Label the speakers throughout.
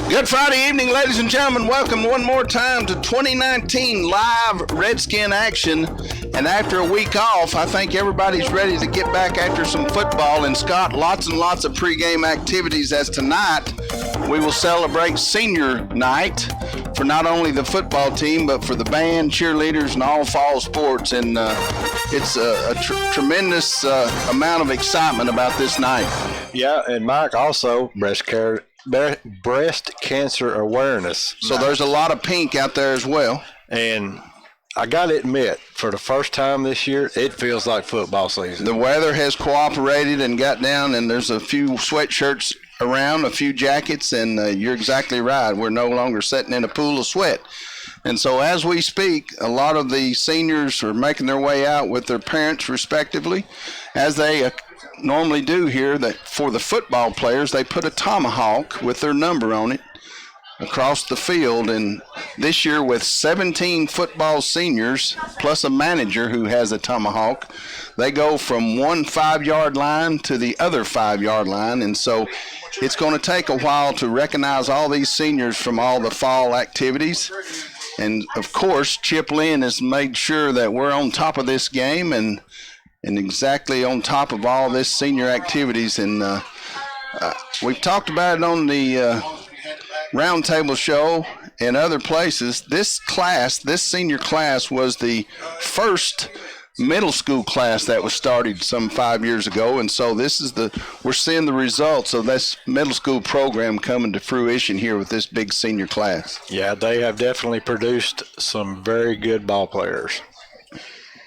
Speaker 1: Good Friday evening, ladies and gentlemen. Welcome one more time to 2019 live Redskin action. And after a week off, I think everybody's ready to get back after some football. And Scott, lots and lots of pregame activities, as tonight we will celebrate senior night for not only the football team, but for the band, cheerleaders, and all fall sports. And it's a tremendous amount of excitement about this night.
Speaker 2: Yeah, and Mike, also breast cancer awareness.
Speaker 1: So there's a lot of pink out there as well.
Speaker 2: And I got to admit, for the first time this year, it feels like football season.
Speaker 1: The weather has cooperated and got down, and there's a few sweatshirts around, a few jackets, and you're exactly right. We're no longer sitting in a pool of sweat. And so as we speak, a lot of the seniors are making their way out with their parents respectively, as they normally do here. That for the football players, they put a tomahawk with their number on it across the field. And this year, with 17 football seniors plus a manager who has a tomahawk, they go from one 5-yard line to the other 5-yard line. And so it's going to take a while to recognize all these seniors from all the fall activities. And of course, Chip Lynn has made sure that we're on top of this game and exactly on top of all this senior activities. And we've talked about it on the roundtable show and other places. This senior class was the first middle school class that was started some 5 years ago. And so we're seeing the results of this middle school program coming to fruition here with this big senior class.
Speaker 2: Yeah, they have definitely produced some very good ball players.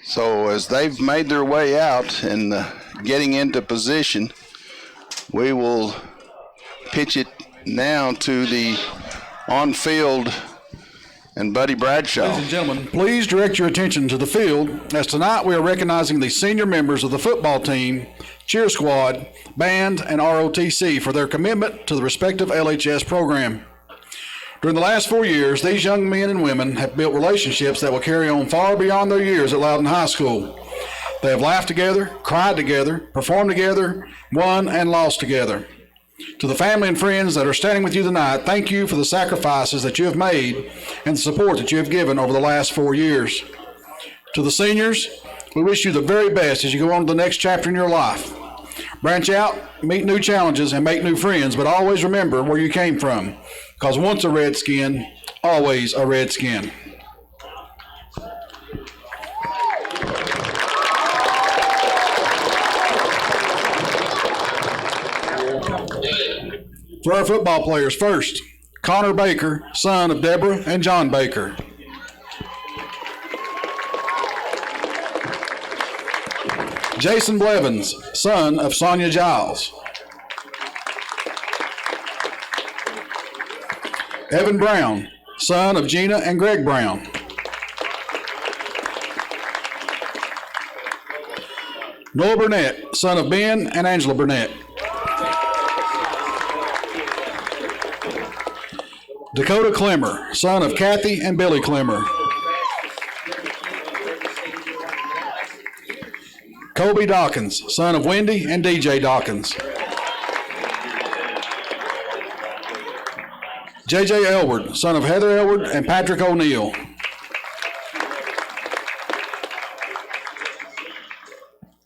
Speaker 1: So as they've made their way out and getting into position, we will pitch it now to the on-field and Buddy Bradshaw.
Speaker 3: Ladies and gentlemen, please direct your attention to the field, as tonight we are recognizing the senior members of the football team, cheer squad, band, and ROTC for their commitment to the respective LHS program. During the last 4 years, these young men and women have built relationships that will carry on far beyond their years at Loudon High School. They have laughed together, cried together, performed together, won and lost together. To the family and friends that are standing with you tonight, thank you for the sacrifices that you have made and the support that you have given over the last 4 years. To the seniors, we wish you the very best as you go on to the next chapter in your life. Branch out, meet new challenges, and make new friends, but always remember where you came from, because once a Redskin, always a Redskin. For our football players, first, Connor Baker, son of Deborah and John Baker. Jason Blevins, son of Sonia Giles. Evan Brown, son of Gina and Greg Brown. Noah Burnett, son of Ben and Angela Burnett. Dakota Clemmer, son of Kathy and Billy Clemmer. Kobe Dawkins, son of Wendy and DJ Dawkins. JJ Elward, son of Heather Elward and Patrick O'Neill.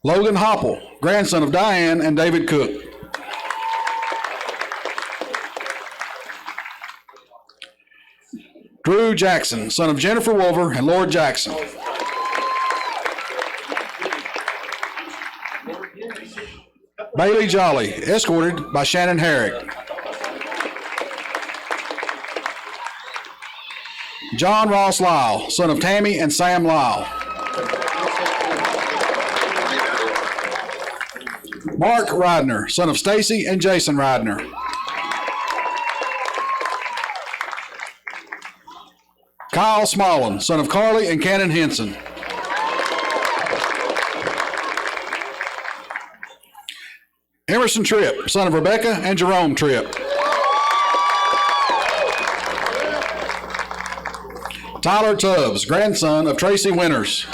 Speaker 3: Logan Hopple, grandson of Diane and David Cook. Drew Jackson, son of Jennifer Wolver and Lord Jackson. Bailey Jolly, escorted by Shannon Herrick. John Ross Lyle, son of Tammy and Sam Lyle. Mark Ridner, son of Stacy and Jason Ridner. Kyle Smallin, son of Carly and Cannon Henson. Emerson Tripp, son of Rebecca and Jerome Tripp. Tyler Tubbs, grandson of Tracy Winters.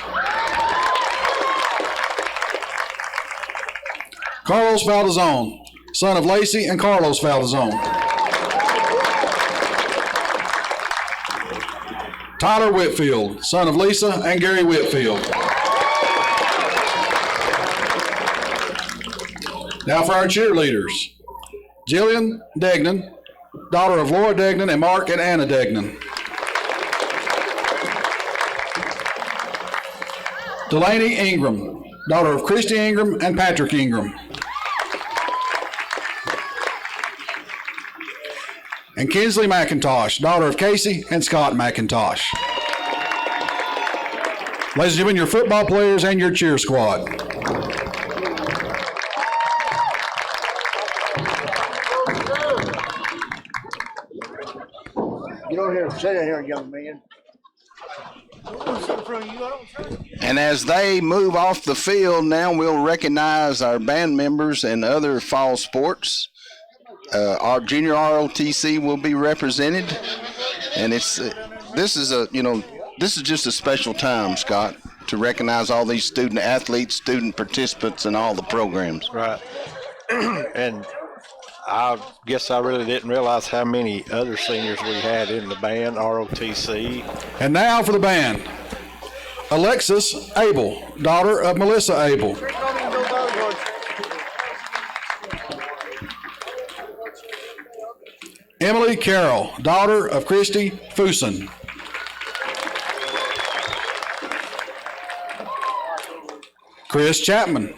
Speaker 3: Carlos Valdezon, son of Lacey and Carlos Valdezon. Tyler Whitfield, son of Lisa and Gary Whitfield. Now for our cheerleaders. Jillian Degnan, daughter of Laura Degnan and Mark and Anna Degnan. Delaney Ingram, daughter of Christy Ingram and Patrick Ingram. And Kinsley McIntosh, daughter of Casey and Scott McIntosh. Ladies and gentlemen, your football players and your cheer squad.
Speaker 4: Get over here and sit in here, young man.
Speaker 1: And as they move off the field, now we'll recognize our band members and other fall sports. Our junior ROTC will be represented, and this is just a special time, Scott, to recognize all these student athletes, student participants, and all the programs.
Speaker 2: Right. And I guess I really didn't realize how many other seniors we had in the band, ROTC.
Speaker 3: And now for the band. Alexis Abel, daughter of Melissa Abel. Emily Carroll, daughter of Christy Fusen. Chris Chapman,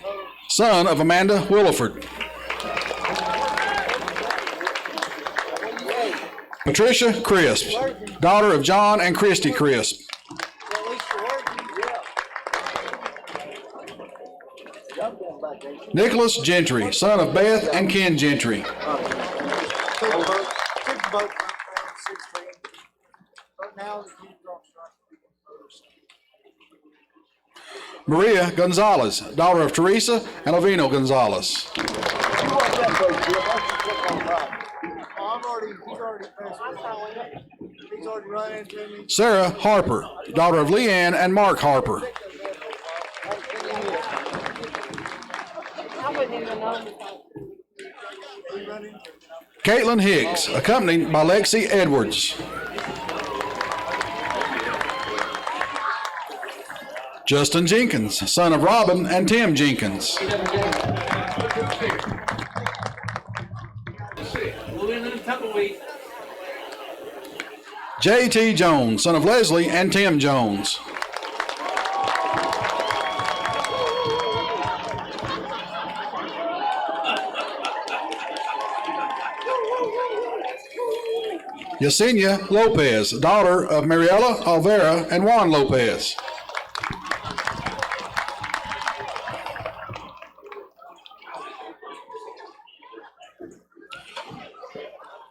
Speaker 3: son of Amanda Williford. Patricia Crisp, daughter of John and Christy Crisp. Nicholas Gentry, son of Beth and Ken Gentry. Maria Gonzalez, daughter of Teresa and Ovino Gonzalez. Sarah Harper, daughter of Leanne and Mark Harper. Caitlin Hicks, accompanied by Lexi Edwards. Justin Jenkins, son of Robin and Tim Jenkins. J.T. Jones, son of Leslie and Tim Jones. Yesenia Lopez, daughter of Mariela Alvera and Juan Lopez.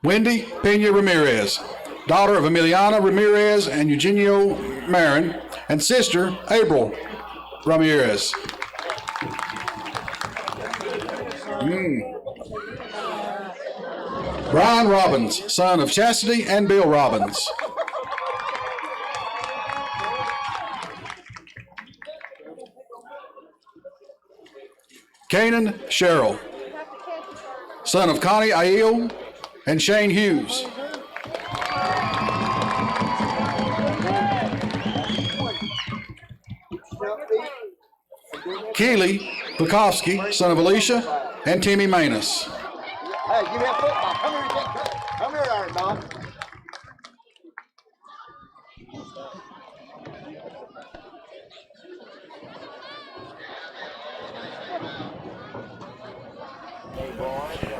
Speaker 3: Wendy Pena Ramirez, daughter of Emiliana Ramirez and Eugenio Marin, and sister April Ramirez. Brian Robbins, son of Chastity and Bill Robbins. Kanan Sherrill, son of Connie Aiel and Shane Hughes. Keely Bukowski, son of Alicia and Timmy Manus.
Speaker 4: Hey, give me that football. Come here, Dick. Come here, Iron Dog.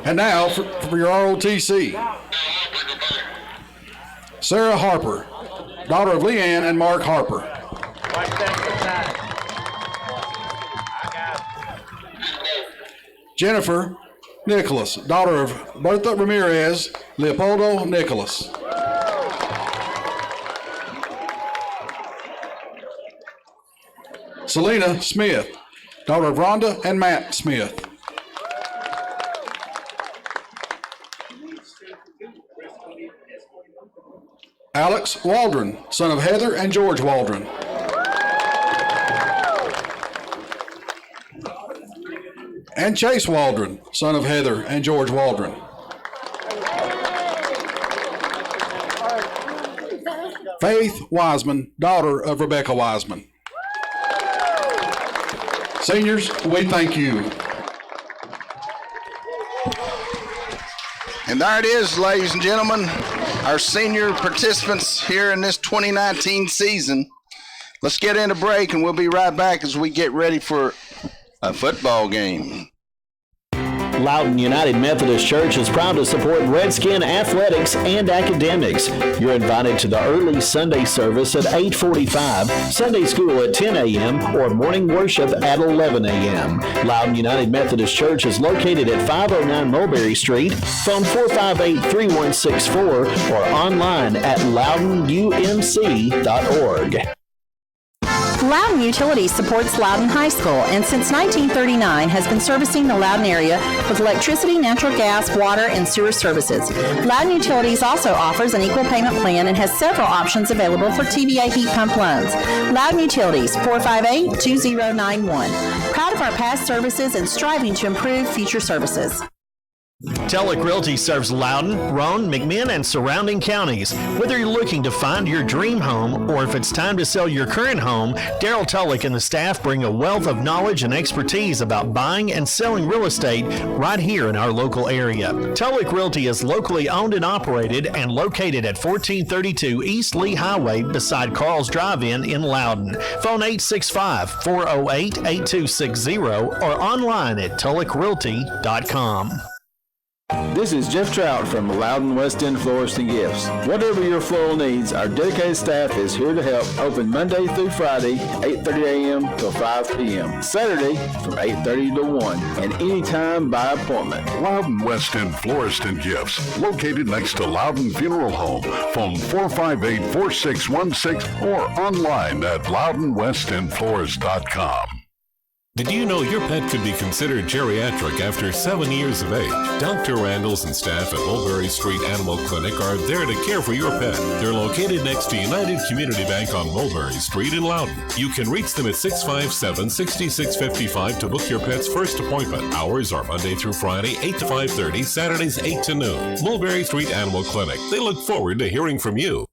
Speaker 3: And now for your ROTC. Sarah Harper, daughter of Leanne and Mark Harper. Jennifer Nicholas, daughter of Bertha Ramirez, Leopoldo Nicholas. Selena Smith, daughter of Rhonda and Matt Smith. Alex Waldron, son of Heather and George Waldron. And Chase Waldron, son of Heather and George Waldron. Faith Wiseman, daughter of Rebecca Wiseman. Seniors, we thank you.
Speaker 1: And there it is, ladies and gentlemen, our senior participants here in this 2019 season. Let's get in a break, and we'll be right back as we get ready for a football game.
Speaker 5: Loudon United Methodist Church is proud to support Redskin athletics and academics. You're invited to the early Sunday service at 8:45, Sunday school at 10 a.m., or morning worship at 11 a.m. Loudon United Methodist Church is located at 509 Mulberry Street, phone 458-3164, or online at loudonumc.org.
Speaker 6: Loudon Utilities supports Loudon High School and since 1939 has been servicing the Loudon area with electricity, natural gas, water, and sewer services. Loudon Utilities also offers an equal payment plan and has several options available for TVA heat pump loans. Loudon Utilities, 458-2091. Proud of our past services and striving to improve future services.
Speaker 5: Tulloch Realty serves Loudon, Roane, McMinn, and surrounding counties. Whether you're looking to find your dream home or if it's time to sell your current home, Daryl Tulloch and the staff bring a wealth of knowledge and expertise about buying and selling real estate right here in our local area. Tulloch Realty is locally owned and operated and located at 1432 East Lee Highway beside Carl's Drive-In in Loudon. Phone 865-408-8260 or online at tullochrealty.com.
Speaker 7: This is Jeff Trout from Loudon West End Florist and Gifts. Whatever your floral needs, our dedicated staff is here to help. Open Monday through Friday, 8:30 a.m. till 5 p.m. Saturday from 8:30 to 1, and anytime by appointment.
Speaker 8: Loudon West End Florist and Gifts, located next to Loudon Funeral Home. Phone 458-4616 or online at loudonwestendflorist.com.
Speaker 9: Did you know your pet could be considered geriatric after 7 years of age? Dr. Randalls and staff at Mulberry Street Animal Clinic are there to care for your pet. They're located next to United Community Bank on Mulberry Street in Loudon. You can reach them at 657-6655 to book your pet's first appointment. Hours are Monday through Friday, 8 to 5:30, Saturdays 8 to noon. Mulberry Street Animal Clinic. They look forward to hearing from you.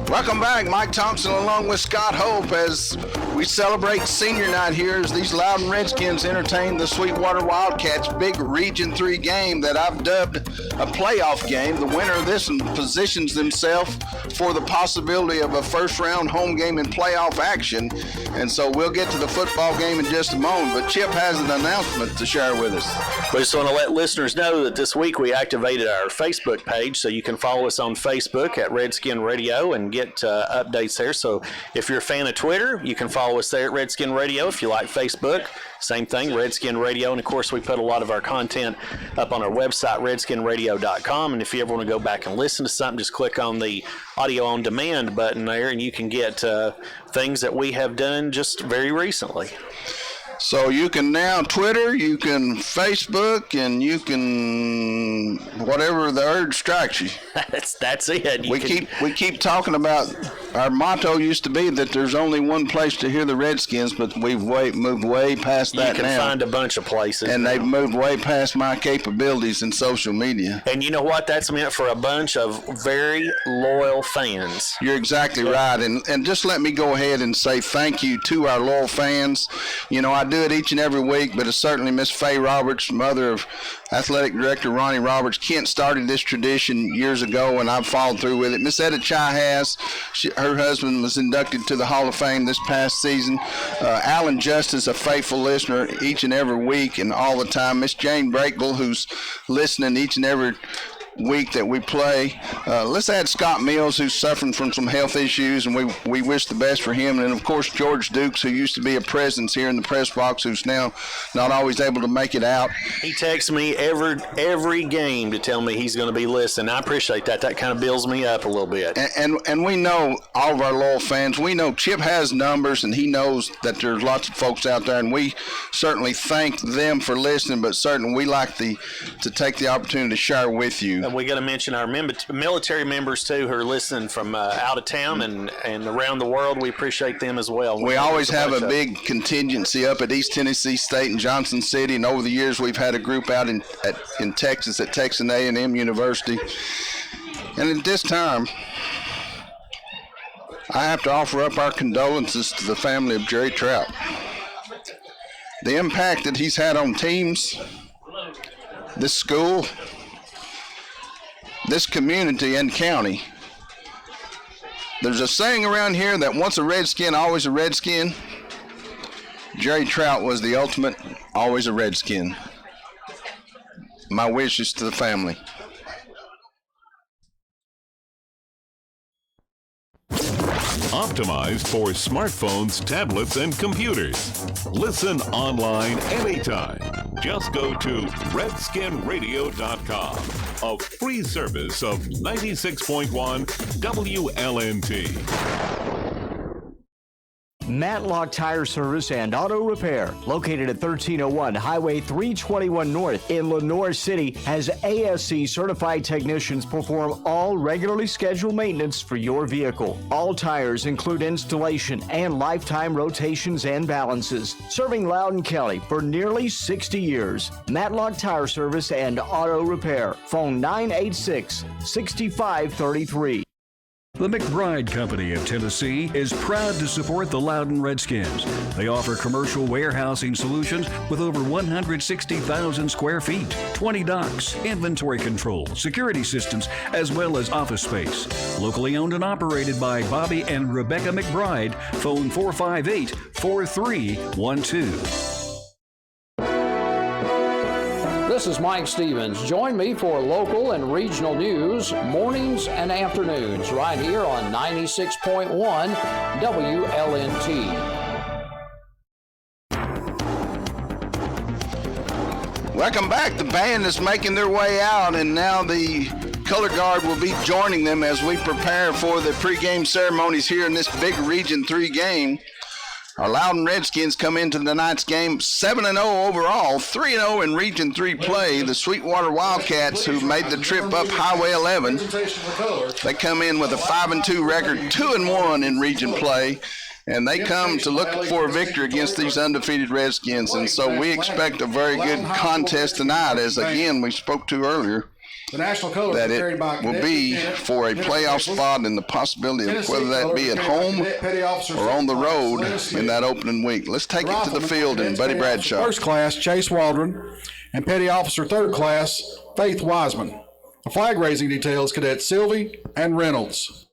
Speaker 1: Welcome back. Mike Thompson along with Scott Hope as we celebrate senior night here as these Loudon Redskins entertain the Sweetwater Wildcats. Big Region 3 game that I've dubbed a playoff game. The winner of this one positions themselves for the possibility of a first-round home game in playoff action. And so we'll get to the football game in just a moment. But Chip has an announcement to share with us.
Speaker 5: We just want to let listeners know that this week we activated our Facebook page, so you can follow us on Facebook at Redskin Radio and get updates there. So if you're a fan of Twitter, you can follow us there at Redskin Radio. If you like Facebook, same thing, Redskin Radio. And of course, we put a lot of our content up on our website, redskinradio.com. And if you ever want to go back and listen to something, just click on the audio on demand button there, and you can get things that we have done just very recently.
Speaker 1: So you can now Twitter, you can Facebook, and you can whatever the urge strikes you.
Speaker 5: That's it.
Speaker 1: We keep talking about, our motto used to be that there's only one place to hear the Redskins, but we've moved way past that now.
Speaker 5: You can find a bunch of places.
Speaker 1: And they've moved way past my capabilities in social media.
Speaker 5: And you know what? That's meant for a bunch of very loyal fans.
Speaker 1: You're exactly right. And just let me go ahead and say thank you to our loyal fans. You know, I do it each and every week, but it's certainly Miss Faye Roberts, mother of athletic director Ronnie Roberts. Kent started this tradition years ago, and I've followed through with it. Miss Etta Chai has. Her husband was inducted to the Hall of Fame this past season. Alan Justice, a faithful listener each and every week and all the time. Miss Jane Breakville, who's listening each and every week that we play. Let's add Scott Mills, who's suffering from some health issues, and we wish the best for him. And of course George Dukes, who used to be a presence here in the press box, who's now not always able to make it out.
Speaker 5: He texts me every game to tell me he's going to be listening. I appreciate that. That kind of builds me up a little bit.
Speaker 1: And we know, all of our loyal fans, we know Chip has numbers, and he knows that there's lots of folks out there, and we certainly thank them for listening, but certainly we like to take the opportunity to share with you.
Speaker 5: we got to mention our military members too, who are listening from out of town and around the world. We appreciate them as well.
Speaker 1: We always have a big contingency up at East Tennessee State and Johnson City, and over the years we've had a group out in Texas at Texas A&M University. And at this time, I have to offer up our condolences to the family of Jerry Trout. The impact that he's had on teams, this school, this community and county. There's a saying around here that once a Redskin, always a Redskin. Jerry Trout was the ultimate, always a Redskin. My wishes to the family.
Speaker 9: Optimized for smartphones, tablets, and computers. Listen online anytime. Just go to redskinradio.com, a free service of 96.1 WLNT.
Speaker 10: Matlock Tire Service and Auto Repair, located at 1301 Highway 321 North in Lenoir City, has ASC certified technicians perform all regularly scheduled maintenance for your vehicle. All tires include installation and lifetime rotations and balances. Serving Loudon County for nearly 60 years. Matlock Tire Service and Auto Repair. Phone 986-6533.
Speaker 11: The McBride Company of Tennessee is proud to support the Loudon Redskins. They offer commercial warehousing solutions with over 160,000 square feet, 20 docks, inventory control, security systems, as well as office space. Locally owned and operated by Bobby and Rebecca McBride. Phone 458-4312.
Speaker 12: This is Mike Stevens. Join me for local and regional news, mornings and afternoons, right here on 96.1 WLNT.
Speaker 1: Welcome back. The band is making their way out, and now the color guard will be joining them as we prepare for the pregame ceremonies here in this big Region 3 game. Our Loudon Redskins come into tonight's game 7-0 overall, 3-0 in Region 3 play. The Sweetwater Wildcats, who made the trip up Highway 11, they come in with a 5-2 record, 2-1 in region play, and they come to look for a victory against these undefeated Redskins. And so we expect a very good contest tonight, as again we spoke to earlier.
Speaker 3: The national colors
Speaker 1: that
Speaker 3: are
Speaker 1: it will be for a playoff spot, and the possibility of whether that be at home or on the road in that opening week. Let's take it to the field in Buddy Bradshaw.
Speaker 3: First class, Chase Waldron, and Petty Officer third class, Faith Wiseman. The flag raising details, Cadets Sylvie and Reynolds.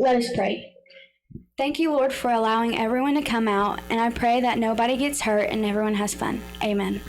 Speaker 13: Let us pray. Thank you, Lord, for allowing everyone to come out, and I pray that nobody gets hurt and everyone has fun. Amen.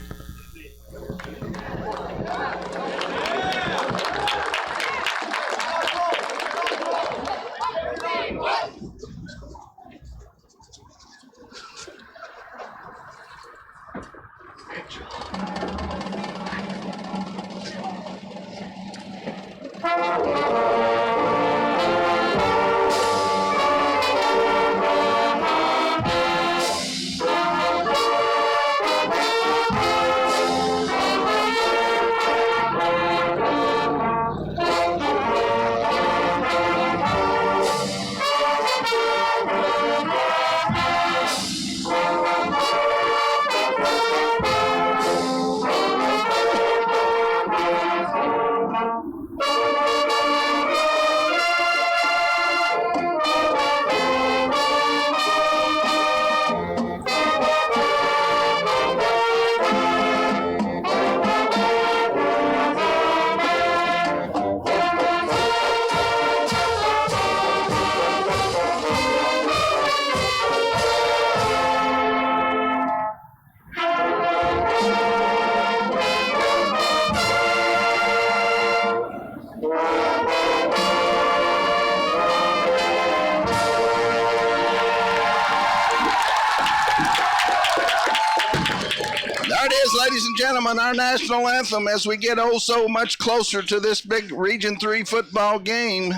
Speaker 1: There it is, ladies and gentlemen, our national anthem as we get so much closer to this big Region 3 football game.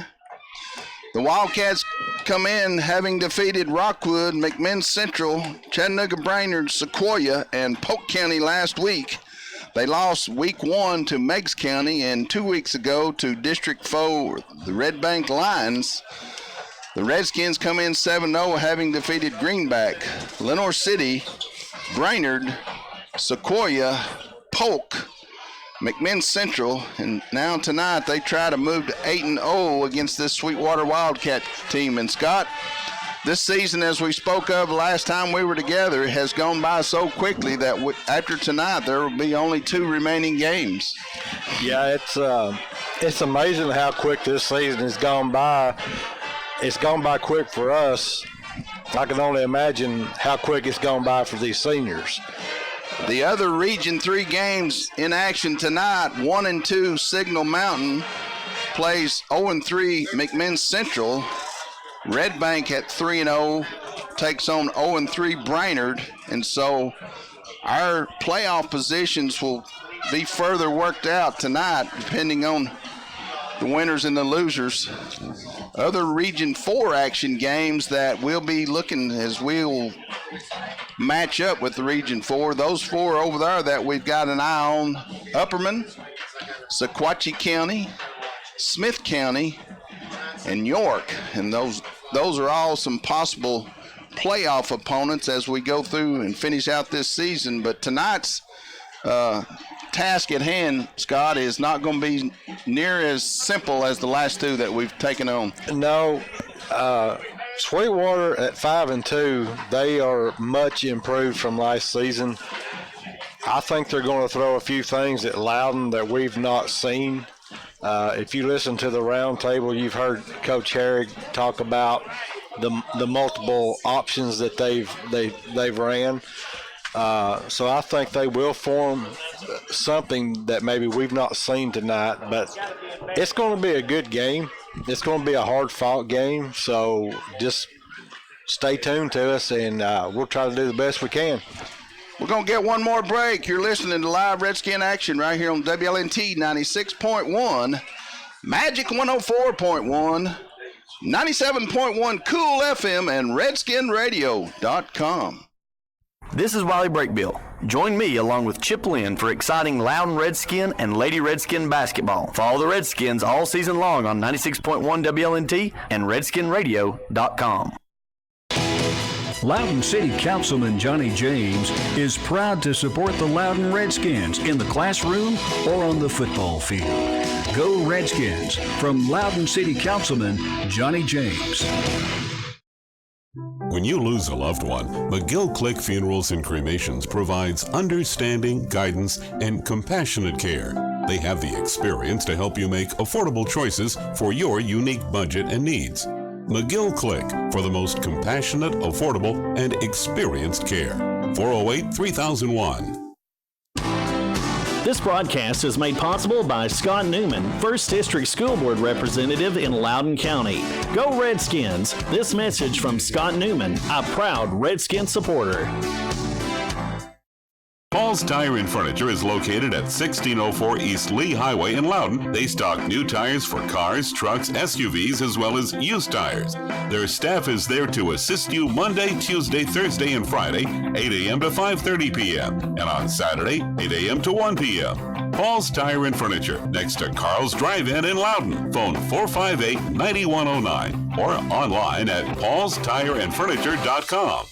Speaker 1: The Wildcats come in having defeated Rockwood, McMinn Central, Chattanooga Brainerd, Sequoia, and Polk County last week. They lost week 1 to Meigs County and 2 weeks ago to District 4, the Red Bank Lions. The Redskins come in 7-0 having defeated Greenback, Lenoir City, Brainerd, Sequoia, Polk, McMinn Central, and now tonight they try to move to 8-0 against this Sweetwater Wildcat team. And Scott, this season, as we spoke of last time we were together, has gone by so quickly that after tonight there will be only 2 remaining games.
Speaker 2: Yeah, it's amazing how quick this season has gone by. It's gone by quick for us. I can only imagine how quick it's gone by for these seniors.
Speaker 1: The other Region 3 games in action tonight, 1-2 Signal Mountain plays 0-3 McMinn Central. Red Bank at 3-0 takes on 0-3 Brainerd. And so our playoff positions will be further worked out tonight depending on the winners and the losers. Other Region 4 action games that we'll be looking as we'll match up with the Region 4. Those 4 over there that we've got an eye on: Upperman, Sequatchie County, Smith County, and York. And those are all some possible playoff opponents as we go through and finish out this season. But tonight's task at hand, Scott, is not going to be near as simple as the last 2 that we've taken on.
Speaker 2: No, Sweetwater at 5-2, they are much improved from last season. I think they're going to throw a few things at Loudon that we've not seen. If you listen to the round table, you've heard Coach Herrig talk about the multiple options that they've ran. So I think they will form something that maybe we've not seen tonight, but it's going to be a good game. It's going to be a hard-fought game, so just stay tuned to us, and we'll try to do the best we can.
Speaker 1: We're going to get one more break. You're listening to live Redskin action right here on WLNT 96.1, Magic 104.1, 97.1 Cool FM, and RedskinRadio.com.
Speaker 14: This is Wiley Breakbill. Join me along with Chip Lynn for exciting Loudon Redskin and Lady Redskin basketball. Follow the Redskins all season long on 96.1 WLNT and RedskinRadio.com.
Speaker 11: Loudon City Councilman Johnny James is proud to support the Loudon Redskins in the classroom or on the football field. Go Redskins! From Loudon City Councilman Johnny James.
Speaker 9: When you lose a loved one, McGill Click Funerals and Cremations provides understanding, guidance, and compassionate care. They have the experience to help you make affordable choices for your unique budget and needs. McGill Click, for the most compassionate, affordable, and experienced care. 408-3001.
Speaker 5: This broadcast is made possible by Scott Newman, 1st District School Board Representative in Loudoun County. Go Redskins! This message from Scott Newman, a proud Redskin supporter.
Speaker 9: Paul's Tire and Furniture is located at 1604 East Lee Highway in Loudon. They stock new tires for cars, trucks, SUVs, as well as used tires. Their staff is there to assist you Monday, Tuesday, Thursday, and Friday, 8 a.m. to 5:30 p.m. and on Saturday, 8 a.m. to 1 p.m. Paul's Tire and Furniture, next to Carl's Drive-In in Loudon. Phone 458-9109 or online at paulstireandfurniture.com.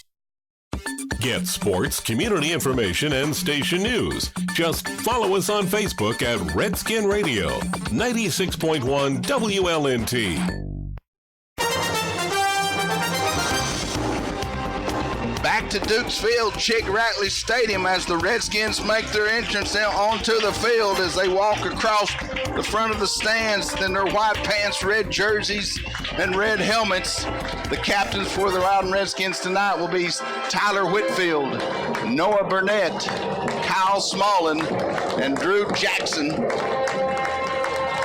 Speaker 9: Get sports, community information, and station news. Just follow us on Facebook at Redskin Radio, 96.1 WLNT.
Speaker 1: Back to Dukes Field, Chick Rattley Stadium, as the Redskins make their entrance onto the field as they walk across the front of the stands in their white pants, red jerseys, and red helmets. The captains for the Loudon Redskins tonight will be Tyler Whitfield, Noah Burnett, Kyle Smallin, and Drew Jackson.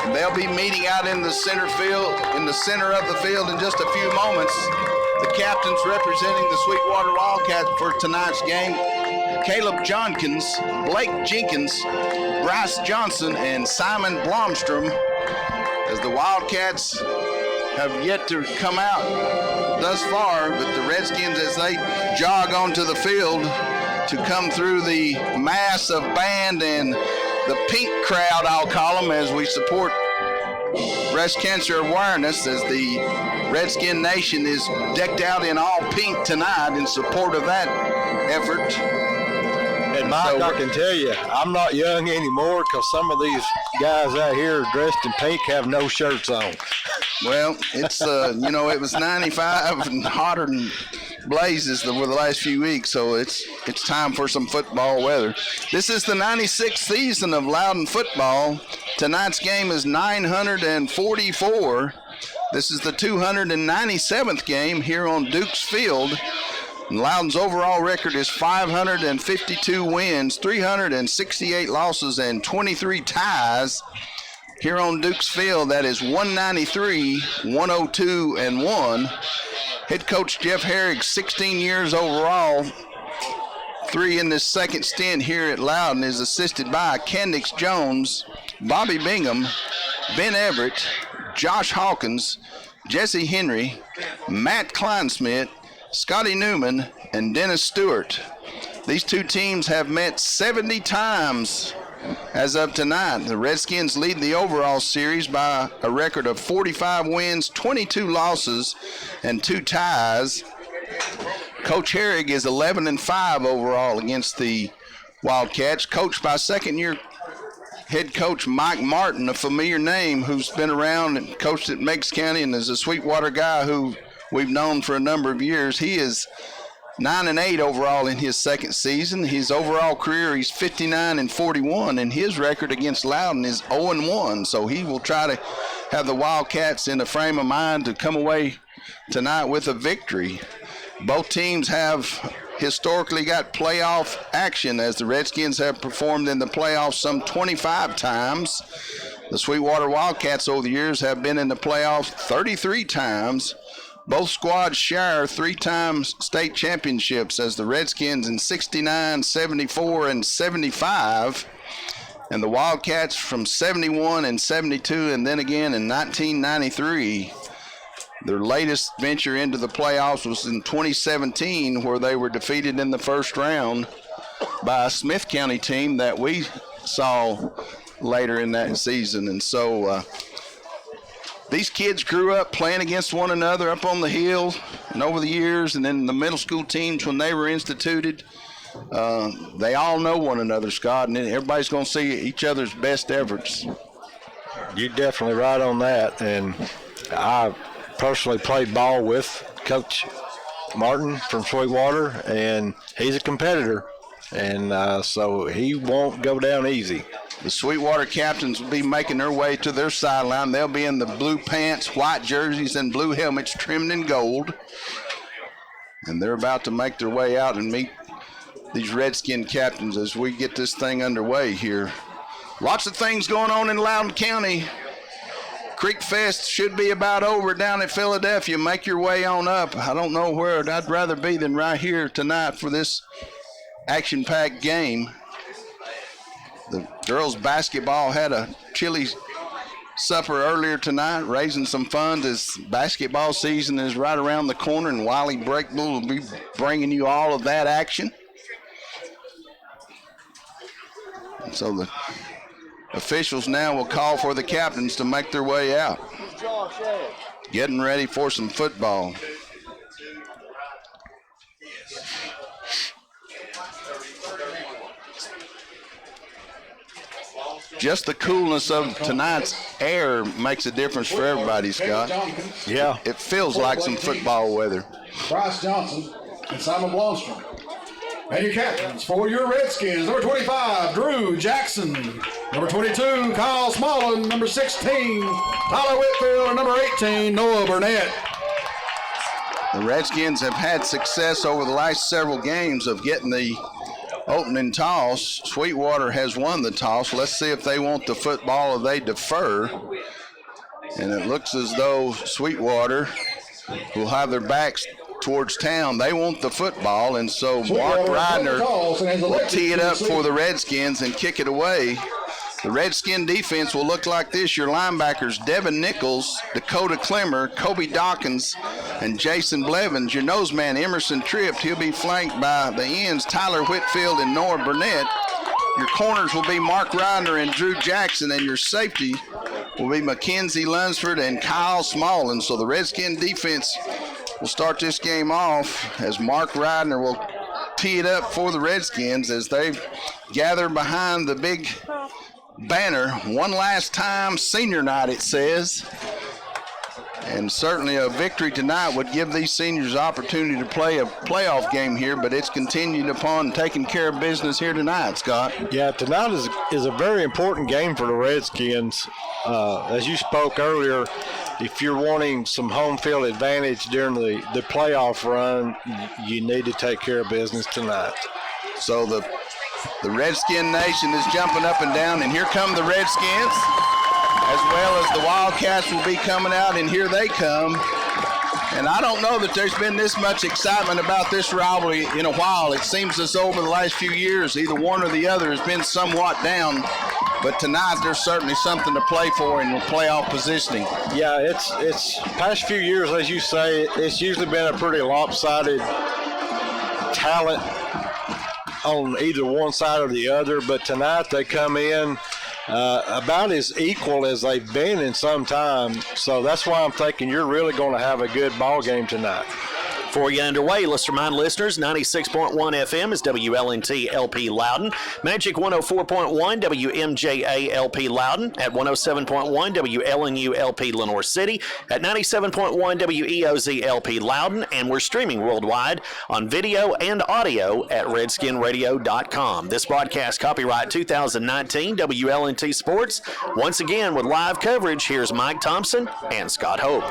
Speaker 1: And they'll be meeting out in the center of the field in just a few moments. The captains representing the Sweetwater Wildcats for tonight's game, Caleb Jonkins, Blake Jenkins, Bryce Johnson, and Simon Blomstrom, as the Wildcats have yet to come out thus far, but the Redskins, as they jog onto the field to come through the mass of band and the pink crowd, I'll call them, as we support breast cancer awareness, as the Redskin Nation is decked out in all pink tonight in support of that effort.
Speaker 2: And Mike, I can tell you, I'm not young anymore because some of these guys out here dressed in pink have no shirts on.
Speaker 1: Well, it's, it was 95 and hotter than blazes over the last few weeks, so it's time for some football weather. This is the 96th season of Loudon football. Tonight's game is 944. This is the 297th game here on Duke's Field. And Loudon's overall record is 552 wins, 368 losses, and 23 ties. Here on Duke's Field, that is 193, 102, and 1. Head coach Jeff Herrig, 16 years overall, 3 in this second stint here at Loudon, is assisted by Candace Jones, Bobby Bingham, Ben Everett, Josh Hawkins, Jesse Henry, Matt Kleinsmith, Scotty Newman, and Dennis Stewart. These two teams have met 70 times as of tonight. The Redskins lead the overall series by a record of 45 wins, 22 losses, and 2 ties. Coach Herrig is 11-5 overall against the Wildcats, coached by second-year head coach Mike Martin, a familiar name who's been around and coached at Meigs County and is a Sweetwater guy who we've known for a number of years. He is 9-8 overall in his second season. His overall career, he's 59-41, and his record against Loudon is 0-1. So he will try to have the Wildcats in a frame of mind to come away tonight with a victory. Both teams have historically got playoff action, as the Redskins have performed in the playoffs some 25 times. The Sweetwater Wildcats over the years have been in the playoffs 33 times. Both squads share 3-time state championships, as the Redskins in 69, 74, and 75, and the Wildcats from 71 and 72, and then again in 1993. Their latest venture into the playoffs was in 2017, where they were defeated in the first round by a Smith County team that we saw later in that season. And so these kids grew up playing against one another up on the hill and over the years, and then the middle school teams, when they were instituted, they all know one another, Scott, and everybody's going to see each other's best efforts.
Speaker 2: You're definitely right on that, and I personally played ball with Coach Martin from Sweetwater, and he's a competitor, and so he won't go down easy.
Speaker 1: The Sweetwater captains will be making their way to their sideline. They'll be in the blue pants, white jerseys, and blue helmets trimmed in gold. And they're about to make their way out and meet these Redskin captains as we get this thing underway here. Lots of things going on in Loudon County. Creek Fest should be about over down at Philadelphia. Make your way on up. I don't know where I'd rather be than right here tonight for this action-packed game. The girls basketball had a chili supper earlier tonight, raising some funds as basketball season is right around the corner, and Wiley Breakbull will be bringing you all of that action. And so the officials now will call for the captains to make their way out. Getting ready for some football. Just the coolness of tonight's air makes a difference for everybody, Scott.
Speaker 2: Yeah.
Speaker 1: It feels like some football weather.
Speaker 3: Bryce Johnson and Simon Blomstrom. And your captains for your Redskins, number 25, Drew Jackson. Number 22, Kyle Smallin. Number 16, Tyler Whitfield. And number 18, Noah Burnett.
Speaker 1: The Redskins have had success over the last several games of getting the opening toss. Sweetwater has won the toss. Let's see if they want the football or they defer. And it looks as though Sweetwater will have their backs towards town. They want the football, and so Mark Reidner will tee it up for the Redskins and kick it away. The Redskin defense will look like this. Your linebackers, Devin Nichols, Dakota Clemmer, Kobe Dawkins, and Jason Blevins. Your nose man, Emerson Tripp. He'll be flanked by the ends, Tyler Whitfield and Noah Burnett. Your corners will be Mark Reidner and Drew Jackson, and your safety will be Mackenzie Lunsford and Kyle Smallin. So the Redskin defense will start this game off as Mark Reidner will tee it up for the Redskins as they gather behind the big banner. One last time, senior night, it says. And certainly a victory tonight would give these seniors opportunity to play a playoff game here, but it's continued upon taking care of business here tonight, Scott.
Speaker 2: Yeah, tonight is a very important game for the Redskins. As you spoke earlier, if you're wanting some home field advantage during the playoff run, you need to take care of business tonight.
Speaker 1: So the Redskin Nation is jumping up and down, and here come the Redskins, as well as the Wildcats will be coming out, and here they come. And I don't know that there's been this much excitement about this rivalry in a while. It seems as though over the last few years, either one or the other has been somewhat down. But tonight, there's certainly something to play for in the playoff positioning.
Speaker 2: Yeah, it's past few years, as you say, it's usually been a pretty lopsided talent on either one side or the other, but tonight they come in about as equal as they've been in some time. So that's why I'm thinking you're really going to have a good ball game tonight.
Speaker 5: Before you get underway, let's remind listeners, 96.1 FM is WLNT LP Loudon, Magic 104.1 WMJA LP Loudon, at 107.1 WLNU LP Lenoir City, at 97.1 WEOZ LP Loudon, and we're streaming worldwide on video and audio at redskinradio.com. This broadcast copyright 2019 WLNT Sports. Once again with live coverage, here's Mike Thompson and Scott Hope.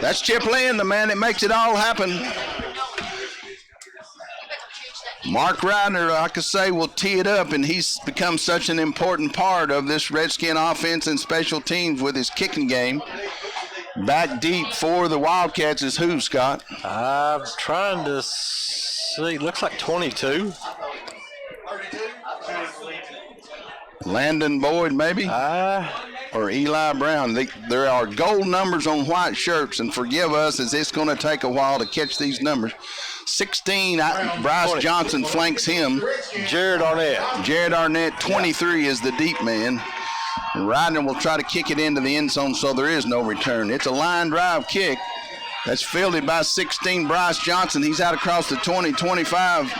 Speaker 1: That's Chip Lynn, the man that makes it all happen. Mark Reidner, like I say, will tee it up, and he's become such an important part of this Redskin offense and special teams with his kicking game. Back deep for the Wildcats is who, Scott?
Speaker 2: I'm trying to see. Looks like 22.
Speaker 1: Landon Boyd, maybe? Or Eli Brown. There are gold numbers on white shirts, and forgive us as it's going to take a while to catch these numbers. 16, Bryce Johnson flanks him.
Speaker 2: Jared
Speaker 1: Arnett, 23 is the deep man. And Reidner will try to kick it into the end zone, so there is no return. It's a line drive kick that's fielded by 16, Bryce Johnson. He's out across the 20, 25,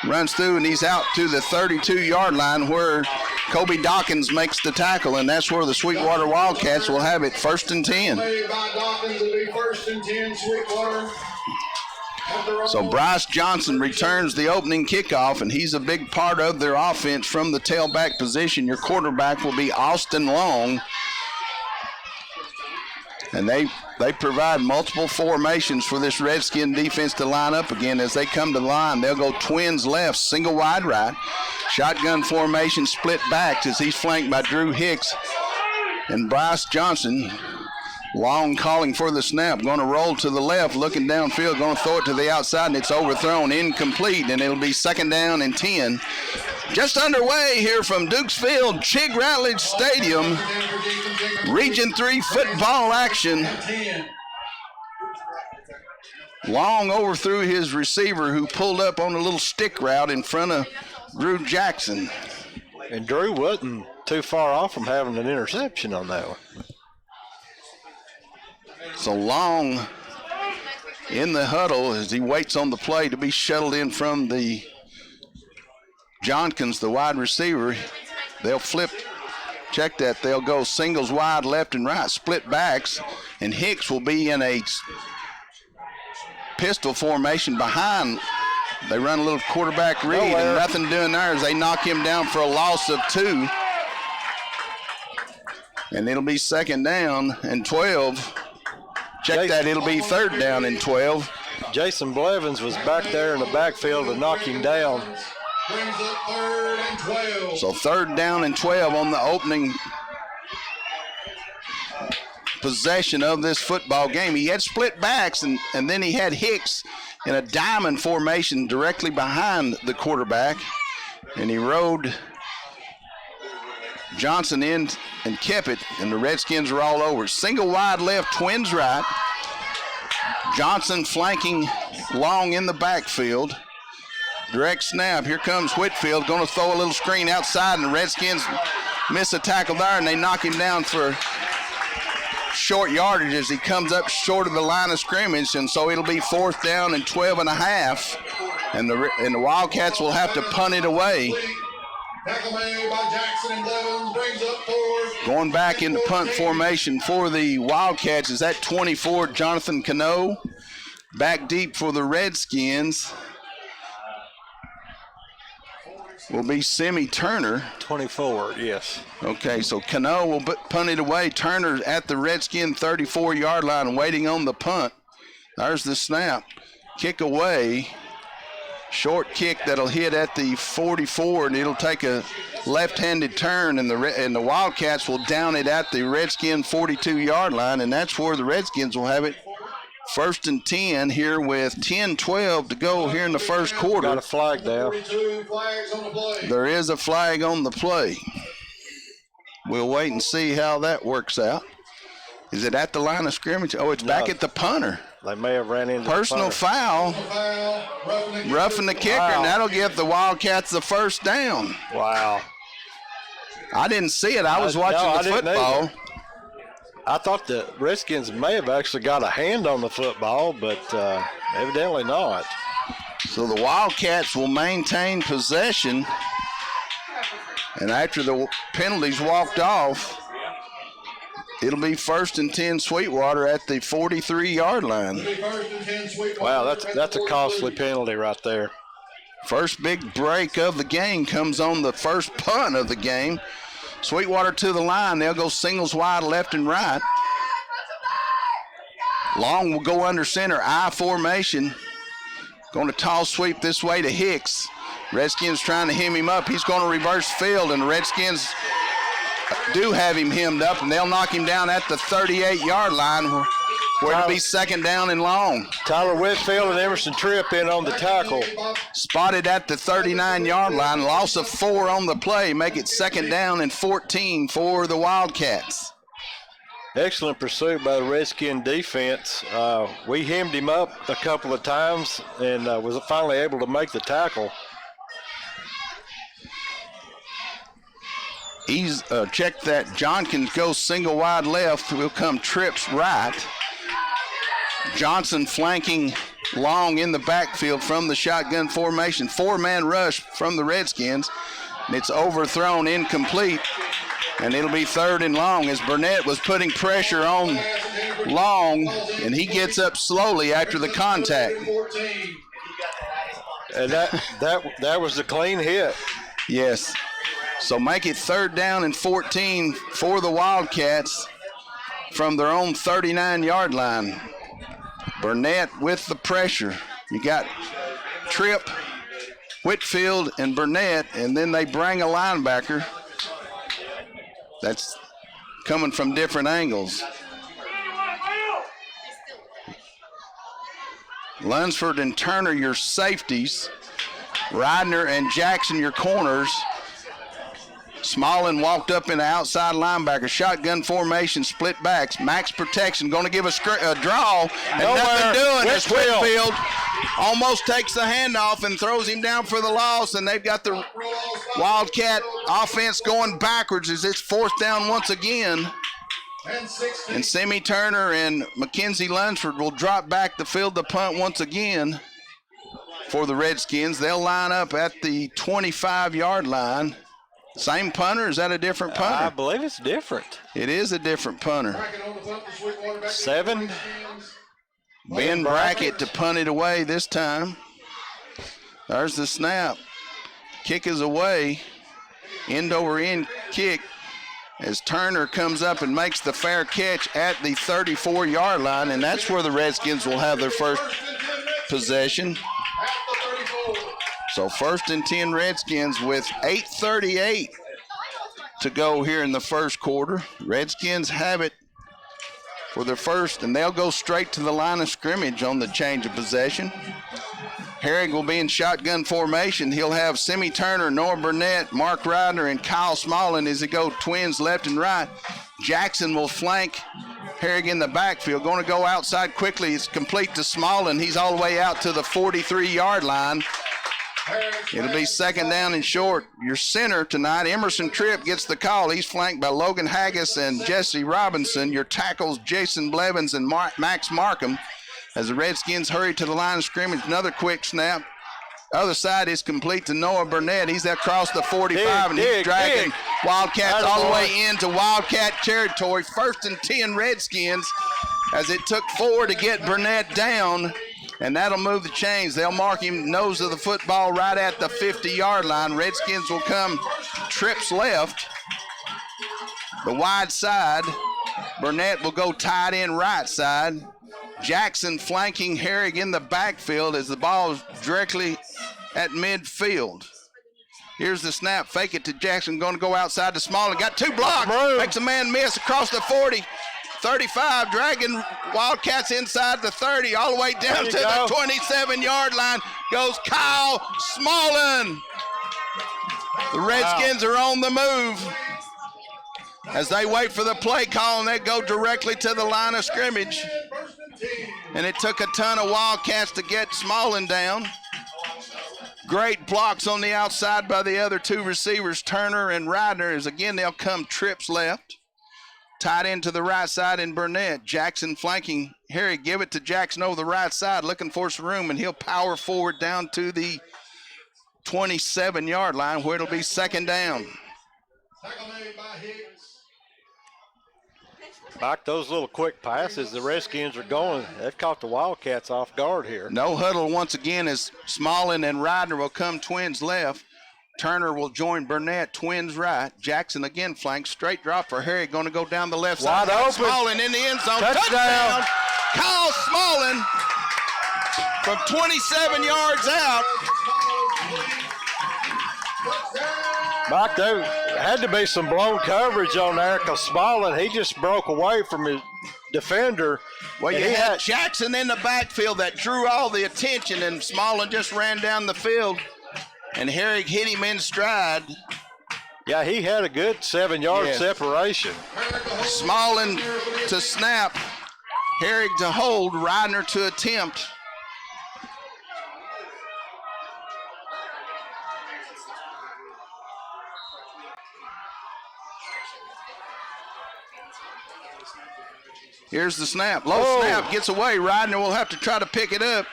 Speaker 1: runs through, and he's out to the 32-yard line where Kobe Dawkins makes the tackle, and that's where the Sweetwater Wildcats will have it, 1st and 10. So Bryce Johnson returns the opening kickoff, and he's a big part of their offense from the tailback position. Your quarterback will be Austin Long, and they provide multiple formations for this Redskin defense to line up again. As they come to the line, they'll go twins left, single wide right, shotgun formation, split backs as he's flanked by Drew Hicks and Bryce Johnson. Long calling for the snap, going to roll to the left, looking downfield, going to throw it to the outside, and it's overthrown, incomplete, and it'll be 2nd down and 10. Just underway here from Dukes Field, Chig Ratledge Stadium, Region 3 football action. Long overthrew his receiver, who pulled up on a little stick route in front of Drew Jackson.
Speaker 2: And Drew wasn't too far off from having an interception on that one.
Speaker 1: So Long in the huddle as he waits on the play to be shuttled in from the Jonkins, the wide receiver. They'll flip, check that. They'll go singles wide left and right, split backs, and Hicks will be in a pistol formation behind. They run a little quarterback read, and nothing doing there as they knock him down for a loss of 2. And it'll be 2nd down and 12. Check that, it'll be 3rd down and 12.
Speaker 2: Jason Blevins was back there in the backfield to knock him down.
Speaker 1: So 3rd down and 12 on the opening possession of this football game. He had split backs, and then he had Hicks in a diamond formation directly behind the quarterback, and he rode Johnson in and kept it, and the Redskins are all over. Single wide left, twins right. Johnson flanking long in the backfield. Direct snap. Here comes Whitfield, going to throw a little screen outside, and the Redskins miss a tackle there, and they knock him down for short yardage as he comes up short of the line of scrimmage, and so it'll be 4th down and 12 and a half, and the Wildcats will have to punt it away. Going back into punt formation for the Wildcats is at 24, Jonathan Cano. Back deep for the Redskins will be Simi Turner.
Speaker 2: 24, yes.
Speaker 1: Okay, so Cano will punt it away. Turner at the Redskin 34-yard line waiting on the punt. There's the snap. Kick away. Short kick that'll hit at the 44, and it'll take a left-handed turn, and the Wildcats will down it at the Redskin 42-yard line, and that's where the Redskins will have it 1st and 10 here with 10-12 to go here in the first quarter.
Speaker 2: Got a flag down.
Speaker 1: There is a flag on the play. We'll wait and see how that works out. Is it at the line of scrimmage? Oh, it's back at the punter.
Speaker 2: They may have ran into
Speaker 1: personal foul. Roughing the kicker, and that'll give the Wildcats the 1st down.
Speaker 2: Wow.
Speaker 1: I didn't see it. I was watching the football.
Speaker 2: I thought the Redskins may have actually got a hand on the football, but evidently not.
Speaker 1: So the Wildcats will maintain possession, and after the penalties walked off, it'll be 1st and 10 Sweetwater at the 43-yard line.
Speaker 2: Wow, that's a costly penalty right there.
Speaker 1: First big break of the game comes on the first punt of the game. Sweetwater to the line. They'll go singles wide left and right. Long will go under center, I formation. Going to toss sweep this way to Hicks. Redskins trying to hem him up. He's going to reverse field, and the Redskins do have him hemmed up, and they'll knock him down at the 38-yard line where it'll be 2nd down and long.
Speaker 2: Tyler Whitfield and Emerson Tripp in on the tackle.
Speaker 1: Spotted at the 39-yard line. Loss of 4 on the play. Make it 2nd down and 14 for the Wildcats.
Speaker 2: Excellent pursuit by the Redskin defense. We hemmed him up a couple of times and was finally able to make the tackle.
Speaker 1: He's check that. Johnson goes single wide left. Will come trips right. Johnson flanking long in the backfield from the shotgun formation. 4-man rush from the Redskins. And it's overthrown, incomplete. And it'll be 3rd and long as Burnett was putting pressure on Long, and he gets up slowly after the contact.
Speaker 2: And that was a clean hit.
Speaker 1: Yes. So make it 3rd down and 14 for the Wildcats from their own 39-yard line. Burnett with the pressure. You got Tripp, Whitfield, and Burnett, and then they bring a linebacker that's coming from different angles. Lunsford and Turner, your safeties. Ridner and Jackson, your corners. Smallin walked up in the outside linebacker. Shotgun formation, split backs. Max protection, going to give a draw. And nothing doing as Whitfield almost takes the handoff and throws him down for the loss. And they've got the Wildcat offense going backwards as it's 4th down once again. And Simi Turner and Mackenzie Lunsford will drop back to field the punt once again for the Redskins. They'll line up at the 25-yard line. Same punter? Is that a different punter?
Speaker 2: I believe it's different.
Speaker 1: It is a different punter.
Speaker 2: 7.
Speaker 1: Ben Brackett to punt it away this time. There's the snap. Kick is away. End over end kick as Turner comes up and makes the fair catch at the 34-yard line, and that's where the Redskins will have their first possession. So 1st and 10 Redskins with 8:38 to go here in the first quarter. Redskins have it for their first, and they'll go straight to the line of scrimmage on the change of possession. Herrig will be in shotgun formation. He'll have Simi Turner, Noah Burnett, Mark Ryder, and Kyle Smallin as they go twins left and right. Jackson will flank Herrig in the backfield. Going to go outside quickly. It's complete to Smallin. He's all the way out to the 43-yard line. It'll be second down and short. Your center tonight, Emerson Tripp, gets the call. He's flanked by Logan Haggis and Jesse Robinson. Your tackles, Jason Blevins and Max Markham. As the Redskins hurry to the line of scrimmage, another quick snap. Other side is complete to Noah Burnett. He's across the 45, and he's dragging Wildcats all the way into Wildcat territory. 1st and 10 Redskins, as it took 4 to get Burnett down, and that'll move the chains. They'll mark him nose of the football right at the 50-yard line. Redskins will come trips left, the wide side. Burnett will go tight end right side. Jackson flanking Herrig in the backfield as the ball is directly at midfield. Here's the snap. Fake it to Jackson. Going to go outside to Smallin. Got 2 blocks. Makes a man miss across the 40. 35, dragging Wildcats inside the 30, all the way down to the 27-yard line goes Kyle Smallin. The Redskins are on the move. As they wait for the play call, and they go directly to the line of scrimmage. And it took a ton of Wildcats to get Smallin down. Great blocks on the outside by the other 2 receivers, Turner and Ryder, as again they'll come trips left. Tight end to the right side in Burnett. Jackson flanking Harry. Give it to Jackson over the right side, looking for some room, and he'll power forward down to the 27-yard line where it'll be second down.
Speaker 2: Back those little quick passes the Redskins are going. They've caught the Wildcats off guard here.
Speaker 1: No huddle once again as Smallin and Ryder will come twins left. Turner will join Burnett, twins right. Jackson again flanks, straight drop for Harry, going to go down the left side.
Speaker 2: Wide open.
Speaker 1: Smallin in the end zone.
Speaker 2: Touchdown.
Speaker 1: Kyle Smallin from 27 yards out.
Speaker 2: Mike, there had to be some blown coverage on there because Smallin, he just broke away from his defender.
Speaker 1: Well, you had Jackson in the backfield that drew all the attention, and Smallin just ran down the field, and Herrig hit him in stride.
Speaker 2: Yeah, he had a good 7-yard separation.
Speaker 1: Smallin to snap, Herrig to hold, Ridner to attempt. Here's the snap. Low snap, gets away. Ridner will have to try to pick it up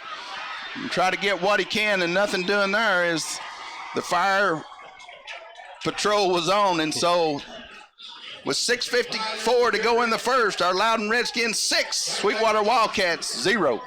Speaker 1: and try to get what he can, and nothing doing there as the fire patrol was on. And so with 6:54 to go in the first, our Loudon Redskins 6, Sweetwater Wildcats 0.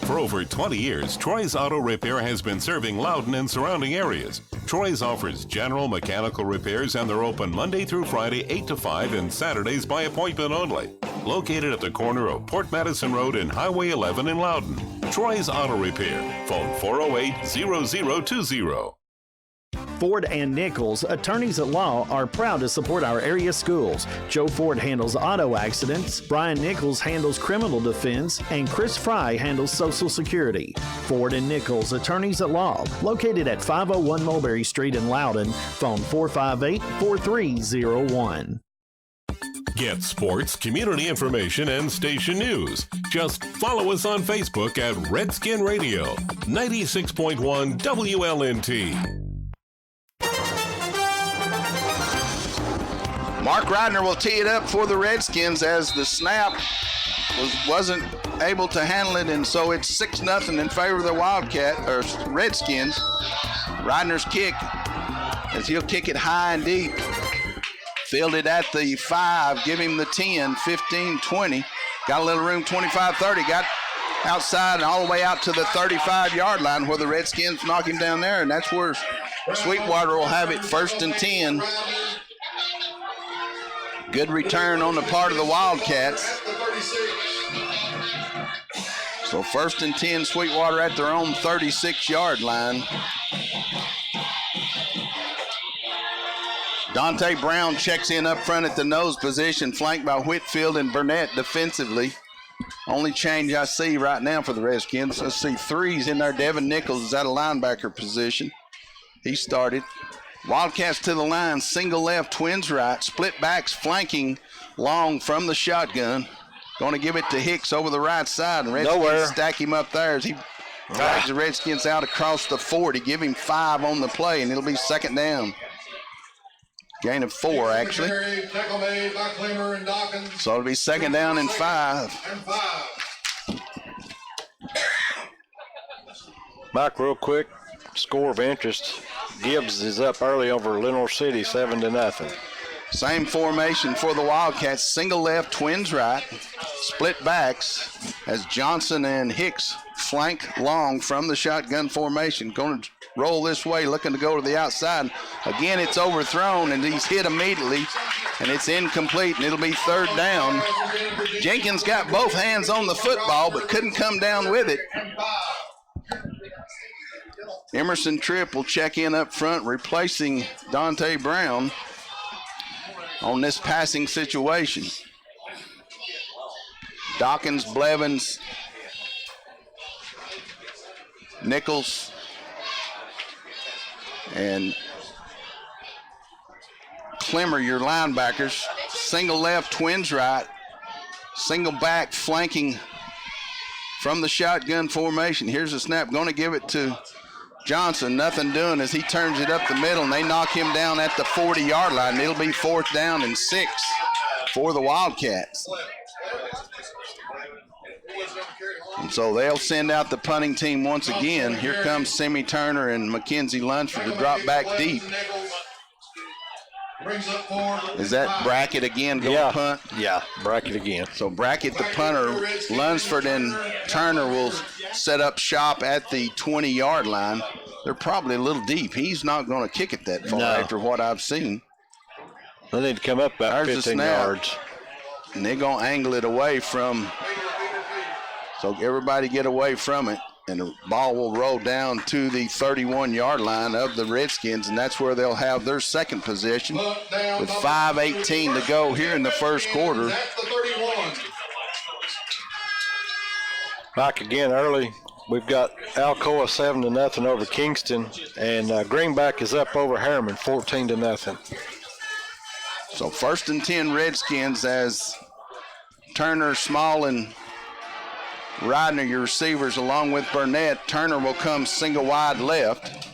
Speaker 9: For over 20 years, Troy's Auto Repair has been serving Loudon and surrounding areas. Troy's offers general mechanical repairs, and they're open Monday through Friday 8 to 5 and Saturdays by appointment only. Located at the corner of Port Madison Road and Highway 11 in Loudon. Troy's Auto Repair. Phone 408-0020.
Speaker 10: Ford and Nichols, attorneys at law, are proud to support our area schools. Joe Ford handles auto accidents, Brian Nichols handles criminal defense, and Chris Fry handles Social Security. Ford and Nichols, attorneys at law, located at 501 Mulberry Street in Loudon. Phone 458-4301.
Speaker 9: Get sports, community information, and station news. Just follow us on Facebook at Redskin Radio, 96.1 WLNT.
Speaker 1: Mark Ridner will tee it up for the Redskins as the snap wasn't able to handle it, and so it's 6-0 in favor of the Redskins. Ridner's kick, as he'll kick it high and deep. Fielded at the 5, give him the 10, 15, 20. Got a little room, 25, 30. Got outside and all the way out to the 35-yard line where the Redskins knock him down there, and that's where Sweetwater will have it 1st and 10. Good return on the part of the Wildcats. So 1st and 10, Sweetwater at their own 36-yard line. Dante Brown checks in up front at the nose position, flanked by Whitfield and Burnett defensively. Only change I see right now for the Redskins. Let's see, threes in there. Devin Nichols is at a linebacker position. He started. Wildcats to the line, single left, twins right, split backs flanking long from the shotgun. Going to give it to Hicks over the right side, and Redskins stack him up there as he drags the Redskins out across the 40. Give him 5 on the play, and it'll be second down. Gain of 4, actually.
Speaker 15: Tackle made by Clemmer and Dawkins.
Speaker 1: So it'll be second down and 5.
Speaker 2: Mike, real quick, score of interest. Gibbs is up early over Lenore City, 7-0.
Speaker 1: Same formation for the Wildcats. Single left, twins right. Split backs as Johnson and Hicks flank long from the shotgun formation. Going to roll this way, looking to go to the outside. Again, it's overthrown, and he's hit immediately, and it's incomplete, and it'll be third down. Jenkins got both hands on the football, but couldn't come down with it. Emerson Tripp will check in up front, replacing Dante Brown on this passing situation. Dawkins, Blevins, Nichols, and Clemmer, your linebackers. Single left, twins right. Single back flanking from the shotgun formation. Here's the snap. Going to give it to Johnson. Nothing doing as he turns it up the middle, and they knock him down at the 40-yard line. It'll be fourth down and 6 for the Wildcats. And so they'll send out the punting team once again. Here comes Simi Turner and Mackenzie Lunsford to drop back deep. Is that Brackett again going to punt?
Speaker 2: Yeah, Brackett again.
Speaker 1: So Brackett, the punter, Lunsford and Turner will set up shop at the 20-yard line. They're probably a little deep. He's not going to kick it that far after what I've seen.
Speaker 2: They need to come up about 15 yards.
Speaker 1: And they're going to angle it away from, so everybody get away from it. And the ball will roll down to the 31-yard line of the Redskins, and that's where they'll have their second possession with 5:18 to go here in the first quarter.
Speaker 2: Mike, again, early, we've got Alcoa 7-0 over Kingston, and Greenback is up over Harriman 14-0.
Speaker 1: So first and 10 Redskins as Turner, Small, and Ridner, your receivers, along with Burnett. Turner will come single wide left.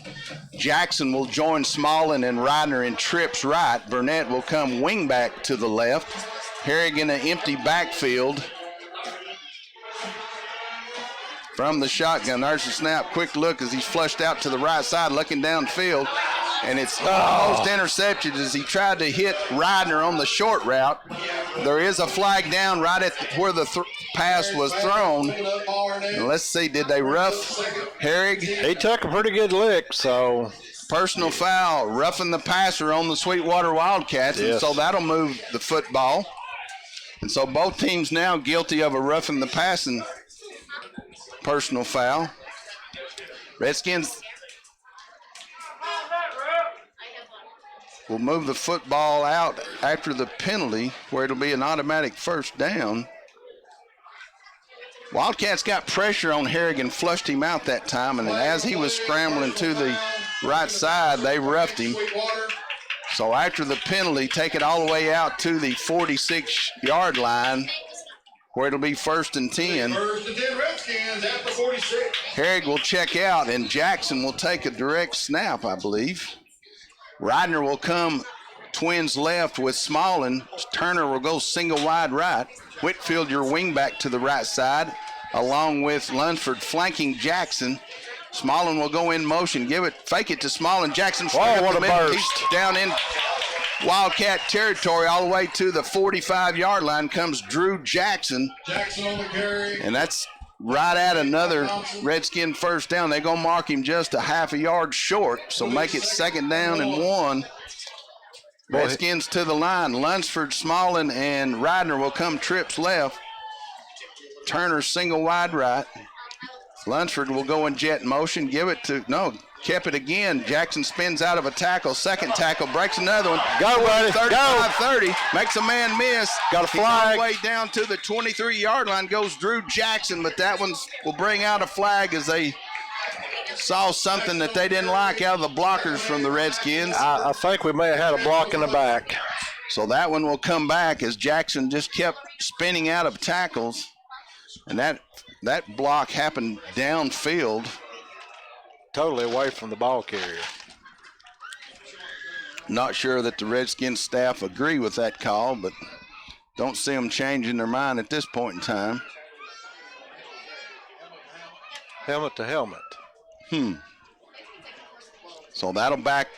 Speaker 1: Jackson will join Smallin and Ridner in trips right. Burnett will come wing back to the left. Harrigan an empty backfield from the shotgun. There's the snap. Quick look as he's flushed out to the right side, looking downfield. And it's almost intercepted as he tried to hit Ridner on the short route. There is a flag down right at where the pass was thrown. And let's see, did they rough Herrig?
Speaker 2: He took a pretty good lick, so.
Speaker 1: Personal foul, roughing the passer on the Sweetwater Wildcats.
Speaker 2: Yes.
Speaker 1: And so that'll move the football. And so both teams now guilty of a roughing the passing personal foul. Redskins will move the football out after the penalty, where it'll be an automatic first down. Wildcats got pressure on Harrigan, flushed him out that time, and then as he was scrambling to the right side, they roughed him. So after the penalty, take it all the way out to the 46-yard line, where it'll be first and 10.
Speaker 15: First and 10 Redskins at the 46.
Speaker 1: Harrig will check out, and Jackson will take a direct snap, I believe. Ridner will come twins left with Smallin. Turner will go single wide right. Whitfield, your wing back to the right side, along with Lunsford flanking Jackson. Smallin will go in motion, fake it to Smallin. Jackson,
Speaker 2: what a burst.
Speaker 1: He's down in Wildcat territory all the way to the 45-yard line comes Drew Jackson.
Speaker 15: Jackson on the carry.
Speaker 1: And that's right at another Redskin first down. They're going to mark him just a half a yard short, so make it second down and 1. Redskins to the line. Lunsford, Smallin, and Ridner will come trips left. Turner single wide right. Lunsford will go in jet motion, kept it again. Jackson spins out of a tackle, second tackle, breaks another one.
Speaker 2: Go, buddy,
Speaker 1: 35-30, makes a man miss.
Speaker 2: Got a flag.
Speaker 1: All the way down to the 23-yard line goes Drew Jackson, but that one will bring out a flag as they saw something that they didn't like out of the blockers from the Redskins.
Speaker 2: I think we may have had a block in the back.
Speaker 1: So that one will come back as Jackson just kept spinning out of tackles. And that block happened downfield.
Speaker 2: Totally away from the ball carrier.
Speaker 1: Not sure that the Redskins staff agree with that call, but don't see them changing their mind at this point in time.
Speaker 2: Helmet to helmet.
Speaker 1: So that'll back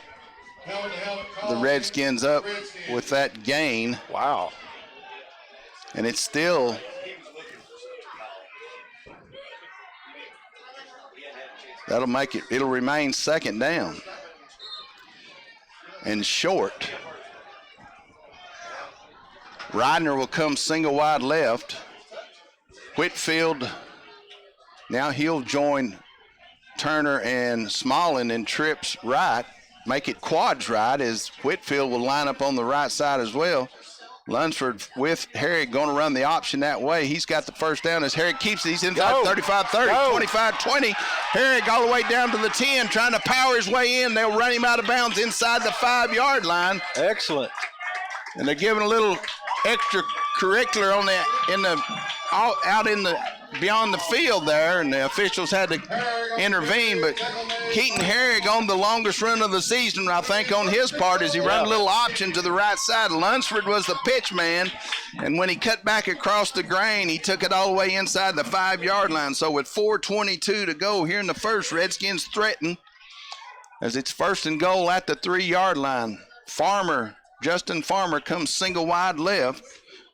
Speaker 1: the Redskins up with that gain.
Speaker 2: Wow.
Speaker 1: And it's still it'll remain second down and short. Ridner will come single wide left. Whitfield, now he'll join Turner and Smallin in trips right, make it quads right as Whitfield will line up on the right side as well. Lunsford with Herrig going to run the option that way. He's got the first down as Herrig keeps it. He's inside 35-30, 25-20. Herrig all the way down to the 10, trying to power his way in. They'll run him out of bounds inside the 5-yard line.
Speaker 2: Excellent.
Speaker 1: And they're giving a little extracurricular on out in the beyond the field there, and the officials had to intervene. But Keaton Herrig on the longest run of the season, I think, on his part, as he run a little option to the right side. Lunsford was the pitch man, and when he cut back across the grain, he took it all the way inside the 5-yard line. So with 4:22 to go here in the first, Redskins threaten as it's first and goal at the 3-yard line. Justin Farmer comes single wide left.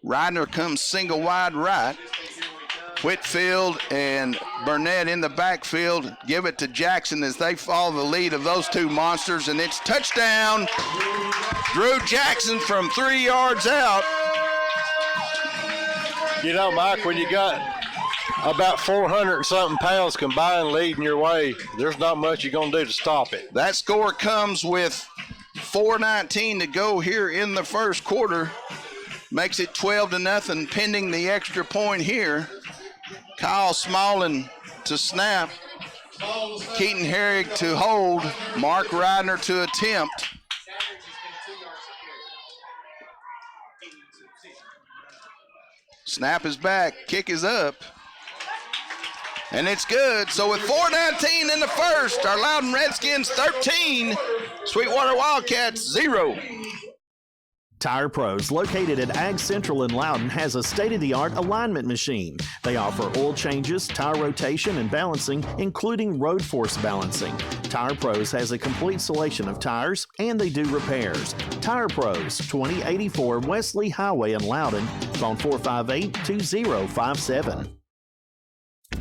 Speaker 1: Ridner comes single wide right. Whitfield and Burnett in the backfield give it to Jackson as they follow the lead of those two monsters, and it's touchdown. Drew Jackson from 3 yards out.
Speaker 2: You know, Mike, when you got about 400 and something pounds combined leading your way, there's not much you're going to do to stop it.
Speaker 1: That score comes with 4:19 to go here in the first quarter. Makes it 12-0 pending the extra point here. Kyle Smallin to snap. Keaton Herrig to hold. Mark Ridner to attempt. Snap is back. Kick is up. And it's good. So with 4:19 in the first, our Loudon Redskins 13, Sweetwater Wildcats 0.
Speaker 16: Tire Pros, located at Ag Central in Loudon, has a state-of-the-art alignment machine. They offer oil changes, tire rotation, and balancing, including road force balancing. Tire Pros has a complete selection of tires, and they do repairs. Tire Pros, 2084 Wesley Highway in Loudon. Phone 458-2057.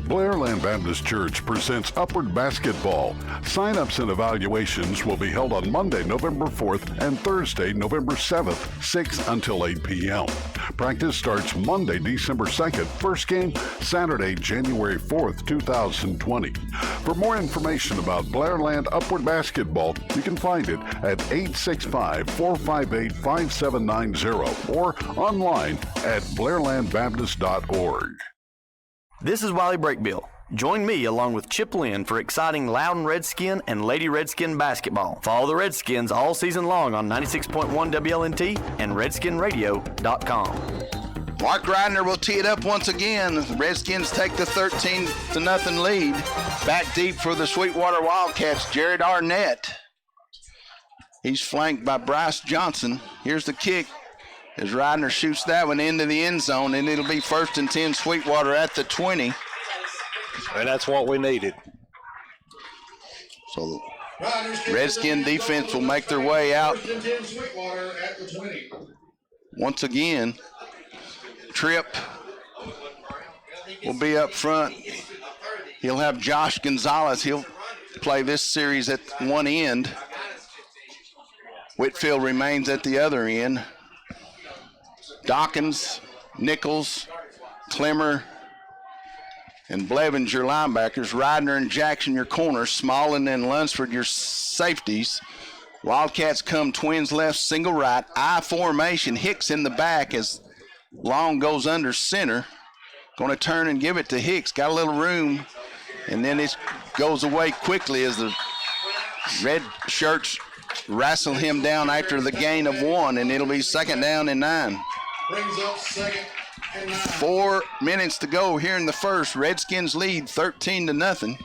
Speaker 8: Blairland Baptist Church presents Upward Basketball. Sign-ups and evaluations will be held on Monday, November 4th and Thursday, November 7th, 6 until 8 p.m. Practice starts Monday, December 2nd. First game, Saturday, January 4th, 2020. For more information about Blairland Upward Basketball, you can find it at 865-458-5790 or online at blairlandbaptist.org.
Speaker 14: This is Wiley Breakbill. Join me along with Chip Lynn for exciting Loudon Redskin and Lady Redskin basketball. Follow the Redskins all season long on 96.1 WLNT and Redskins.radio.com.
Speaker 1: Mark Ridner will tee it up once again. The Redskins take the 13-0 lead. Back deep for the Sweetwater Wildcats, Jared Arnett. He's flanked by Bryce Johnson. Here's the kick. As Ridner shoots that one into the end zone, and it'll be 1st and 10 Sweetwater at the 20.
Speaker 2: And that's what we needed.
Speaker 1: So Redskin defense will make their way out. Once again, Tripp will be up front. He'll have Josh Gonzalez. He'll play this series at one end. Whitfield remains at the other end. Dawkins, Nichols, Clemmer, and Blevins your linebackers, Ridner and Jackson your corners, Smallin and Lunsford your safeties. Wildcats come twins left, single right, I formation. Hicks in the back as Long goes under center. Going to turn and give it to Hicks. Got a little room, and then it goes away quickly as the red shirts wrestle him down after the gain of 1, and it'll be 2nd down and 9.
Speaker 15: Brings up 2nd and 9.
Speaker 1: 4 minutes to go here in the first. Redskins lead 13-0.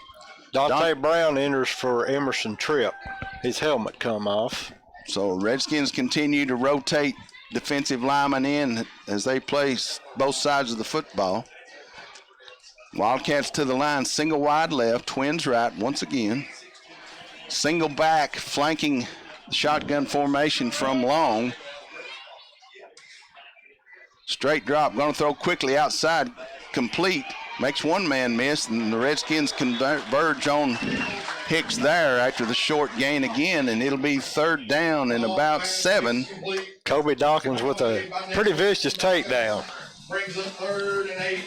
Speaker 2: Dante Brown enters for Emerson Tripp. His helmet come off.
Speaker 1: So Redskins continue to rotate defensive linemen in as they play both sides of the football. Wildcats to the line, single wide left, twins right once again. Single back flanking the shotgun formation from Long. Straight drop, going to throw quickly outside, complete. Makes one man miss, and the Redskins converge on Hicks there after the short gain again, and it'll be 3rd down and about 7.
Speaker 2: Kobe Dawkins with a pretty vicious takedown.
Speaker 15: Brings up 3rd and 8.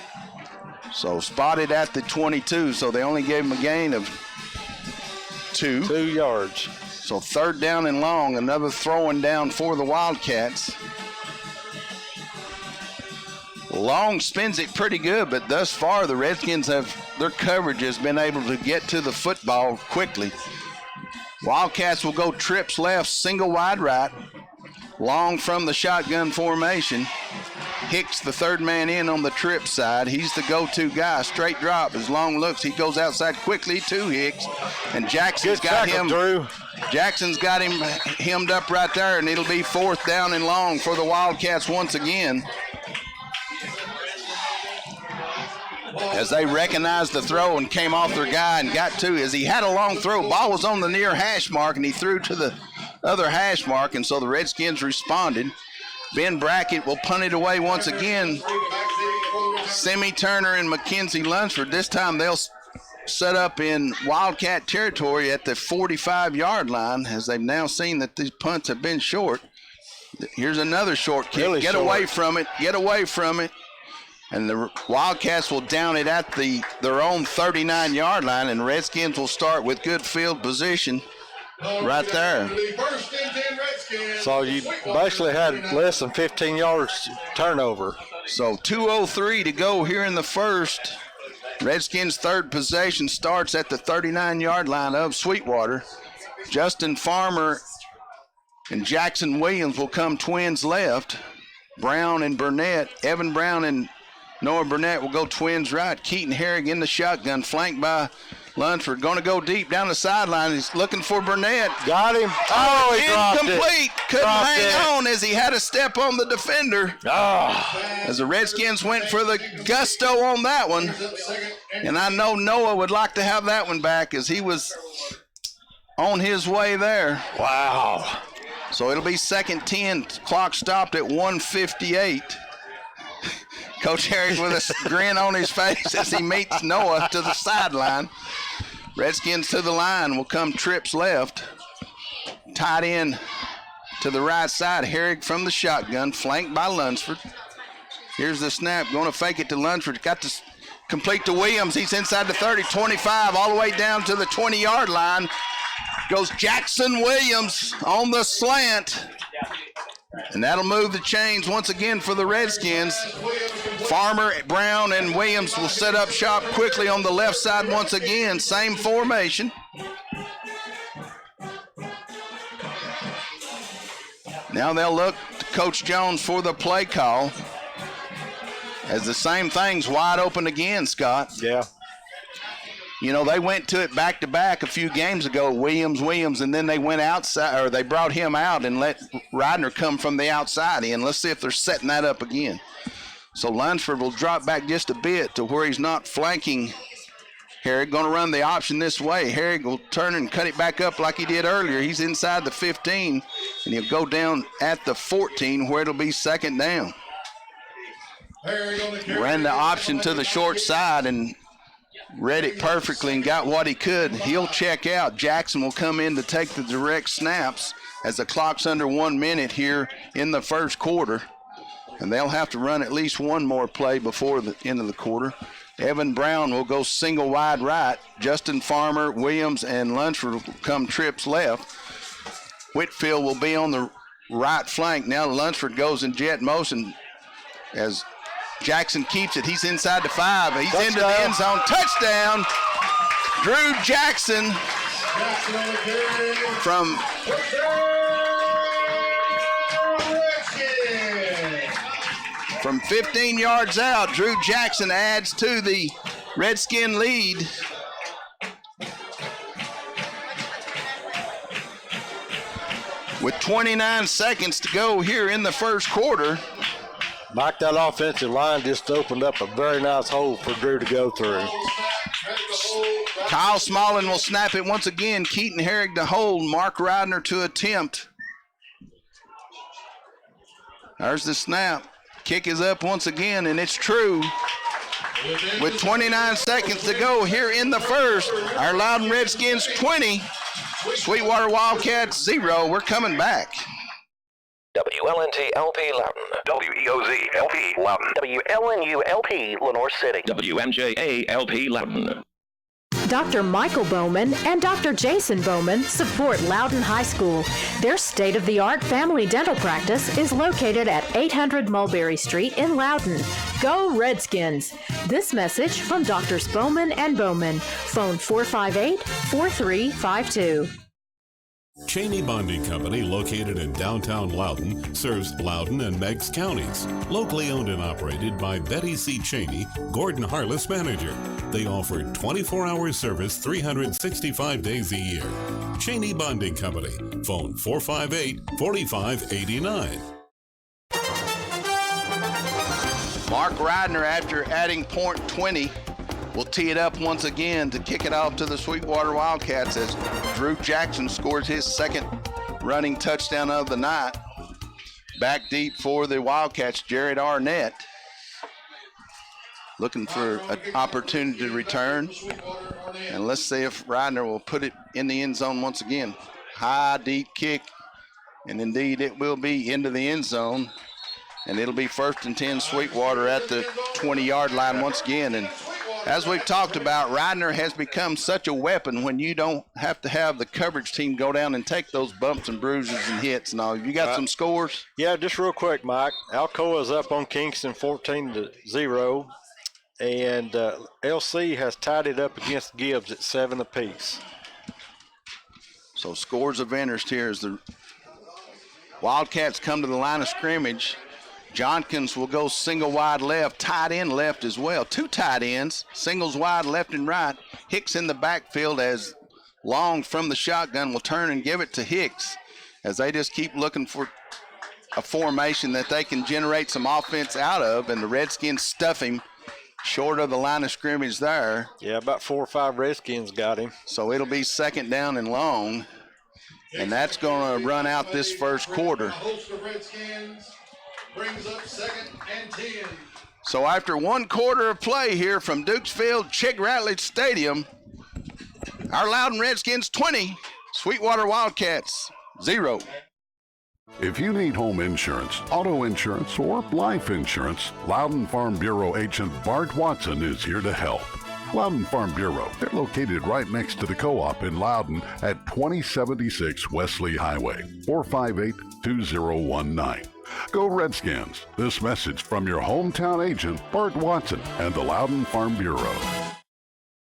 Speaker 1: So spotted at the 22, so they only gave him a gain of 2.
Speaker 2: 2 yards.
Speaker 1: So 3rd down and long, another throwing down for the Wildcats. Long spins it pretty good, but thus far the Redskins their coverage has been able to get to the football quickly. Wildcats will go trips left, single wide right. Long from the shotgun formation. Hicks, the 3rd man in on the trip side. He's the go-to guy. Straight drop as Long looks. He goes outside quickly to Hicks, and Jackson's got him.
Speaker 2: Drew.
Speaker 1: Jackson's got him hemmed up right there, and it'll be 4th down and long for the Wildcats once again. As they recognized the throw and came off their guy and got to, as he had a long throw, ball was on the near hash mark, and he threw to the other hash mark, and so the Redskins responded. Ben Brackett will punt it away once again. Semi Turner and Mackenzie Lunsford. This time they'll set up in Wildcat territory at the 45-yard line, as they've now seen that these punts have been short. Here's another short kick.
Speaker 2: Really
Speaker 1: get
Speaker 2: short.
Speaker 1: away from it. Get away from it. And the Wildcats will down it at their own 39-yard line, and Redskins will start with good field position right there.
Speaker 2: So you basically had less than 15 yards turnover.
Speaker 1: So 2:03 to go here in the first. Redskins' 3rd possession starts at the 39-yard line of Sweetwater. Justin Farmer and Jackson Williams will come twins left. Brown and Burnett, Evan Brown and Noah Burnett will go twins right. Keaton Herrig in the shotgun, flanked by Lunsford. Going to go deep down the sideline. He's looking for Burnett.
Speaker 2: Got him. Oh, he dropped it.
Speaker 1: Incomplete. Couldn't
Speaker 2: Dropped
Speaker 1: hang
Speaker 2: it.
Speaker 1: on as he had a step on the defender. As the Redskins went for the gusto on that one. And I know Noah would like to have that one back as he was on his way there.
Speaker 2: Wow.
Speaker 1: So it'll be 2nd 10. Clock stopped at 1:58. Coach Harris with a grin on his face as he meets Noah to the sideline. Redskins to the line will come trips left. Tight end to the right side. Herrig from the shotgun, flanked by Lunsford. Here's the snap. Going to fake it to Lunsford. Got to complete to Williams. He's inside the 30, 25, all the way down to the 20-yard line. Goes Jackson Williams on the slant. And that'll move the chains once again for the Redskins. Farmer, Brown, and Williams will set up shop quickly on the left side once again. Same formation. Now they'll look to Coach Jones for the play call. As the same thing's wide open again, Scott.
Speaker 2: Yeah.
Speaker 1: You know, they went to it back-to-back a few games ago, Williams, and then they went outside, or they brought him out and let Ridner come from the outside in. Let's see if they're setting that up again. So Lunsford will drop back just a bit to where he's not flanking Herrig. Going to run the option this way. Herrig will turn and cut it back up like he did earlier. He's inside the 15, and he'll go down at the 14 where it'll be 2nd down. Ran the option to the short side and read it perfectly and got what he could. He'll check out. Jackson will come in to take the direct snaps as the clock's under 1 minute here in the first quarter. And they'll have to run at least one more play before the end of the quarter. Evan Brown will go single wide right. Justin Farmer, Williams, and Lunsford will come trips left. Whitfield will be on the right flank. Now Lunsford goes in jet motion as Jackson keeps it. He's inside the 5. He's into the end zone. Touchdown! Drew Jackson from 15 yards out. Drew Jackson adds to the Redskin lead. With 29 seconds to go here in the first quarter.
Speaker 2: Mike, that offensive line just opened up a very nice hole for Drew to go through.
Speaker 1: Kyle Smallin will snap it once again. Keaton Herrig to hold. Mark Ridner to attempt. There's the snap. Kick is up once again, and it's true. With 29 seconds to go here in the first, our Loudon Redskins 20, Sweetwater Wildcats 0. We're coming back.
Speaker 17: WLNT LP Loudon. WEOZ LP Loudon. WLNU LP Lenore City. WMJA LP Loudon.
Speaker 18: Dr. Michael Bowman and Dr. Jason Bowman support Loudon High School. Their state-of-the-art family dental practice is located at 800 Mulberry Street in Loudon. Go Redskins! This message from Drs. Bowman and Bowman. Phone 458-4352.
Speaker 9: Cheney Bonding Company, located in downtown Loudon, serves Loudon and Meigs counties. Locally owned and operated by Betty C. Cheney, Gordon Harless manager. They offer 24-hour service 365 days a year. Cheney Bonding Company. Phone 458-4589.
Speaker 1: Mark Ridner, after adding point 20, will tee it up once again to kick it off to the Sweetwater Wildcats as Drew Jackson scores his second running touchdown of the night. Back deep for the Wildcats, Jared Arnett looking for an opportunity to return. And let's see if Ridner will put it in the end zone once again. High, deep kick, and indeed it will be into the end zone. And it'll be 1st and 10 Sweetwater at the 20-yard line once again. And as we've talked about, Ridner has become such a weapon when you don't have to have the coverage team go down and take those bumps and bruises and hits and all. You got some scores?
Speaker 2: Yeah, just real quick, Mike. Alcoa's up on Kingston 14-0, and LC has tied it up against Gibbs at 7 apiece.
Speaker 1: So scores of interest here as the Wildcats come to the line of scrimmage. Jonkins will go single wide left, tight end left as well. 2 tight ends, singles wide left and right. Hicks in the backfield as Long from the shotgun will turn and give it to Hicks as they just keep looking for a formation that they can generate some offense out of, and the Redskins stuff him short of the line of scrimmage there.
Speaker 2: Yeah, about 4 or 5 Redskins got him.
Speaker 1: So it'll be 2nd down and long, and that's going to run out this first quarter.
Speaker 15: Brings up 2nd and 10.
Speaker 1: So after 1 quarter of play here from Dukesfield Chick Ratledge Stadium, our Loudon Redskins 20, Sweetwater Wildcats 0.
Speaker 8: If you need home insurance, auto insurance, or life insurance, Loudon Farm Bureau agent Bart Watson is here to help. Loudon Farm Bureau, they're located right next to the co-op in Loudon at 2076 Wesley Highway, 458-2019. Go Redskins. This message from your hometown agent, Bart Watson, and the Loudon Farm Bureau.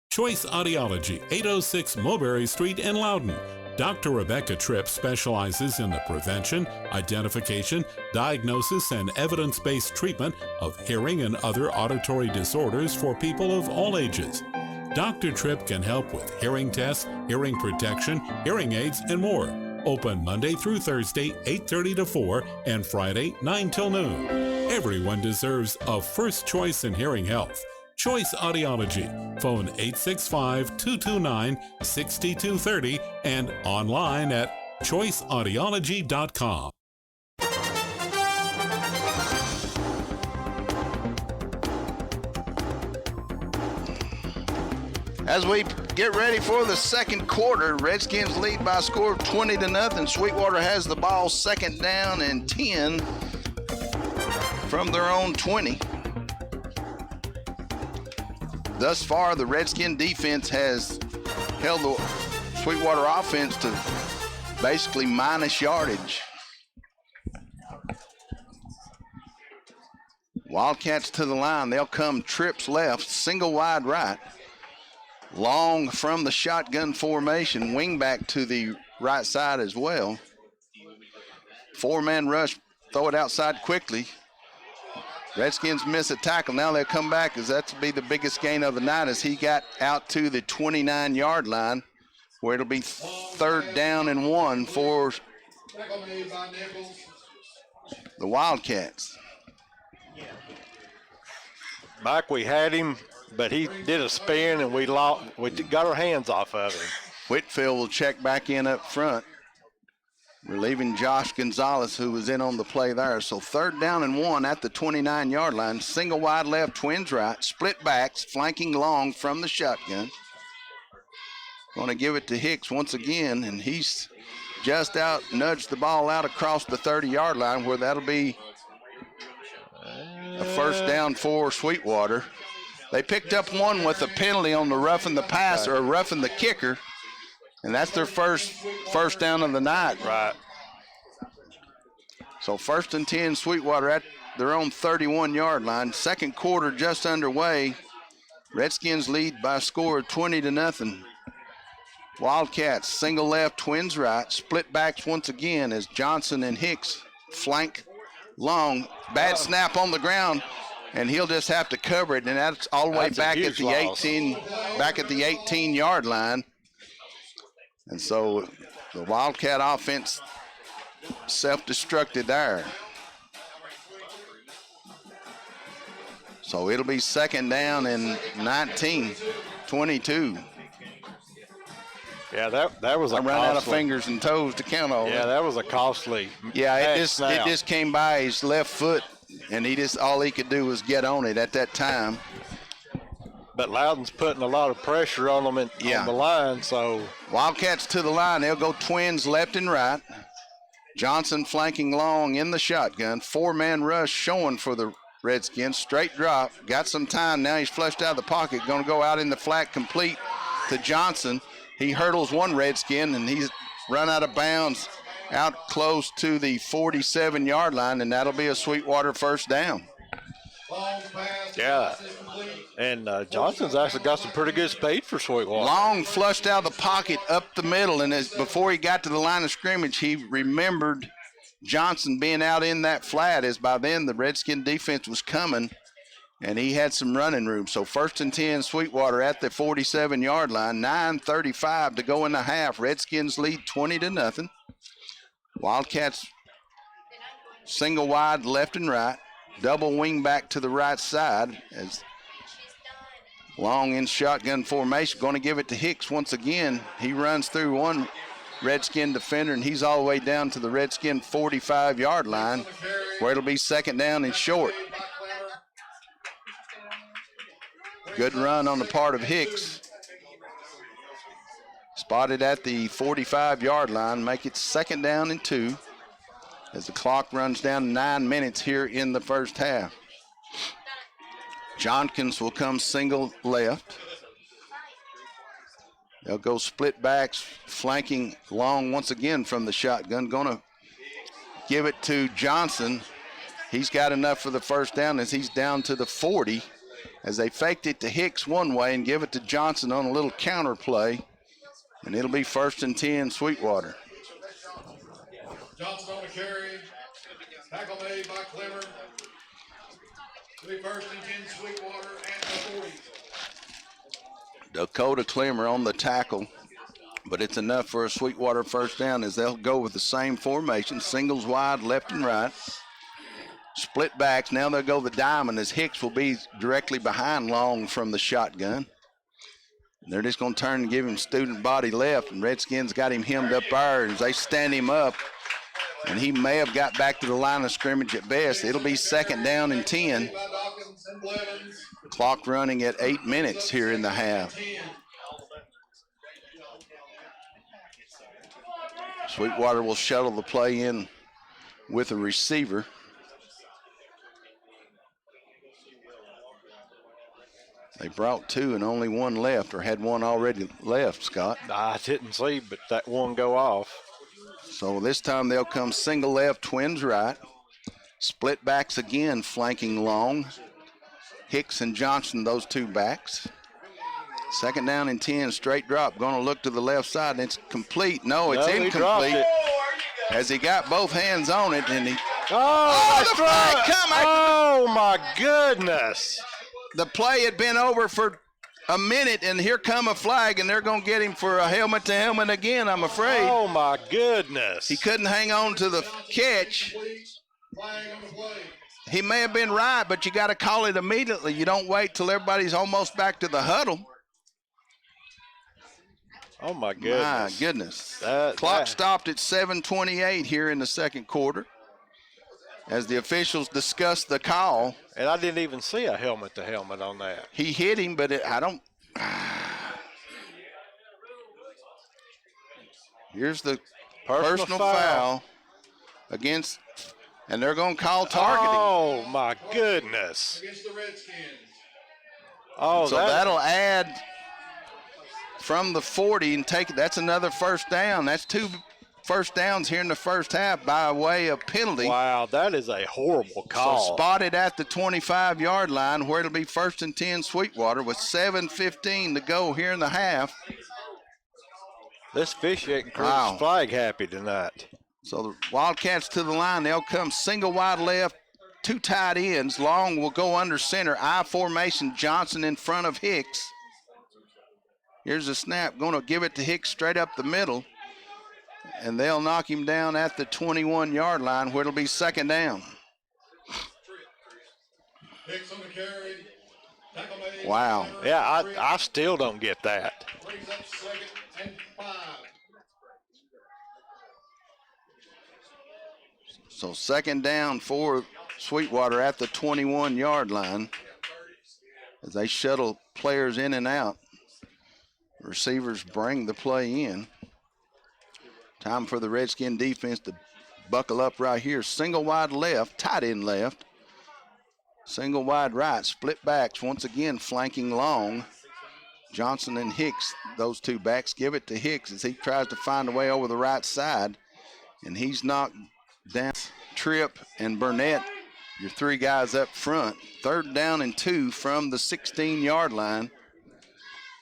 Speaker 9: Choice Audiology, 806 Mulberry Street in Loudon. Dr. Rebecca Tripp specializes in the prevention, identification, diagnosis, and evidence-based treatment of hearing and other auditory disorders for people of all ages. Dr. Tripp can help with hearing tests, hearing protection, hearing aids, and more. Open Monday through Thursday, 8:30 to 4, and Friday, 9 till noon. Everyone deserves a first choice in hearing health. Choice Audiology. Phone 865-229-6230 and online at choiceaudiology.com.
Speaker 1: As we get ready for the second quarter, Redskins lead by a score of 20-0. Sweetwater has the ball 2nd down and 10 from their own 20. thus far, the Redskin defense has held the Sweetwater offense to basically minus yardage. Wildcats to the line. They'll come trips left, single wide right. Long from the shotgun formation, wing back to the right side as well. Four-man rush, throw it outside quickly. Redskins miss a tackle. Now they'll come back as that's be the biggest gain of the night as he got out to the 29-yard line where it'll be 3rd down and 1 for the Wildcats.
Speaker 2: Mike, we had him, but he did a spin and we got our hands off of him.
Speaker 1: Whitfield will check back in up front, relieving Josh Gonzalez, who was in on the play there. So 3rd down and 1 at the 29-yard line. Single wide left, twins right, split backs, flanking long from the shotgun. Going to give it to Hicks once again, and he's just out, nudged the ball out across the 30-yard line where that'll be a 1st down for Sweetwater. They picked up one with a penalty on the roughing the passer or roughing the kicker, and that's their first down of the night.
Speaker 2: Right.
Speaker 1: So 1st and 10, Sweetwater at their own 31-yard line. Second quarter just underway. Redskins lead by a score of 20-0. Wildcats single left, twins right, split backs once again as Johnson and Hicks flank long. Bad snap on the ground, and he'll just have to cover it, and that's all the way back at the 18-yard line. And so the Wildcat offense self-destructed there. So it'll be 2nd down and 19, 22.
Speaker 2: Yeah, that was a costly.
Speaker 1: I ran out of fingers and toes to count on.
Speaker 2: Yeah, that was a costly.
Speaker 1: Yeah, it just came by his left foot, and all he could do was get on it at that time.
Speaker 2: But Loudon's putting a lot of pressure on them on the line, so.
Speaker 1: Wildcats to the line. They'll go twins left and right. Johnson flanking long in the shotgun. 4-man rush showing for the Redskins. Straight drop. Got some time now. He's flushed out of the pocket. Going to go out in the flat complete to Johnson. He hurdles one Redskin, and he's run out of bounds out close to the 47-yard line, and that'll be a Sweetwater 1st down.
Speaker 2: Yeah, and Johnson's actually got some pretty good speed for Sweetwater.
Speaker 1: Long flushed out of the pocket up the middle, and before he got to the line of scrimmage, he remembered Johnson being out in that flat, as by then the Redskin defense was coming, and he had some running room. So 1st and 10, Sweetwater at the 47-yard line. 9:35 to go in the half. Redskins lead 20-0. Wildcats single wide left and right. Double wing back to the right side as Long in shotgun formation. Going to give it to Hicks once again. He runs through one Redskin defender, and he's all the way down to the Redskin 45-yard line, where it'll be 2nd down and short. Good run on the part of Hicks. Spotted at the 45-yard line, make it 2nd down and 2 as the clock runs down to 9 minutes here in the first half. Jonkins will come single left. They'll go split backs, flanking Long once again from the shotgun. Going to give it to Johnson. He's got enough for the 1st down as he's down to the 40 as they faked it to Hicks one way and give it to Johnson on a little counter play. And it'll be 1st and 10 Sweetwater.
Speaker 15: Johnson on the carry. Tackle made by Clemmer. It'll be 1st and 10 Sweetwater at the 40.
Speaker 1: Dakota Clemmer on the tackle, but it's enough for a Sweetwater 1st down as they'll go with the same formation, singles wide left and right. Split backs, now they'll go the diamond as Hicks will be directly behind Long from the shotgun. They're just going to turn and give him student body left, and Redskins got him hemmed up there as they stand him up, and he may have got back to the line of scrimmage at best. It'll be 2nd down and 10. Clock running at 8 minutes here in the half. Sweetwater will shuttle the play in with a receiver. They brought two and only one left, or had one already left, Scott.
Speaker 2: I didn't see, but that one go off.
Speaker 1: So this time they'll come single left, twins right. Split backs again, flanking long. Hicks and Johnson, those two backs. Second down and 10, straight drop. Going to look to the left side, and it's complete. No, it's incomplete. As he got both hands on it, and he...
Speaker 2: Oh,
Speaker 1: the flag come!
Speaker 2: Oh, my goodness.
Speaker 1: The play had been over for a minute, and here come a flag, and they're going to get him for a helmet-to-helmet again, I'm afraid.
Speaker 2: Oh, my goodness.
Speaker 1: He couldn't hang on to the catch. He may have been right, but you got to call it immediately. You don't wait till everybody's almost back to the huddle.
Speaker 2: Oh, my goodness.
Speaker 1: My goodness. Clock stopped at 7:28 here in the second quarter as the officials discussed the call.
Speaker 2: And I didn't even see a helmet-to-helmet on that.
Speaker 1: He hit him, but I don't. Here's the personal foul against, and they're going to call targeting.
Speaker 2: Oh, my goodness.
Speaker 15: Against the Redskins.
Speaker 2: Oh,
Speaker 1: so that'll add from the 40 and take it. That's another first down. That's two first downs here in the first half by way of penalty.
Speaker 2: Wow, that is a horrible call.
Speaker 1: So spotted at the 25-yard line where it'll be 1st and 10 Sweetwater with 7:15 to go here in the half.
Speaker 2: This officiating crew is flag happy tonight.
Speaker 1: So the Wildcats to the line. They'll come single wide left, two tight ends. Long will go under center. I formation, Johnson in front of Hicks. Here's a snap. Going to give it to Hicks straight up the middle. And they'll knock him down at the 21-yard line where it'll be second down.
Speaker 15: Hicks on the carry. Tackle made.
Speaker 1: Wow.
Speaker 2: Yeah, I still don't get that.
Speaker 15: Brings up 2nd and 5.
Speaker 1: So second down for Sweetwater at the 21-yard line as they shuttle players in and out. Receivers bring the play in. Time for the Redskin defense to buckle up right here. Single wide left, tight end left. Single wide right, split backs once again flanking long. Johnson and Hicks, those two backs, give it to Hicks as he tries to find a way over the right side. And he's knocked down. Tripp and Burnett, your three guys up front. 3rd down and 2 from the 16-yard line.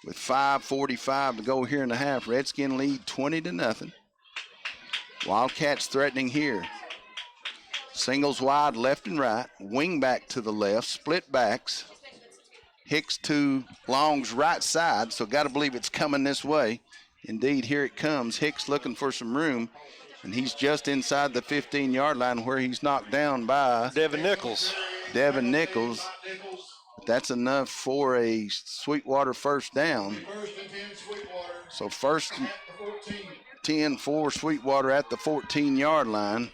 Speaker 1: With 5:45 to go here in the half. Redskin lead 20-0. Wildcats threatening here. Singles wide left and right. Wing back to the left. Split backs. Hicks to Long's right side. So got to believe it's coming this way. Indeed, here it comes. Hicks looking for some room. And he's just inside the 15-yard line where he's knocked down by
Speaker 2: Devin Nichols.
Speaker 1: Devin Nichols. That's enough for a Sweetwater first down. So 1st and 10 for Sweetwater at the 14-yard line.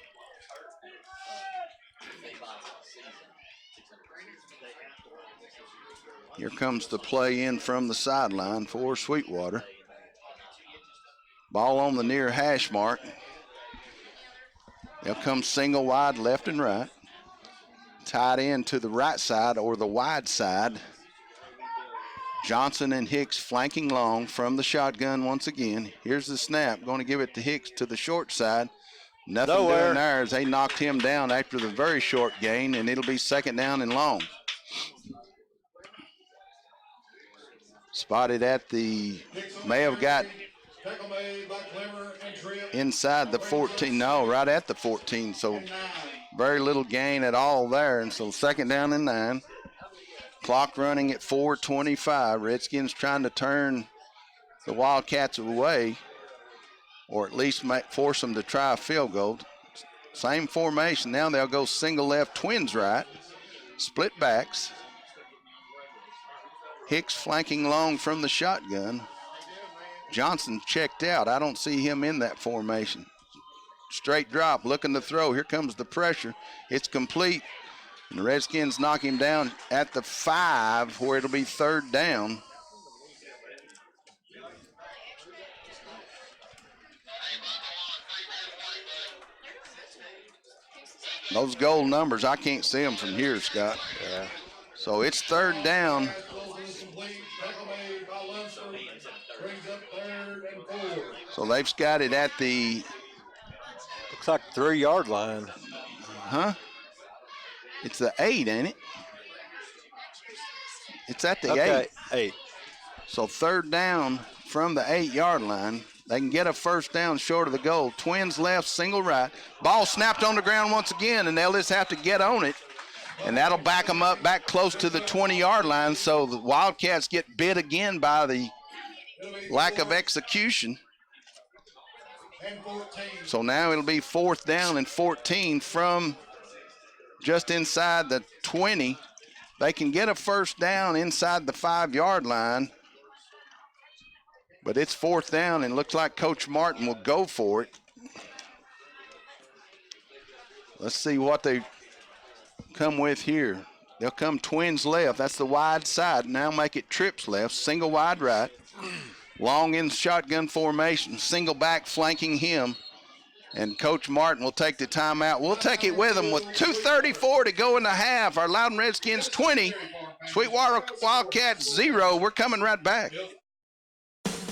Speaker 1: Here comes the play in from the sideline for Sweetwater. Ball on the near hash mark. They'll come single wide left and right. Tight end to the right side or the wide side. Johnson and Hicks flanking long from the shotgun once again. Here's the snap. Going to give it to Hicks to the short side. Nothing doing there as they knocked him down after the very short gain, and it'll be second down and long. Spotted at the, may have got inside the 14. No, right at the 14. So very little gain at all there. And so second down and 9. Clock running at 4:25. Redskins trying to turn the Wildcats away, or at least force them to try a field goal. Same formation. Now they'll go single left, twins right. Split backs. Hicks flanking long from the shotgun. Johnson checked out. I don't see him in that formation. Straight drop, looking to throw. Here comes the pressure. It's complete. And the Redskins knock him down at the 5, where it'll be third down. Those goal numbers, I can't see them from here, Scott.
Speaker 2: Yeah.
Speaker 1: So it's third down So they've got it at the...
Speaker 2: Looks like 3-yard line.
Speaker 1: Huh? It's the 8, ain't it? It's at the 8.
Speaker 2: 8.
Speaker 1: So 3rd down from the 8-yard line. They can get a first down short of the goal. Twins left, single right. Ball snapped on the ground once again, and they'll just have to get on it. And that'll back them up back close to the 20-yard line. So the Wildcats get bit again by the lack of execution. So now it'll be 4th down and 14 from just inside the 20. They can get a first down inside the 5-yard line, but it's 4th down, and looks like Coach Martin will go for it. Let's see what they come with here. They'll come Twins left. That's the wide side. Now make it trips left, single wide right. Long in shotgun formation, single back flanking him. And Coach Martin will take the timeout. We'll take it with him with 2:34 to go in the half. Our Loudon Redskins 20, Sweetwater Wildcats 0. We're coming right back.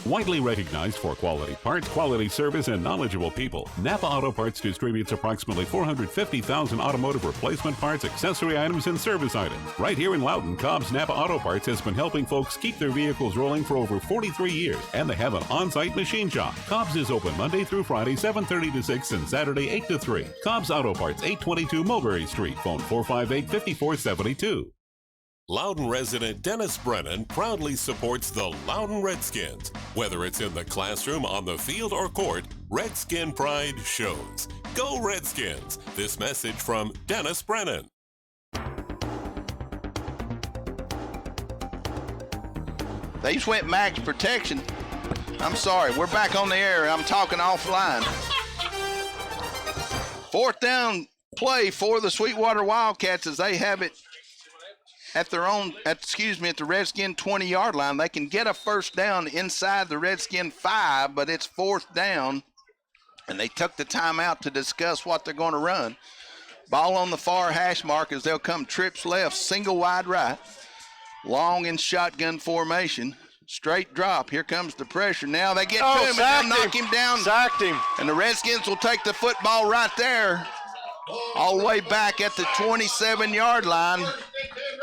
Speaker 9: Widely recognized for quality parts, quality service, and knowledgeable people, Napa Auto Parts distributes approximately 450,000 automotive replacement parts, accessory items, and service items. Right here in Loudon, Cobb's Napa Auto Parts has been helping folks keep their vehicles rolling for over 43 years, and they have an on-site machine shop. Cobb's is open Monday through Friday, 7:30 to 6, and Saturday, 8 to 3. Cobb's Auto Parts, 822 Mulberry Street, phone 458-5472.
Speaker 19: Loudon resident Dennis Brennan proudly supports the Loudon Redskins. Whether it's in the classroom, on the field, or court, Redskin pride shows. Go Redskins! This message from Dennis Brennan.
Speaker 1: They just went max protection. I'm sorry, we're back on the air. I'm talking offline. 4th down play for the Sweetwater Wildcats as they have it at their own, at the Redskin 20-yard line. They can get a first down inside the Redskin 5, but it's 4th down, and they took the timeout to discuss what they're going to run. Ball on the far hash mark as they'll come trips left, single wide right, long in shotgun formation, straight drop. Here comes the pressure. Now they get to him and they'll knock him down.
Speaker 2: Sacked him.
Speaker 1: And the Redskins will take the football right there, all the way back at the 27-yard line.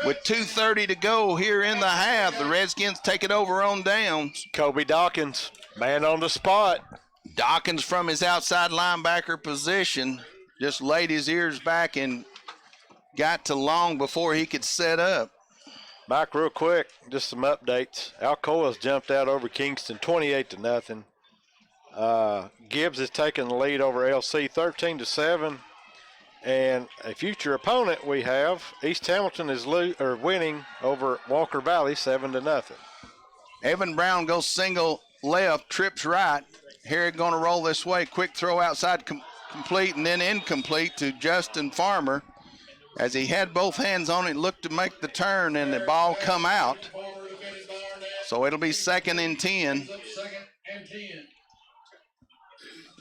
Speaker 1: With 2:30 to go here in the half, the Redskins take it over on downs.
Speaker 2: Kobe Dawkins, man on the spot.
Speaker 1: Dawkins from his outside linebacker position just laid his ears back and got to Long before he could set up.
Speaker 2: Back real quick, just some updates. Alcoa's jumped out over Kingston 28-0. Gibbs has taken the lead over LC 13-7. And a future opponent we have, East Hamilton is winning over Walker Valley 7-0.
Speaker 1: Evan Brown goes single left, trips right. Herrick going to roll this way. Quick throw outside complete and then incomplete to Justin Farmer. As he had both hands on it, looked to make the turn and the ball come out. So it'll be 2nd and 10.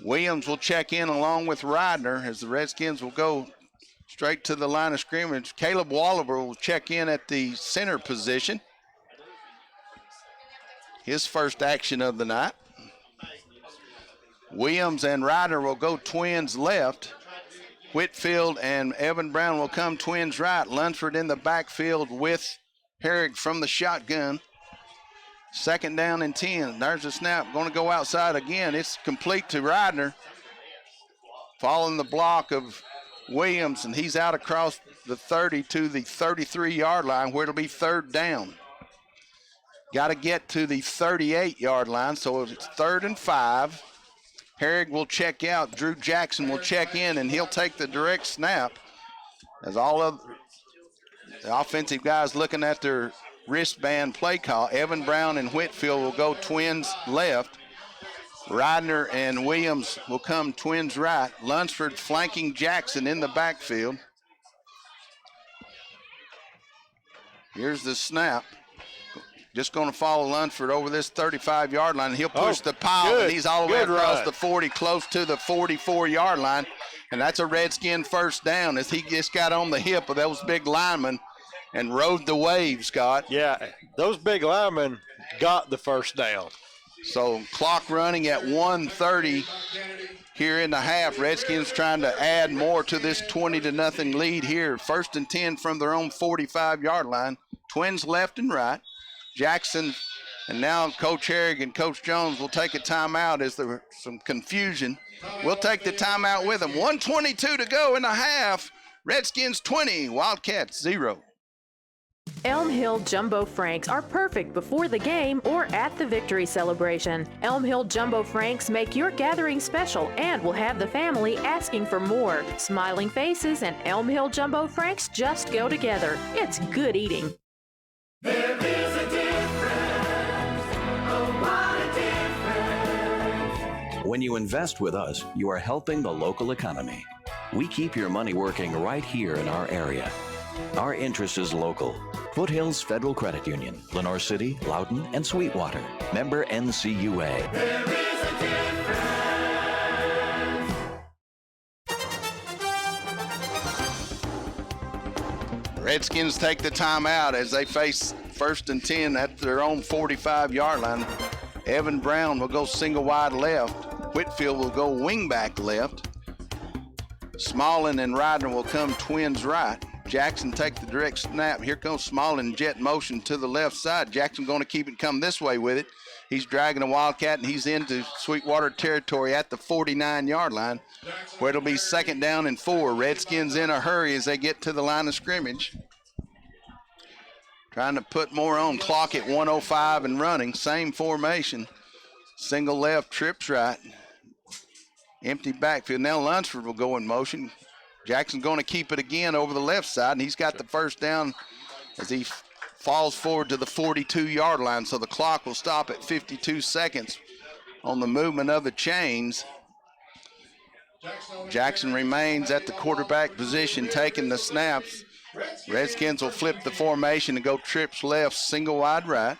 Speaker 1: Williams will check in along with Ryder as the Redskins will go straight to the line of scrimmage. Caleb Walliver will check in at the center position. His first action of the night. Williams and Ryder will go Twins left. Whitfield and Evan Brown will come Twins right. Lunsford in the backfield with Herrick from the shotgun. 2nd down and 10. There's the snap. Going to go outside again. It's complete to Ryder. Following the block of Williams, and he's out across the 30 to the 33-yard line where it'll be 3rd down. Got to get to the 38-yard line, so it's 3rd and 5. Herrick will check out. Drew Jackson will check in, and he'll take the direct snap as all of the offensive guys looking at their wristband play call. Evan Brown and Whitfield will go Twins left. Ryder and Williams will come Twins right. Lunsford flanking Jackson in the backfield. Here's the snap. Just going to follow Lunsford over this 35-yard line. He'll push the pile, and he's all the way across the 40, close to the 44-yard line. And that's a Redskin first down as he just got on the hip of those big linemen and rode the wave, Scott.
Speaker 2: Yeah, those big linemen got the first down.
Speaker 1: So clock running at 1:30 here in the half. Redskins trying to add more to this 20-0 lead here. 1st and 10 from their own 45-yard line. Twins left and right. Jackson and now Coach Herrig and Coach Jones will take a timeout as there was some confusion. We'll take the timeout with them. 1:22 to go in the half. Redskins 20, Wildcats 0.
Speaker 18: Elm Hill Jumbo Franks are perfect before the game or at the victory celebration. Elm Hill Jumbo Franks make your gathering special and will have the family asking for more. Smiling faces and Elm Hill Jumbo Franks just go together. It's good eating.
Speaker 20: There is a difference. Oh, what a difference.
Speaker 21: When you invest with us, you are helping the local economy. We keep your money working right here in our area. Our interest is local. Foothills Federal Credit Union, Lenore City, Loudon, and Sweetwater. Member NCUA.
Speaker 20: There is a difference.
Speaker 1: Redskins take the timeout as they face 1st and 10 at their own 45-yard line. Evan Brown will go single wide left. Whitfield will go wing back left. Smallin and Ryder will come twins right. Jackson take the direct snap. Here comes Smallin, jet motion to the left side. Jackson going to keep it come this way with it. He's dragging a Wildcat, and he's into Sweetwater territory at the 49-yard line, where it'll be 2nd down and 4. Redskins in a hurry as they get to the line of scrimmage. Trying to put more on. Clock at 1:05 and running. Same formation. Single left, trips right. Empty backfield. Now Lunsford will go in motion. Jackson's going to keep it again over the left side, and he's got the 1st down as he falls forward to the 42-yard line. So the clock will stop at 52 seconds on the movement of the chains. Jackson remains at the quarterback position, taking the snaps. Redskins will flip the formation and go trips left, single wide right.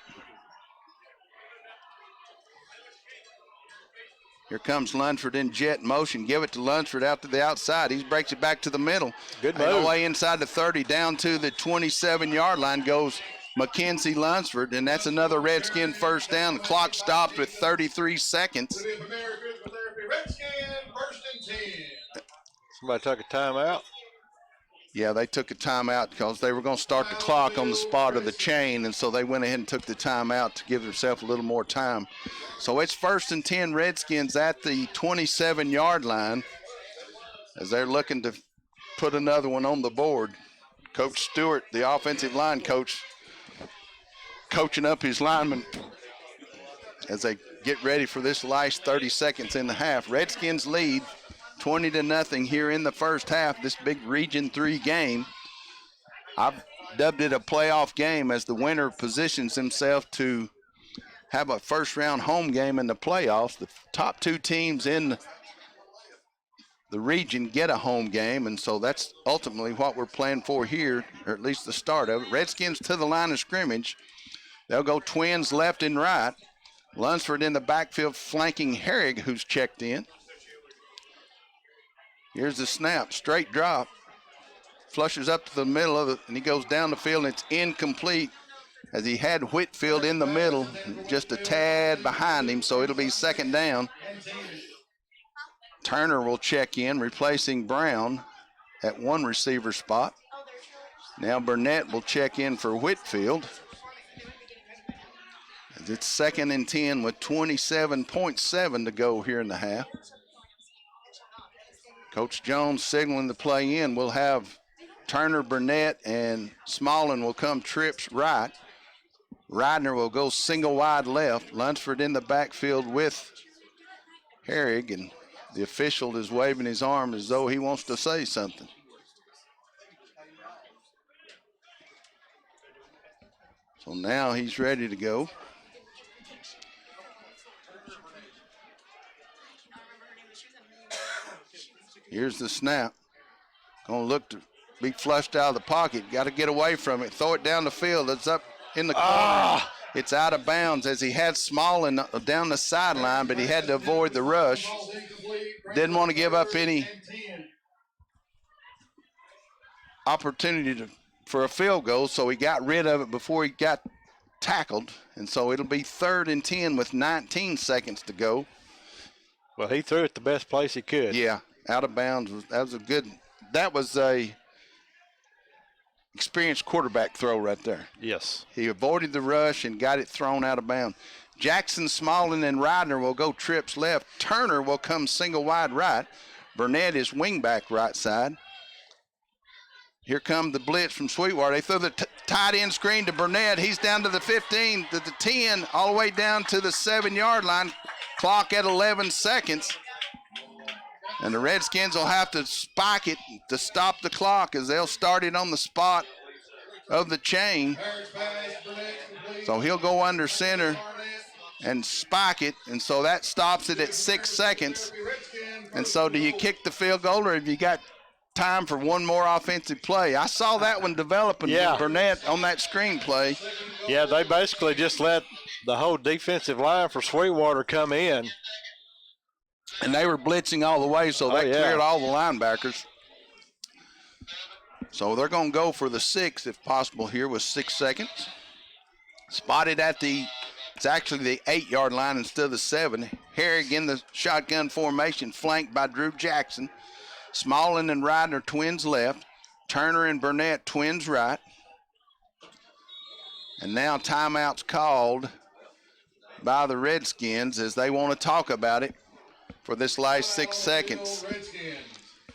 Speaker 1: Here comes Lunsford in jet motion. Give it to Lunsford out to the outside. He breaks it back to the middle.
Speaker 2: Good
Speaker 1: move.
Speaker 2: move.
Speaker 1: Away inside the 30, down to the 27-yard line goes Mackenzie Lunsford, and that's another Redskin 1st down. The clock stopped with 33 seconds.
Speaker 15: Redskin 1st and 10.
Speaker 2: Somebody took a timeout.
Speaker 1: Yeah, they took a timeout because they were going to start the clock on the spot of the chain, and so they went ahead and took the timeout to give themselves a little more time. So it's 1st and 10, Redskins at the 27-yard line as they're looking to put another one on the board. Coach Stewart, the offensive line coach, coaching up his linemen as they get ready for this last 30 seconds in the half. Redskins lead 20-0 here in the first half, this big Region 3 game. I've dubbed it a playoff game as the winner positions himself to have a first-round home game in the playoffs. The top 2 teams in the region get a home game, and so that's ultimately what we're playing for here, or at least the start of it. Redskins to the line of scrimmage. They'll go twins left and right. Lunsford in the backfield flanking Herrig, who's checked in. Here's the snap, straight drop. Flushes up to the middle of it, and he goes down the field, and it's incomplete as he had Whitfield in the middle, just a tad behind him, so it'll be 2nd down. Turner will check in, replacing Brown at one receiver spot. Now Burnett will check in for Whitfield. As it's 2nd and 10 with 27.7 to go here in the half. Coach Jones signaling the play in. We'll have Turner, Burnett, and Smallin will come trips right. Ridner will go single wide left. Lunsford in the backfield with Herrig, and the official is waving his arm as though he wants to say something. So now he's ready to go. Here's the snap. Gonna look to be flushed out of the pocket. Got to get away from it. Throw it down the field. It's up in the corner. It's out of bounds as he had Smallin down the sideline, but he had to avoid the rush. Didn't want to give up any opportunity for a field goal, so he got rid of it before he got tackled, and so it'll be 3rd and 10 with 19 seconds to go.
Speaker 2: Well, he threw it the best place he could.
Speaker 1: Yeah, out of bounds. That was a experienced quarterback throw right there.
Speaker 2: Yes.
Speaker 1: He avoided the rush and got it thrown out of bounds. Jackson, Smalling, and Ridner will go trips left. Turner will come single wide right. Burnett is wingback right side. Here comes the blitz from Sweetwater. They throw the tight end screen to Burnett. He's down to the 15, to the 10, all the way down to the 7-yard line. Clock at 11 seconds. And the Redskins will have to spike it to stop the clock as they'll start it on the spot of the chain. So he'll go under center and spike it, and so that stops it at 6 seconds. And so do you kick the field goal, or have you got time for one more offensive play? I saw that one developing with Burnett on that screen play.
Speaker 2: Yeah, they basically just let the whole defensive line for Sweetwater come in.
Speaker 1: And they were blitzing all the way, so that cleared all the linebackers. So they're going to go for the 6 if possible here with 6 seconds. Spotted at it's actually the 8-yard line instead of the 7. Herrig in the shotgun formation, flanked by Drew Jackson. Smalling and Ridner twins left. Turner and Burnett twins right. And now timeout's called by the Redskins as they want to talk about it for this last 6 seconds.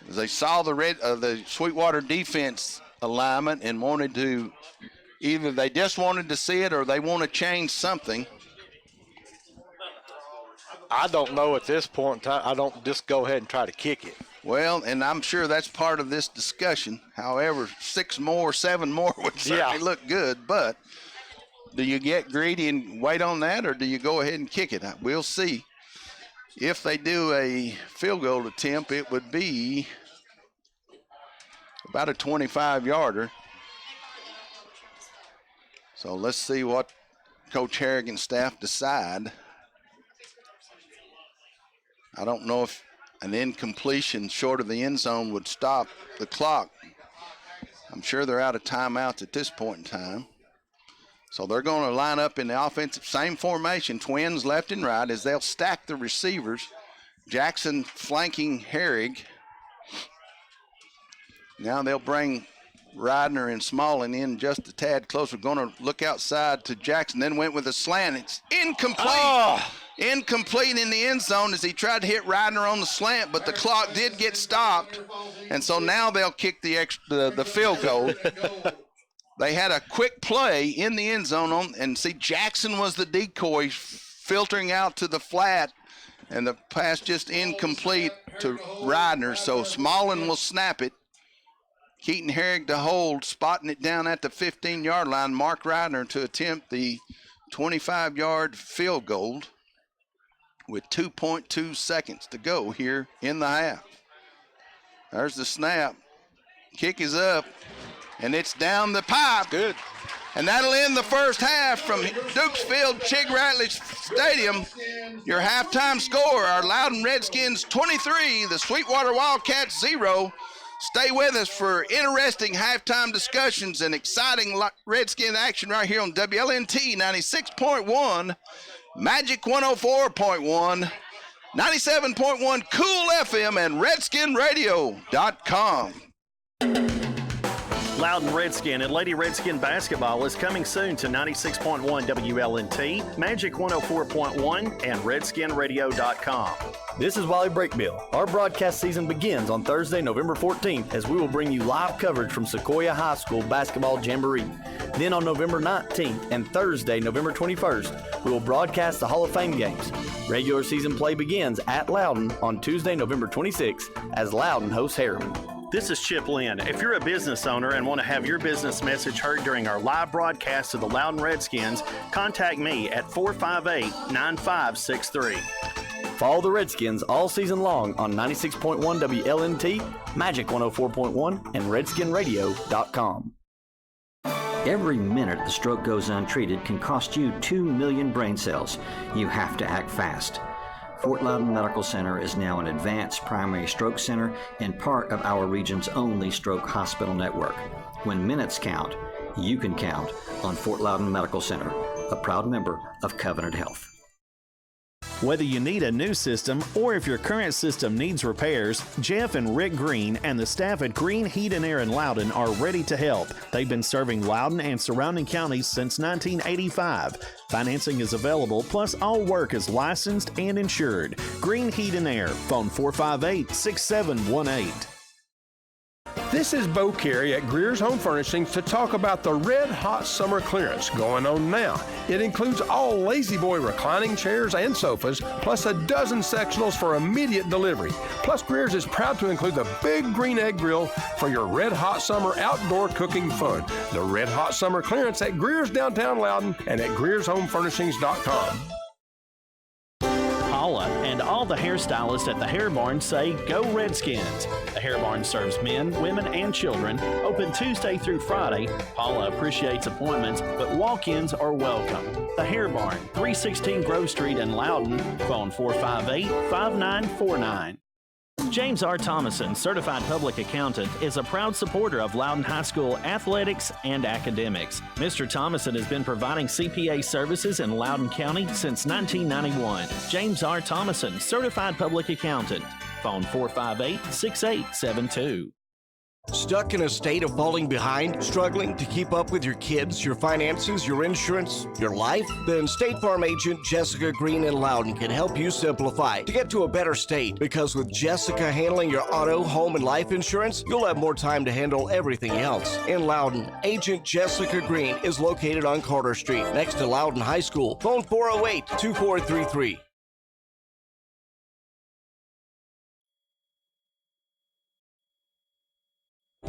Speaker 1: As they saw the Sweetwater defense alignment and wanted to, either they just wanted to see it or they want to change something.
Speaker 2: I don't know at this point in time. I don't just go ahead and try to kick it.
Speaker 1: Well, and I'm sure that's part of this discussion. However, 6 more, 7 more would certainly look good. But do you get greedy and wait on that, or do you go ahead and kick it? We'll see. If they do a field goal attempt, it would be about a 25-yarder. So let's see what Coach Herrig and staff decide. I don't know if an incompletion short of the end zone would stop the clock. I'm sure they're out of timeouts at this point in time. So they're going to line up in the offensive, same formation, twins left and right, as they'll stack the receivers. Jackson flanking Herrig. Now they'll bring Ridner and Smalling in just a tad closer. Going to look outside to Jackson, then went with a slant. It's incomplete. Incomplete in the end zone as he tried to hit Ridner on the slant, but the clock did get stopped. And so now they'll kick the field goal. They had a quick play in the end zone, and see, Jackson was the decoy filtering out to the flat, and the pass just incomplete to Ridner. So Smalling will snap it. Keaton Herrig to hold, spotting it down at the 15-yard line. Mark Ridner to attempt the 25-yard field goal with 2.2 seconds to go here in the half. There's the snap. Kick is up. And it's down the pipe.
Speaker 2: Good.
Speaker 1: And that'll end the first half from Dukesfield Chig Ratliff Stadium. Your halftime score, our Loudon Redskins 23, the Sweetwater Wildcats 0. Stay with us for interesting halftime discussions and exciting Redskin action right here on WLNT 96.1, Magic 104.1, 97.1 Cool FM, and RedskinRadio.com.
Speaker 5: Loudon Redskin and Lady Redskin basketball is coming soon to 96.1 WLNT, Magic 104.1, and RedskinRadio.com.
Speaker 14: This is Wally Breakbill. Our broadcast season begins on Thursday, November 14th, as we will bring you live coverage from Sequoia High School Basketball Jamboree. Then on November 19th and Thursday, November 21st, we will broadcast the Hall of Fame games. Regular season play begins at Loudon on Tuesday, November 26th, as Loudon hosts Harriman.
Speaker 5: This is Chip Lynn. If you're a business owner and want to have your business message heard during our live broadcast of the Loudon Redskins, contact me at 458-9563.
Speaker 14: Follow the Redskins all season long on 96.1 WLNT, Magic 104.1, and RedskinRadio.com.
Speaker 4: Every minute the stroke goes untreated can cost you 2 million brain cells. You have to act fast. Fort Loudon Medical Center is now an advanced primary stroke center and part of our region's only stroke hospital network. When minutes count, you can count on Fort Loudon Medical Center. a proud member of Covenant Health.
Speaker 16: Whether you need a new system or if your current system needs repairs, Jeff and Rick Green and the staff at Green Heat and Air in Loudon are ready to help. They've been serving Loudon and surrounding counties since 1985. Financing is available, plus all work is licensed and insured. Green Heat and Air, phone 458-6718.
Speaker 6: This is Bo Carey at Greer's Home Furnishings to talk about the Red Hot Summer Clearance going on now. It includes all Lazy Boy reclining chairs and sofas, plus a dozen sectionals for immediate delivery. Plus, Greer's is proud to include the Big Green Egg Grill for your Red Hot Summer outdoor cooking fun. The Red Hot Summer Clearance at Greer's downtown Loudon and at GreersHomeFurnishings.com.
Speaker 16: Paula and all the hairstylists at the Hair Barn say go Redskins. The Hair Barn serves men, women, and children. Open Tuesday through Friday. Paula appreciates appointments, but walk-ins are welcome. The Hair Barn, 316 Grove Street in Loudon. Phone 458-5949. James R. Thomason, Certified Public Accountant, is a proud supporter of Loudon High School athletics and academics. Mr. Thomason has been providing CPA services in Loudon County since 1991. James R. Thomason, Certified Public Accountant. Phone 458-6872.
Speaker 22: Stuck in a state of falling behind, struggling to keep up with your kids, your finances, your insurance, your life? Then State Farm agent Jessica Green in Loudon can help you simplify to get to a better state. Because with Jessica handling your auto, home, and life insurance, you'll have more time to handle everything else. In Loudon, agent Jessica Green is located on Carter Street, next to Loudon High School. Phone 408-2433.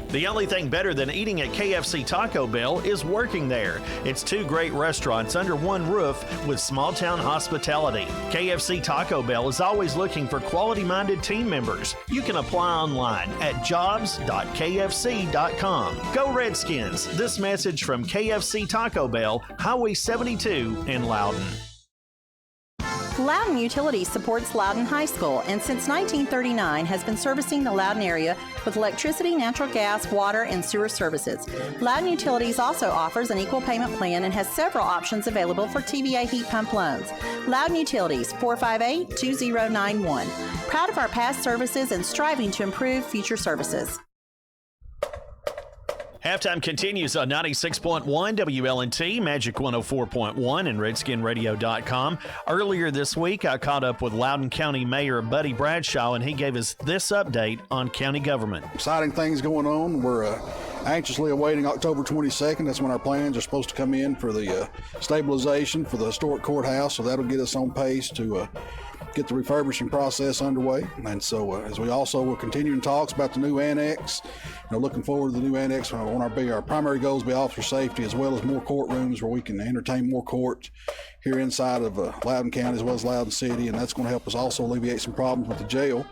Speaker 16: The only thing better than eating at KFC Taco Bell is working there. It's two great restaurants under one roof with small town hospitality. KFC Taco Bell is always looking for quality-minded team members. You can apply online at jobs.kfc.com. Go Redskins! This message from KFC Taco Bell, Highway 72 in Loudon.
Speaker 23: Loudon Utilities supports Loudon High School and since 1939 has been servicing the Loudon area with electricity, natural gas, water, and sewer services. Loudon Utilities also offers an equal payment plan and has several options available for TVA heat pump loans. Loudon Utilities, 458-2091. Proud of our past services and striving to improve future services.
Speaker 16: Halftime continues on 96.1 WLNT, Magic 104.1, and RedskinRadio.com. Earlier this week, I caught up with Loudon County Mayor Buddy Bradshaw, and he gave us this update on county government.
Speaker 3: Exciting things going on. We're anxiously awaiting October 22nd. That's when our plans are supposed to come in for the stabilization for the historic courthouse, so that'll get us on pace to get the refurbishing process underway. And so as we also will continue in talks about the new annex, looking forward to the new annex, our primary goals will be officer safety as well as more courtrooms where we can entertain more courts here inside of Loudon County as well as Loudon City, and that's going to help us also alleviate some problems with the jail.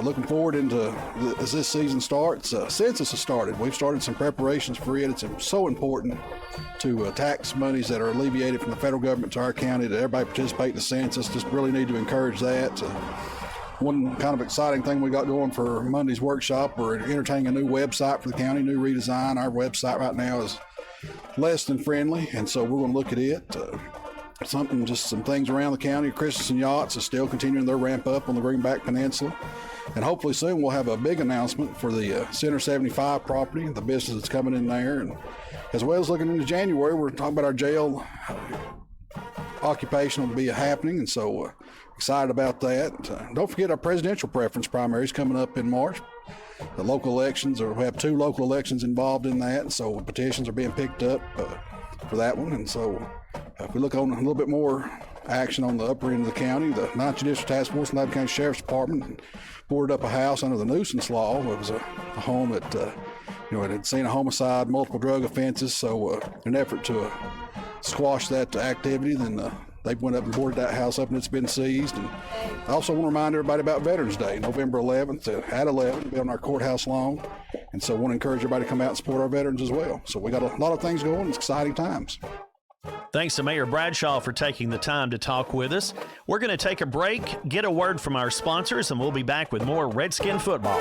Speaker 3: Looking forward into as this season starts, census has started. We've started some preparations for it. It's so important to tax monies that are alleviated from the federal government to our county, that everybody participate in the census. Just really need to encourage that. One kind of exciting thing we got going for Monday's workshop, we're entertaining a new website for the county, new redesign. Our website right now is less than friendly, and so we're going to look at it. Some things around the county. Christensen Yachts is still continuing their ramp up on the Greenback Peninsula. And hopefully soon we'll have a big announcement for the Center 75 property, the business that's coming in there. And as well as looking into January, we're talking about our jail occupation will be happening. And so excited about that. Don't forget our presidential preference primaries coming up in March. The local elections, we have 2 local elections involved in that. And so petitions are being picked up for that one. And so if we look on a little bit more action on the upper end of the county, the 9th Judicial Task Force and Loudon County Sheriff's Department boarded up a house under the nuisance law. It was a home that it had seen a homicide, multiple drug offenses. So in an effort to squash that activity, then they went up and boarded that house up, and it's been seized. And I also want to remind everybody about Veterans Day, November 11th at 11, to be on our courthouse lawn. And so I want to encourage everybody to come out and support our veterans as well. So we got a lot of things going. It's exciting times.
Speaker 16: Thanks to Mayor Bradshaw for taking the time to talk with us. We're going to take a break, get a word from our sponsors, and we'll be back with more Redskin football.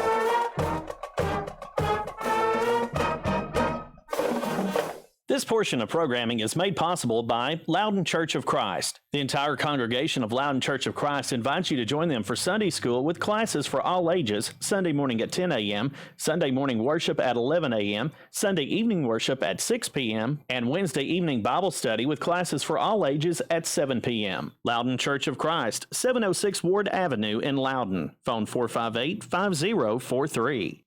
Speaker 5: This portion of programming is made possible by Loudon Church of Christ. The entire congregation of Loudon Church of Christ invites you to join them for Sunday school with classes for all ages, Sunday morning at 10 a.m., Sunday morning worship at 11 a.m., Sunday evening worship at 6 p.m., and Wednesday evening Bible study with classes for all ages at 7 p.m. Loudon Church of Christ, 706 Ward Avenue in Loudon. Phone 458-5043.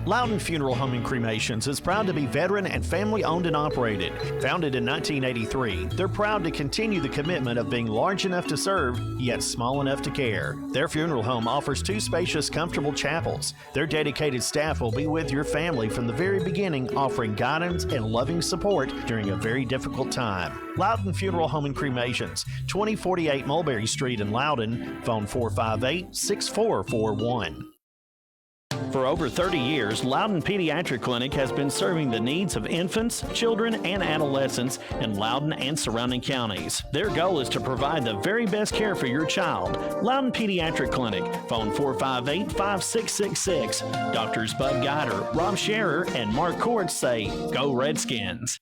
Speaker 16: Loudon Funeral Home and Cremations is proud to be veteran and family owned and operated. Founded in 1983, they're proud to continue the commitment of being large enough to serve, yet small enough to care. Their funeral home offers 2 spacious, comfortable chapels. Their dedicated staff will be with your family from the very beginning, offering guidance and loving support during a very difficult time. Loudon Funeral Home and Cremations, 2048 Mulberry Street in Loudon. Phone 458-6441. For over 30 years, Loudon Pediatric Clinic has been serving the needs of infants, children, and adolescents in Loudon and surrounding counties. Their goal is to provide the very best care for your child. Loudon Pediatric Clinic, phone 458-5666. Doctors Bud Guider, Rob Scherer, and Mark Court say, "Go Redskins."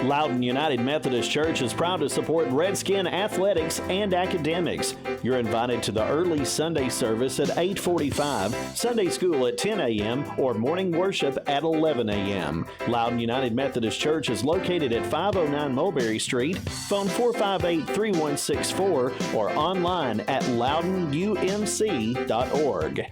Speaker 16: Loudon United Methodist Church is proud to support Redskin athletics and academics. You're invited to the early Sunday service at 8:45, Sunday school at 10 a.m., or morning worship at 11 a.m. Loudon United Methodist Church is located at 509 Mulberry Street. Phone 458-3164 or online at loudonumc.org.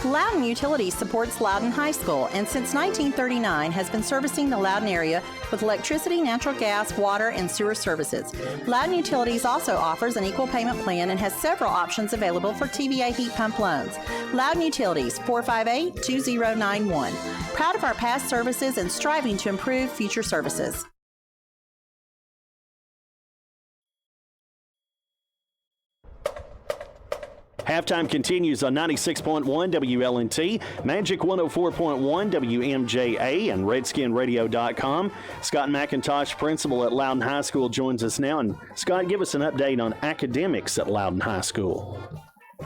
Speaker 23: Loudon Utilities supports Loudon High School and since 1939 has been servicing the Loudon area with electricity, natural gas, water, and sewer services. Loudon Utilities also offers an equal payment plan and has several options available for TVA heat pump loans. Loudon Utilities, 458-2091. Proud of our past services and striving to improve future services.
Speaker 5: Halftime continues on 96.1 WLNT, Magic 104.1 WMJA, and RedskinRadio.com. Scott McIntosh, principal at Loudon High School, joins us now. And Scott, give us an update on academics at Loudon High School.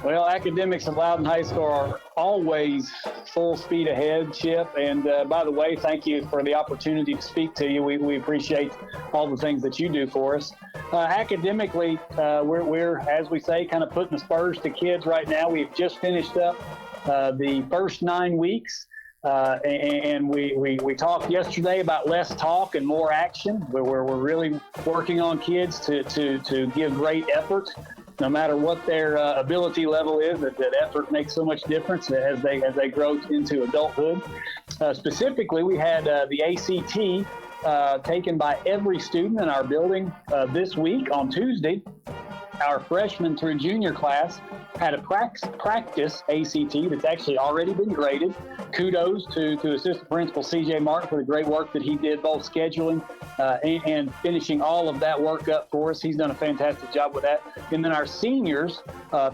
Speaker 7: Well, academics at Loudon High School are always full speed ahead, Chip. And by the way, thank you for the opportunity to speak to you. We appreciate all the things that you do for us. Academically, we're, as we say, kind of putting the spurs to kids right now. We've just finished up the first 9 weeks. And we talked yesterday about less talk and more action. We're really working on kids to give great effort. No matter what their ability level is, that effort makes so much difference as they grow into adulthood. Specifically, we had the ACT taken by every student in our building this week on Tuesday. Our freshman through junior class had a practice ACT that's actually already been graded. Kudos to Assistant Principal C.J. Martin for the great work that he did, both scheduling and finishing all of that work up for us. He's done a fantastic job with that. And then our seniors,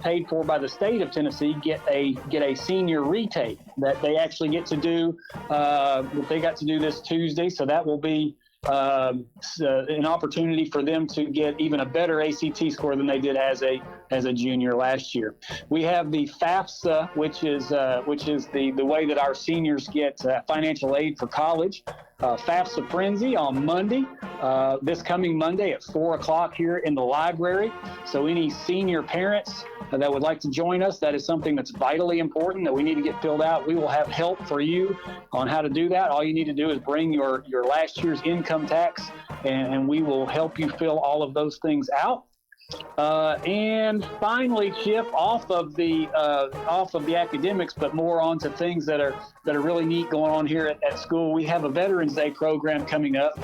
Speaker 7: paid for by the state of Tennessee, get a senior retake that they actually get to do. They got to do this Tuesday, so that will be an opportunity for them to get even a better ACT score than they did as a junior last year. We have the FAFSA, which is the way that our seniors get financial aid for college. FAFSA Frenzy on Monday, this coming Monday at 4 o'clock here in the library. So any senior parents that would like to join us, that is something that's vitally important that we need to get filled out. We will have help for you on how to do that. All you need to do is bring your last year's income tax, and we will help you fill all of those things out. And finally, Chip, off of the academics, but more on to things that are really neat going on here at school. We have a Veterans Day program coming up,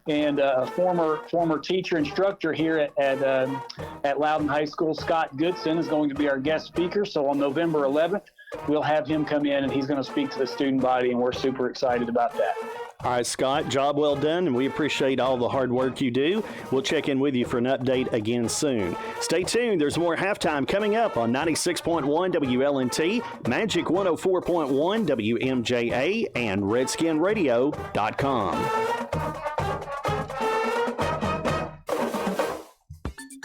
Speaker 7: and a former teacher instructor here at Loudon High School, Scott Goodson, is going to be our guest speaker. So on November 11th, we'll have him come in, and he's going to speak to the student body, and we're super excited about that.
Speaker 5: All right, Scott, job well done, and we appreciate all the hard work you do. We'll check in with you for an update again soon. Stay tuned. There's more halftime coming up on 96.1 WLNT, Magic 104.1 WMJA, and RedskinRadio.com.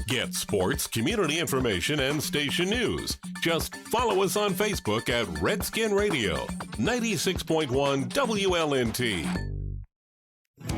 Speaker 19: Get sports, community information, and station news. Just follow us on Facebook at Redskin Radio, 96.1 WLNT.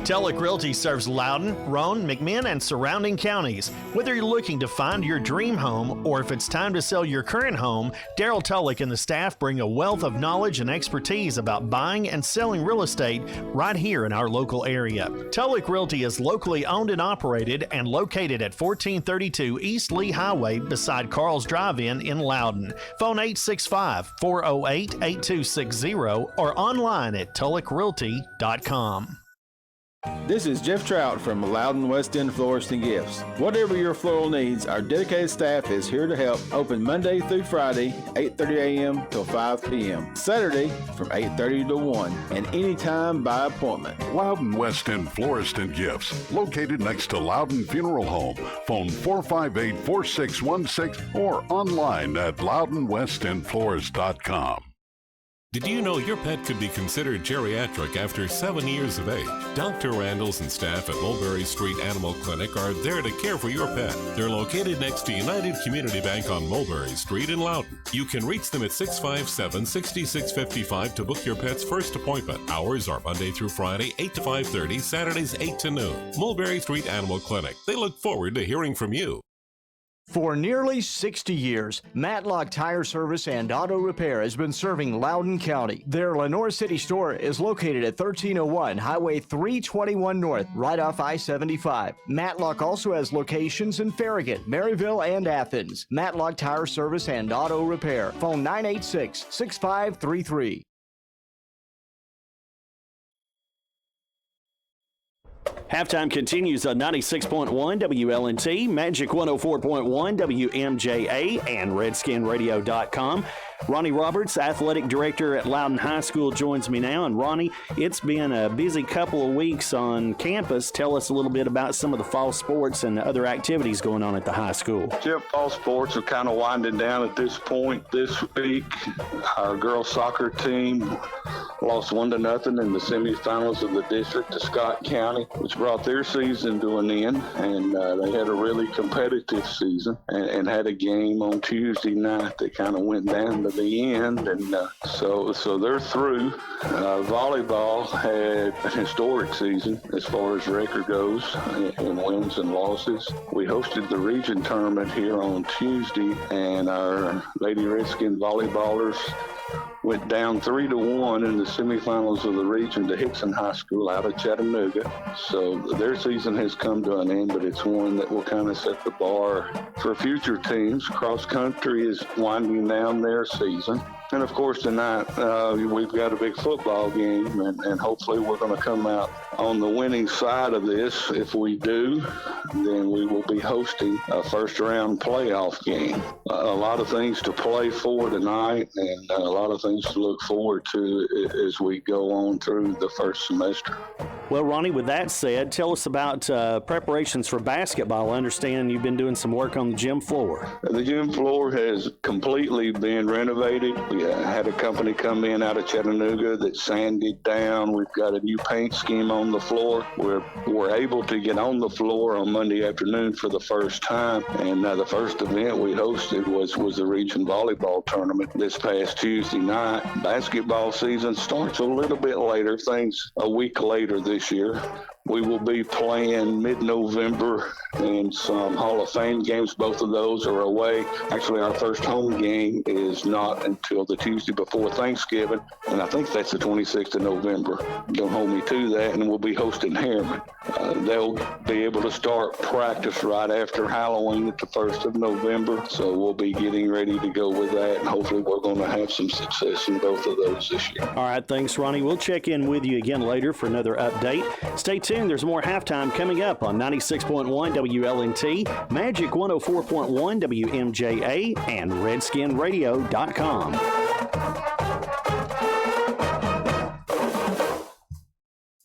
Speaker 16: Tulloch Realty serves Loudon, Roane, McMinn, and surrounding counties. Whether you're looking to find your dream home or if it's time to sell your current home, Daryl Tulloch and the staff bring a wealth of knowledge and expertise about buying and selling real estate right here in our local area. Tulloch Realty is locally owned and operated and located at 1432 East Lee Highway beside Carl's Drive-In in Loudon. Phone 865-408-8260 or online at tullochrealty.com.
Speaker 11: This is Jeff Trout from Loudon West End Florist and Gifts. Whatever your floral needs, our dedicated staff is here to help. Open Monday through Friday, 8:30 a.m. till 5 p.m. Saturday from 8:30 to 1, and anytime by appointment.
Speaker 8: Loudon West End Florist and Gifts, located next to Loudon Funeral Home. Phone 458-4616 or online at loudonwestendflorist.com.
Speaker 19: Did you know your pet could be considered geriatric after 7 years of age? Dr. Randalls and staff at Mulberry Street Animal Clinic are there to care for your pet. They're located next to United Community Bank on Mulberry Street in Loudon. You can reach them at 657-6655 to book your pet's first appointment. Hours are Monday through Friday, 8 to 5:30, Saturdays 8 to noon. Mulberry Street Animal Clinic. They look forward to hearing from you.
Speaker 10: For nearly 60 years, Matlock Tire Service and Auto Repair has been serving Loudoun County. Their Lenoir City store is located at 1301 Highway 321 North, right off I-75. Matlock also has locations in Farragut, Maryville, and Athens. Matlock Tire Service and Auto Repair. Phone 986-6533.
Speaker 5: Halftime continues on 96.1 WLNT, Magic 104.1 WMJA, and RedskinRadio.com. Ronnie Roberts, Athletic Director at Loudon High School, joins me now. And Ronnie, it's been a busy couple of weeks on campus. Tell us a little bit about some of the fall sports and other activities going on at the high school.
Speaker 12: Jim, fall sports are kind of winding down at this point. This week, our girls soccer team lost 1-0 in the semifinals of the district to Scott County, which brought their season to an end. And they had a really competitive season and had a game on Tuesday night that kind of went down to the end. And so they're through. Volleyball had a historic season as far as record goes in wins and losses. We hosted the region tournament here on Tuesday, and our Lady Redskin volleyballers went down 3-1 in the semifinals of the region to Hickson High School out of Chattanooga. So their season has come to an end, but it's one that will kind of set the bar for future teams. Cross country is winding down their season. And of course tonight we've got a big football game, and hopefully we're going to come out on the winning side of this. If we do, then we will be hosting a first round playoff game. A lot of things to play for tonight, and a lot of things to look forward to as we go on through the first semester.
Speaker 5: Well, Ronnie, with that said, tell us about preparations for basketball. I understand you've been doing some work on the gym floor.
Speaker 12: The gym floor has completely been renovated. We had a company come in out of Chattanooga that sanded down. We've got a new paint scheme on the floor. We're able to get on the floor on Monday afternoon for the first time. And the first event we hosted was the region volleyball tournament this past Tuesday night. Basketball season starts a little bit later, things a week later this year. We will be playing mid-November in some Hall of Fame games. Both of those are away. Actually, our first home game is not until the Tuesday before Thanksgiving, and I think that's the 26th of November. Don't hold me to that, and we'll be hosting Harriman. They'll be able to start practice right after Halloween at the 1st of November, so we'll be getting ready to go with that, and hopefully we're going to have some success in both of those this year.
Speaker 5: All right, thanks, Ronnie. We'll check in with you again later for another update. Stay tuned. There's more halftime coming up on 96.1 WLNT, Magic 104.1 WMJA, and RedskinRadio.com.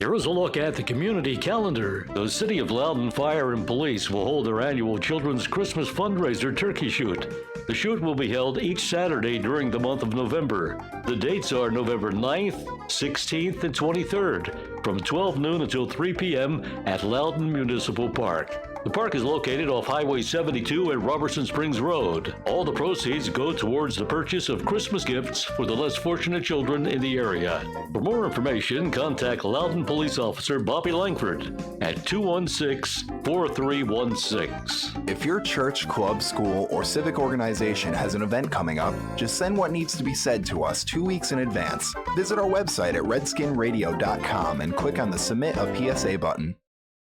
Speaker 13: Here is a look at the community calendar. The City of Loudon Fire and Police will hold their annual Children's Christmas Fundraiser Turkey Shoot. The shoot will be held each Saturday during the month of November. The dates are November 9th, 16th, and 23rd, from 12 noon until 3 p.m. at Loudon Municipal Park. The park is located off Highway 72 at Robertson Springs Road. All the proceeds go towards the purchase of Christmas gifts for the less fortunate children in the area. For more information, contact Loudon Police Officer Bobby Langford at 216-4316.
Speaker 9: If your church, club, school, or civic organization has an event coming up, just send what needs to be said to us 2 weeks in advance. Visit our website at redskinradio.com and click on the Submit a PSA button.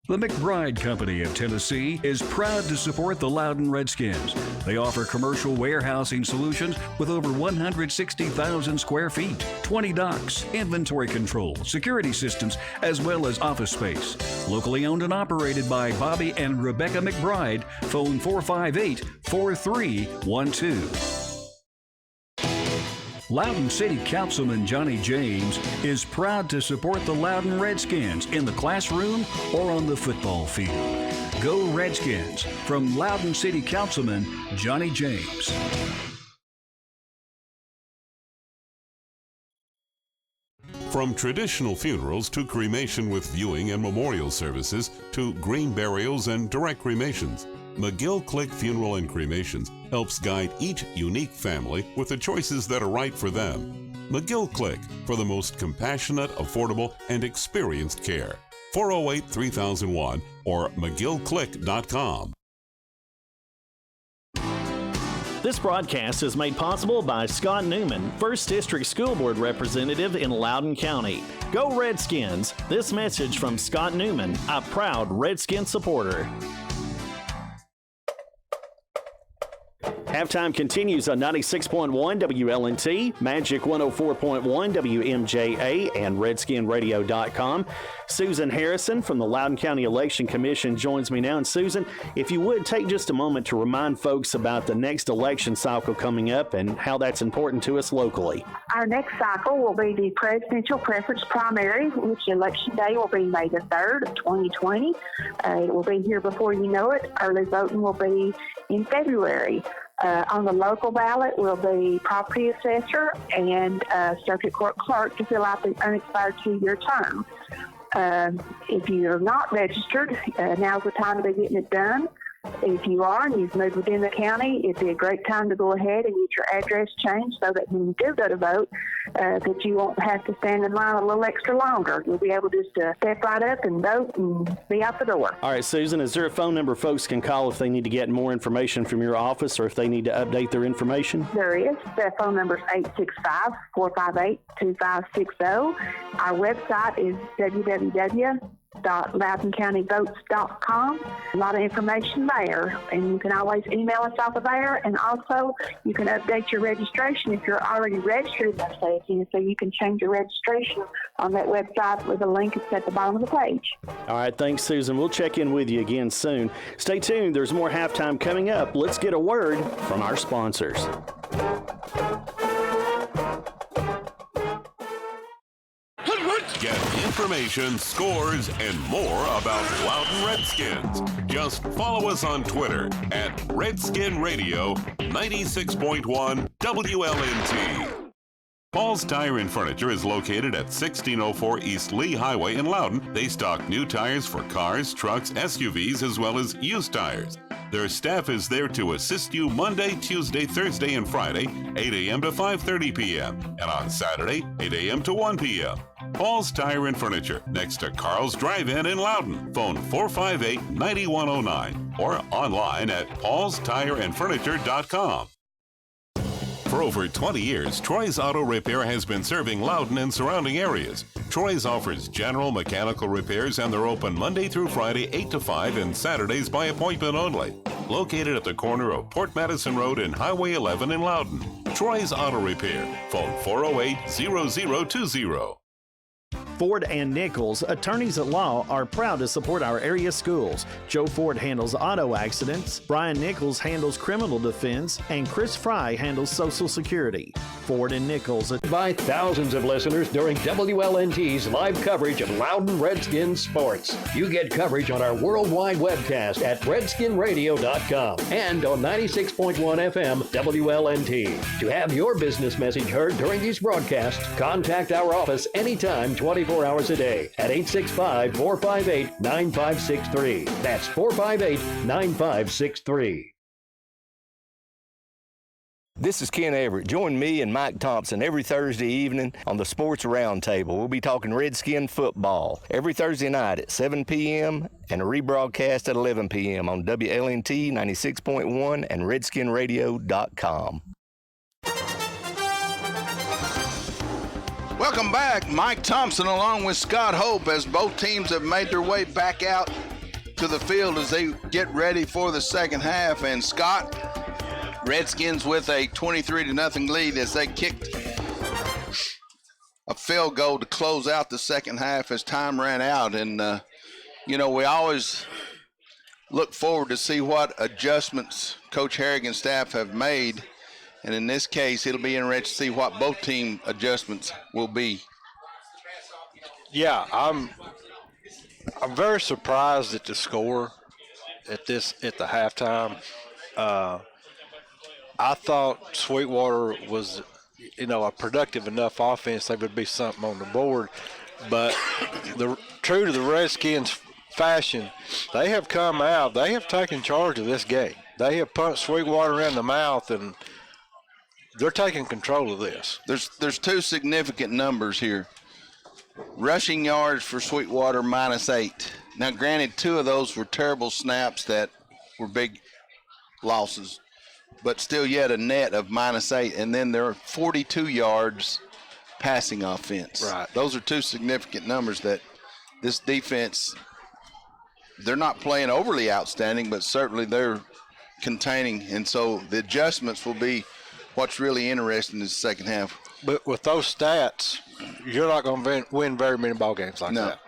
Speaker 17: The McBride Company of Tennessee is proud to support the Loudon Redskins. They offer commercial warehousing solutions with over 160,000 square feet, 20 docks, inventory control, security systems, as well as office space. Locally owned and operated by Bobby and Rebecca McBride. Phone 458-4312. Loudon City Councilman Johnny James is proud to support the Loudon Redskins in the classroom or on the football field. Go Redskins! From Loudon City Councilman Johnny James.
Speaker 19: From traditional funerals to cremation with viewing and memorial services to green burials and direct cremations, McGill Click Funeral and Cremations helps guide each unique family with the choices that are right for them. McGill Click, for the most compassionate, affordable, and experienced care. 408-3001 or McGillClick.com.
Speaker 16: This broadcast is made possible by Scott Newman, 1st District School Board Representative in Loudoun County. Go Redskins! This message from Scott Newman, a proud Redskin supporter. Halftime continues on 96.1 WLNT, Magic 104.1 WMJA, and RedskinRadio.com. Susan Harrison from the Loudoun County Election Commission joins me now. And Susan, if you would, take just a moment to remind folks about the next election cycle coming up and how that's important to us locally.
Speaker 18: Our next cycle will be the presidential preference primary, which election day will be May the 3rd of 2020. It will be here before you know it. Early voting will be in February. On the local ballot will be property assessor and circuit court clerk to fill out the unexpired 2-year term. If you're not registered, now's the time to be getting it done. If you are and you've moved within the county, it'd be a great time to go ahead and get your address changed so that when you do go to vote, that you won't have to stand in line a little extra longer. You'll be able just to step right up and vote and be out the door.
Speaker 16: All right, Susan, is there a phone number folks can call if they need to get more information from your office or if they need to update their information?
Speaker 18: There is. The phone number is 865-458-2560. Our website is www.loudouncountyvotes.com. A lot of information there, and you can always email us off of there, and also you can update your registration if you're already registered in the state, so you can change your registration on that website with a link that's at the bottom of the page.
Speaker 16: All right, thanks, Susan. We'll check in with you again soon. Stay tuned. There's more halftime coming up. Let's get a word from our sponsors.
Speaker 19: Get information, scores, and more about Loudon Redskins. Just follow us on Twitter at Redskin Radio 96.1 WLNT. Paul's Tire and Furniture is located at 1604 East Lee Highway in Loudon. They stock new tires for cars, trucks, SUVs, as well as used tires. Their staff is there to assist you Monday, Tuesday, Thursday, and Friday, 8 a.m. to 5:30 p.m., and on Saturday, 8 a.m. to 1 p.m. Paul's Tire and Furniture, next to Carl's Drive-In in Loudon. Phone 458-9109 or online at paulstireandfurniture.com. For over 20 years, Troy's Auto Repair has been serving Loudon and surrounding areas. Troy's offers general mechanical repairs, and they're open Monday through Friday 8 to 5 and Saturdays by appointment only. Located at the corner of Port Madison Road and Highway 11 in Loudon. Troy's Auto Repair. Phone 408-0020.
Speaker 16: Ford and Nichols, attorneys at law, are proud to support our area schools. Joe Ford handles auto accidents, Brian Nichols handles criminal defense, and Chris Fry handles Social Security. Ford and Nichols.
Speaker 24: By thousands of listeners during WLNT's live coverage of Loudon Redskins sports. You get coverage on our worldwide webcast at redskinradio.com and on 96.1 FM WLNT. To have your business message heard during these broadcasts, contact our office anytime 24 24 hours a day at 865-458-9563. That's 458-9563.
Speaker 2: This is Ken Everett. Join me and Mike Thompson every Thursday evening on the Sports Roundtable. We'll be talking Redskin football every Thursday night at 7 p.m. and a rebroadcast at 11 p.m. on WLNT 96.1 and RedskinRadio.com.
Speaker 1: Welcome back. Mike Thompson along with Scott Hope as both teams have made their way back out to the field as they get ready for the second half. And Scott, Redskins with a 23-0 lead as they kicked a field goal to close out the second half as time ran out. And, we always look forward to see what adjustments Coach Harrigan's staff have made. And in this case, it'll be interesting to see what both team adjustments will be.
Speaker 15: Yeah, I'm very surprised at the score at the halftime. I thought Sweetwater was, a productive enough offense. There would be something on the board. But true to the Redskins' fashion, they have come out. They have taken charge of this game. They have punched Sweetwater in the mouth, and they're taking control of this.
Speaker 1: There's two significant numbers here. Rushing yards for Sweetwater, -8. Now, granted, 2 of those were terrible snaps that were big losses, but still yet a net of -8. And then there are 42 yards passing offense.
Speaker 15: Right.
Speaker 1: Those are 2 significant numbers that this defense, they're not playing overly outstanding, but certainly they're containing. And so the adjustments will be what's really interesting in the second half.
Speaker 15: But with those stats, you're not going to win very many ball games like that.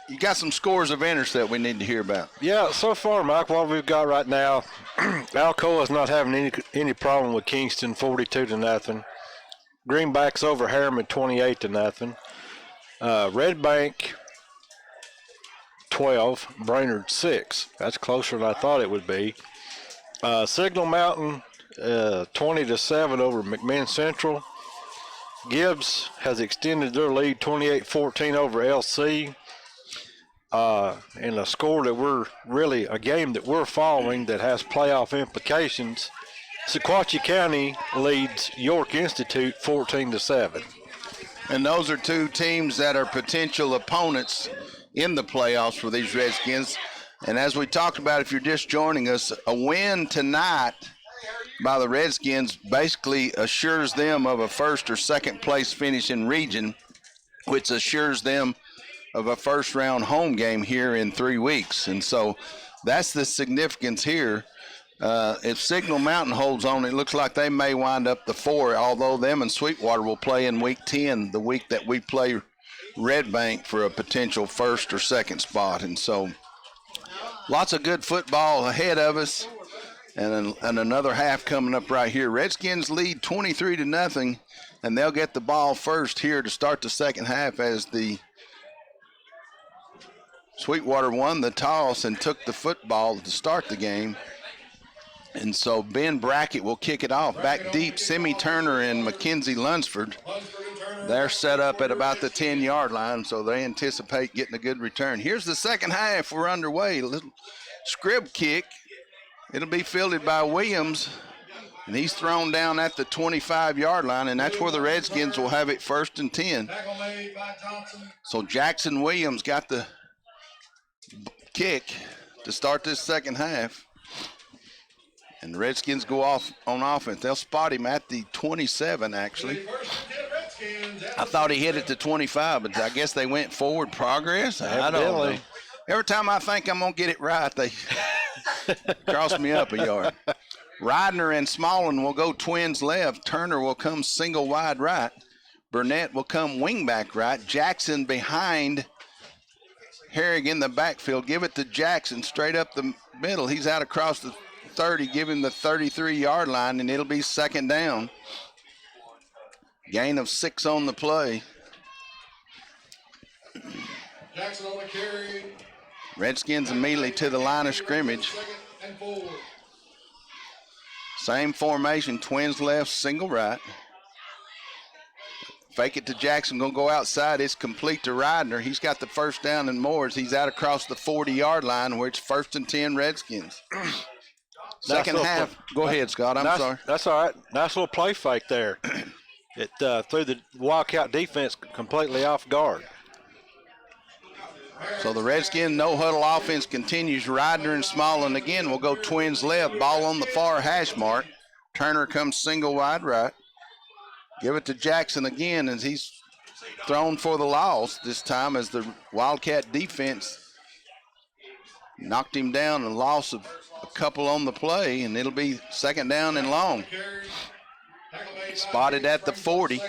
Speaker 1: You got some scores of interest that we need to hear about.
Speaker 15: Yeah, so far, Mike, what we've got right now, Alcoa's not having any problem with Kingston, 42-0. Greenback's over Harriman, 28-0. Red Bank, 12. Brainerd, 6. That's closer than I thought it would be. Signal Mountain, 20-7 over McMinn Central. Gibbs has extended their lead 28-14 over LC. In a score that a game that we're following that has playoff implications. Sequatchie County leads York Institute 14-7.
Speaker 1: And those are 2 teams that are potential opponents in the playoffs for these Redskins. And as we talked about, if you're just joining us, a win tonight by the Redskins basically assures them of a first or second place finish in region, which assures them of a first round home game here in 3 weeks. And so that's the significance here. If Signal Mountain holds on, it looks like they may wind up the 4, although them and Sweetwater will play in week 10, the week that we play Red Bank for a potential first or second spot. And so lots of good football ahead of us. And another half coming up right here. Redskins lead 23-0, and they'll get the ball first here to start the second half as the Sweetwater won the toss and took the football to start the game. And so Ben Brackett will kick it off. Back deep, Simi Turner and Mackenzie Lunsford. They're set up at about the 10-yard line, so they anticipate getting a good return. Here's the second half. We're underway. A little scrib kick. It'll be fielded by Williams, and he's thrown down at the 25-yard line, and that's where the Redskins will have it 1st and 10. So Jackson Williams got the kick to start this second half. And the Redskins go off on offense. They'll spot him at the 27, actually. I thought he hit it to 25, but I guess they went forward progress. I don't know. Every time I think I'm going to get it right, they cross me up a yard. Ridner and Smallin will go twins left. Turner will come single wide right. Burnett will come wing back right. Jackson behind Herrig in the backfield. Give it to Jackson straight up the middle. He's out across the 30, give him the 33-yard line, and it'll be second down. Gain of 6 on the play.
Speaker 3: Jackson on the carry.
Speaker 1: Redskins immediately to the line of scrimmage. Same formation, twins left, single right. Fake it to Jackson, going to go outside. It's complete to Ridner. He's got the first down and more as he's out across the 40-yard line where it's 1st and 10 Redskins. Second half. Go ahead, Scott. I'm sorry.
Speaker 15: That's all right. Nice little play fake there. It threw the Wildcat defense completely off guard.
Speaker 1: So the Redskins no-huddle offense continues. Ridner and Smallin again will go twins left. Ball on the far hash mark. Turner comes single wide right. Give it to Jackson again as he's thrown for the loss this time as the Wildcat defense knocked him down, a loss of a couple on the play, and it'll be second down and long. Spotted at the 40.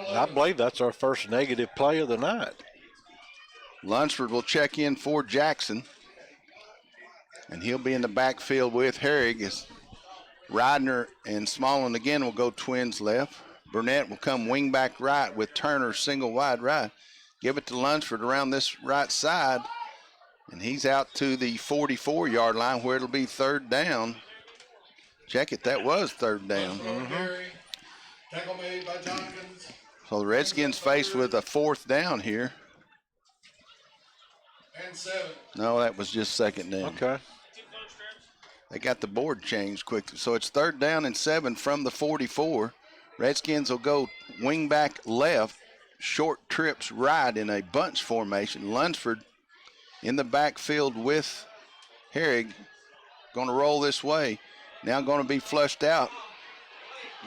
Speaker 15: I believe that's our first negative play of the night.
Speaker 1: Lunsford will check in for Jackson, and he'll be in the backfield with Herrig as Ridner and Smallin again will go twins left. Burnett will come wing back right with Turner single wide right. Give it to Lunsford around this right side, and he's out to the 44-yard line where it'll be third down. Check it, that was third down. So the Redskins faced with a fourth down here. No, that was just second down.
Speaker 15: Okay.
Speaker 1: They got the board changed quickly. So it's third down and 7 from the 44. Redskins will go wing back left, short trips right in a bunch formation. Lunsford in the backfield with Herrig. Going to roll this way. Now going to be flushed out.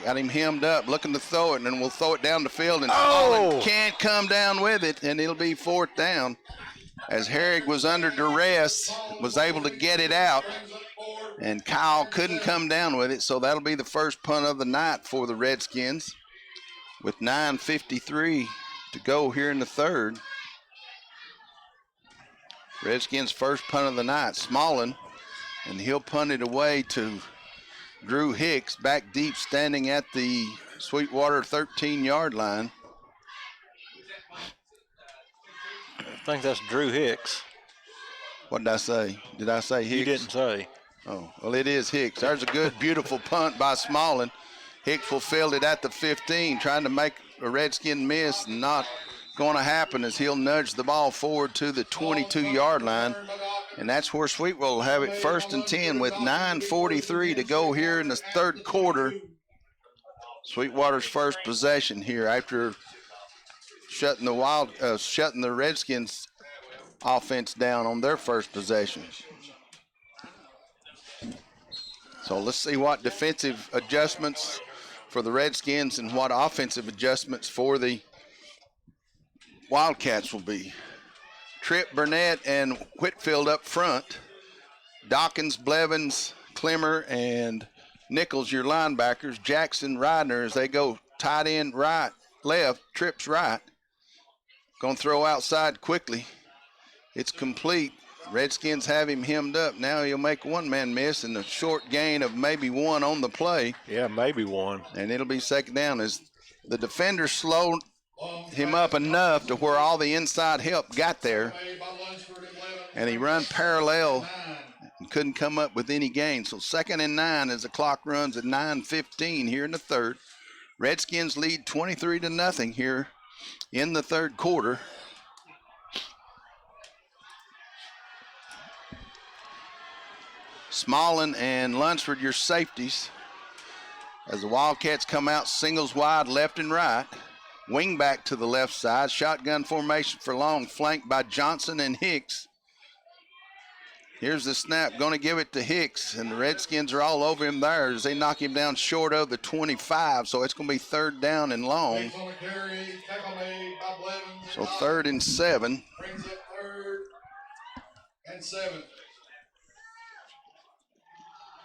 Speaker 1: Got him hemmed up, looking to throw it, and then we'll throw it down the field. And Smallin can't come down with it, and it'll be fourth down. As Herrig was under duress, was able to get it out. And Kyle couldn't come down with it, so that'll be the first punt of the night for the Redskins with 9:53 to go here in the third. Redskins' first punt of the night, Smallin, and he'll punt it away to Drew Hicks, back deep, standing at the Sweetwater 13-yard line.
Speaker 15: I think that's Drew Hicks.
Speaker 1: What did I say? Did I say Hicks?
Speaker 15: You didn't say.
Speaker 1: Oh, well, it is Hicks. There's a good, beautiful punt by Smallin. Hicks will field it at the 15, trying to make a Redskin miss, and not going to happen as he'll nudge the ball forward to the 22-yard line. And that's where Sweetwater will have it 1st and 10 with 9:43 to go here in the third quarter. Sweetwater's first possession here after shutting the Redskins offense down on their first possession. So let's see what defensive adjustments for the Redskins and what offensive adjustments for the Wildcats will be. Tripp, Burnett, and Whitfield up front. Dawkins, Blevins, Clemmer, and Nichols, your linebackers. Jackson, Ridner, as they go tight end right, left, Tripp's right. Going to throw outside quickly. It's complete. Redskins have him hemmed up. Now he'll make one man miss and a short gain of maybe one on the play.
Speaker 15: Yeah, maybe one.
Speaker 1: And it'll be second down as the defender slowed him up enough to where all the inside help got there. And he run parallel and couldn't come up with any gain. So 2nd and 9 as the clock runs at 9:15 here in the third. Redskins lead 23-0 here in the third quarter. Smallin and Lunsford, your safeties. As the Wildcats come out singles wide left and right. Wing back to the left side. Shotgun formation for long, flanked by Johnson and Hicks. Here's the snap. Going to give it to Hicks, and the Redskins are all over him there as they knock him down short of the 25. So it's going to be third down and long. So 3rd and 7.
Speaker 3: Brings up 3rd and 7.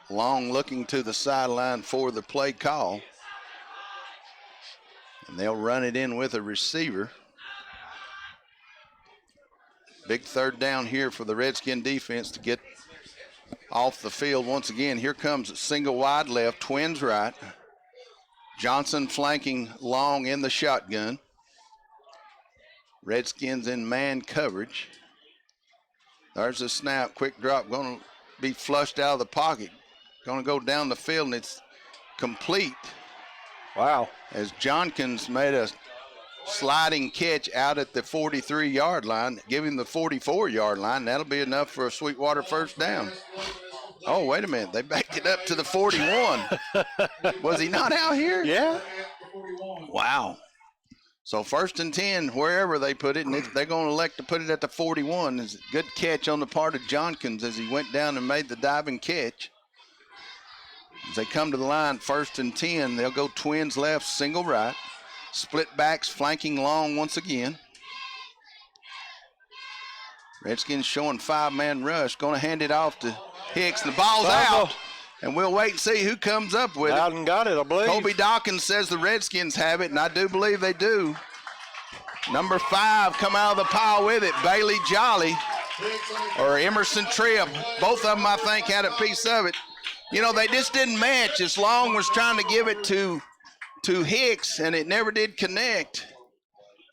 Speaker 1: Long looking to the sideline for the play call. And they'll run it in with a receiver. Big third down here for the Redskin defense to get off the field once again. Here comes a single wide left, twins right. Johnson flanking Long in the shotgun. Redskins in man coverage. There's a snap, quick drop, going to be flushed out of the pocket. Going to go down the field, and it's complete.
Speaker 15: Wow.
Speaker 1: As Jonkins made a sliding catch out at the 43-yard line, give him the 44-yard line. That'll be enough for a Sweetwater first down. Oh, wait a minute. They backed it up to the 41. Was he not out here?
Speaker 15: Yeah.
Speaker 1: Wow. So 1st and 10, wherever they put it, and they're going to elect to put it at the 41. It's a good catch on the part of Jonkins as he went down and made the diving catch. As they come to the line, 1st and 10, they'll go twins left, single right. Split backs flanking long once again. Redskins showing 5-man rush. Going to hand it off to Hicks. The ball's out. And we'll wait and see who comes up with it.
Speaker 15: Loudon got it, I believe.
Speaker 1: Kobe Dawkins says the Redskins have it, and I do believe they do. Number 5 come out of the pile with it. Bailey Jolly or Emerson Tripp. Both of them, I think, had a piece of it. You know, they just didn't match. As Long was trying to give it to Hicks, and it never did connect.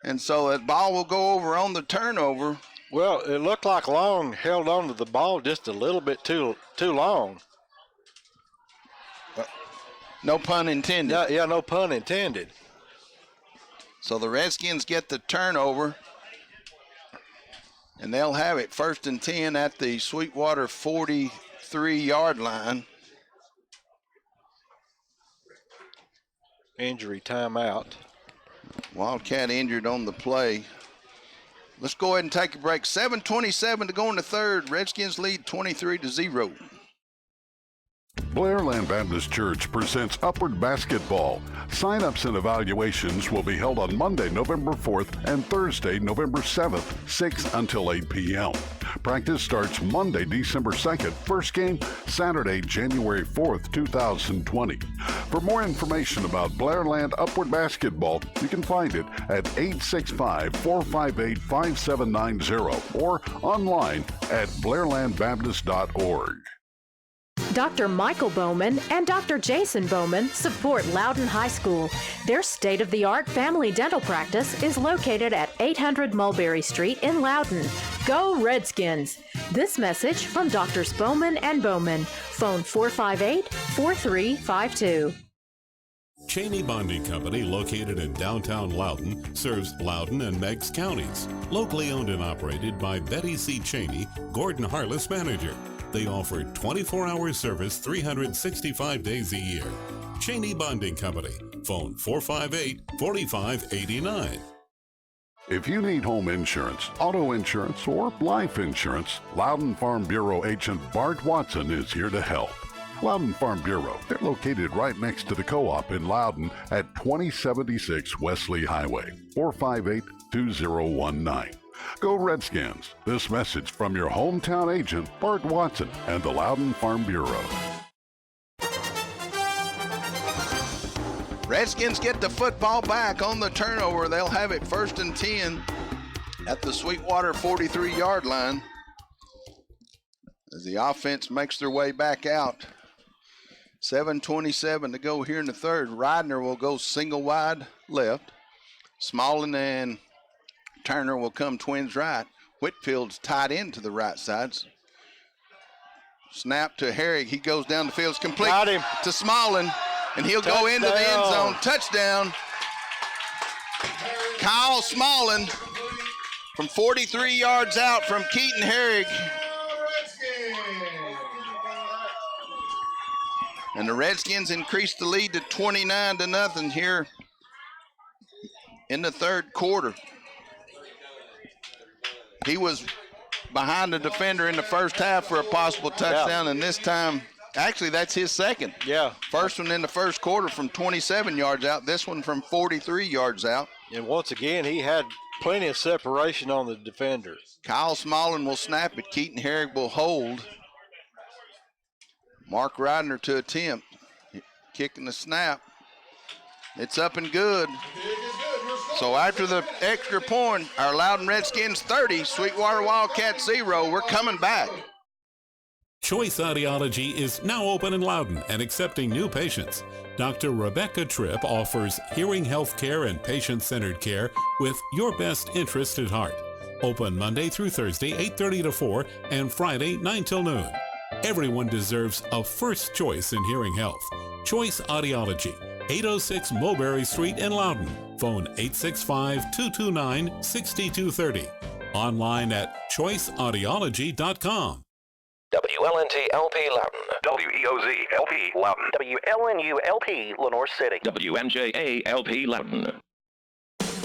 Speaker 1: And so that ball will go over on the turnover.
Speaker 15: Well, it looked like Long held on to the ball just a little bit too long.
Speaker 1: No pun intended.
Speaker 15: Yeah, no pun intended.
Speaker 1: So the Redskins get the turnover, and they'll have it 1st and 10 at the Sweetwater 43-yard line.
Speaker 15: Injury timeout.
Speaker 1: Wildcat injured on the play. Let's go ahead and take a break. 7:27 to go in the third. Redskins lead 23-0.
Speaker 8: Blairland Baptist Church presents Upward Basketball. Sign-ups and evaluations will be held on Monday, November 4th and Thursday, November 7th, 6 until 8 p.m. Practice starts Monday, December 2nd. First game, Saturday, January 4th, 2020. For more information about Blairland Upward Basketball, you can find it at 865-458-5790 or online at blairlandbaptist.org.
Speaker 4: Dr. Michael Bowman and Dr. Jason Bowman support Loudon High School. Their state-of-the-art family dental practice is located at 800 Mulberry Street in Loudon. Go Redskins! This message from Drs. Bowman and Bowman. Phone 458-4352.
Speaker 19: Cheney Bonding Company, located in downtown Loudon, serves Loudon and Meigs counties. Locally owned and operated by Betty C. Cheney, Gordon Harless manager. They offer 24-hour service 365 days a year. Cheney Bonding Company. Phone 458-4589.
Speaker 8: If you need home insurance, auto insurance, or life insurance, Loudon Farm Bureau agent Bart Watson is here to help. Loudon Farm Bureau, they're located right next to the co-op in Loudon at 2076 Wesley Highway, 458-2019. Go Redskins. This message from your hometown agent, Bart Watson, and the Loudon Farm Bureau.
Speaker 1: Redskins get the football back on the turnover. They'll have it 1st and 10 at the Sweetwater 43-yard line as the offense makes their way back out. 7:27 to go here in the third. Ridner will go single wide left. Smallin and Turner will come twins right. Whitfield's tied into the right sides. Snap to Herrig. He goes down the field. It's complete to Smallin, and he'll go into the end zone. Touchdown. Kyle Smallin from 43 yards out from Keaton Herrig. And the Redskins increased the lead to 29-0 here in the third quarter. He was behind the defender in the first half for a possible touchdown, and this time, actually, that's his second.
Speaker 15: Yeah.
Speaker 1: First one in the first quarter from 27 yards out, this one from 43 yards out.
Speaker 15: And once again, he had plenty of separation on the defender.
Speaker 1: Kyle Smallin will snap it. Keaton Herrig will hold. Mark Ridner to attempt. Kicking the snap. It's up and good. So after the extra point, our Loudon Redskins 30, Sweetwater Wildcats 0. We're coming back.
Speaker 19: Choice Audiology is now open in Loudon and accepting new patients. Dr. Rebecca Tripp offers hearing health care and patient-centered care with your best interest at heart. Open Monday through Thursday, 8:30 to 4, and Friday, 9 till noon. Everyone deserves a first choice in hearing health. Choice Audiology, 806 Mulberry Street in Loudon. Phone 865-229-6230. Online at choiceaudiology.com.
Speaker 6: WLNT LP Loudon. WEOZ LP Loudon. WLNU LP Lenore City. WMJA LP Loudon.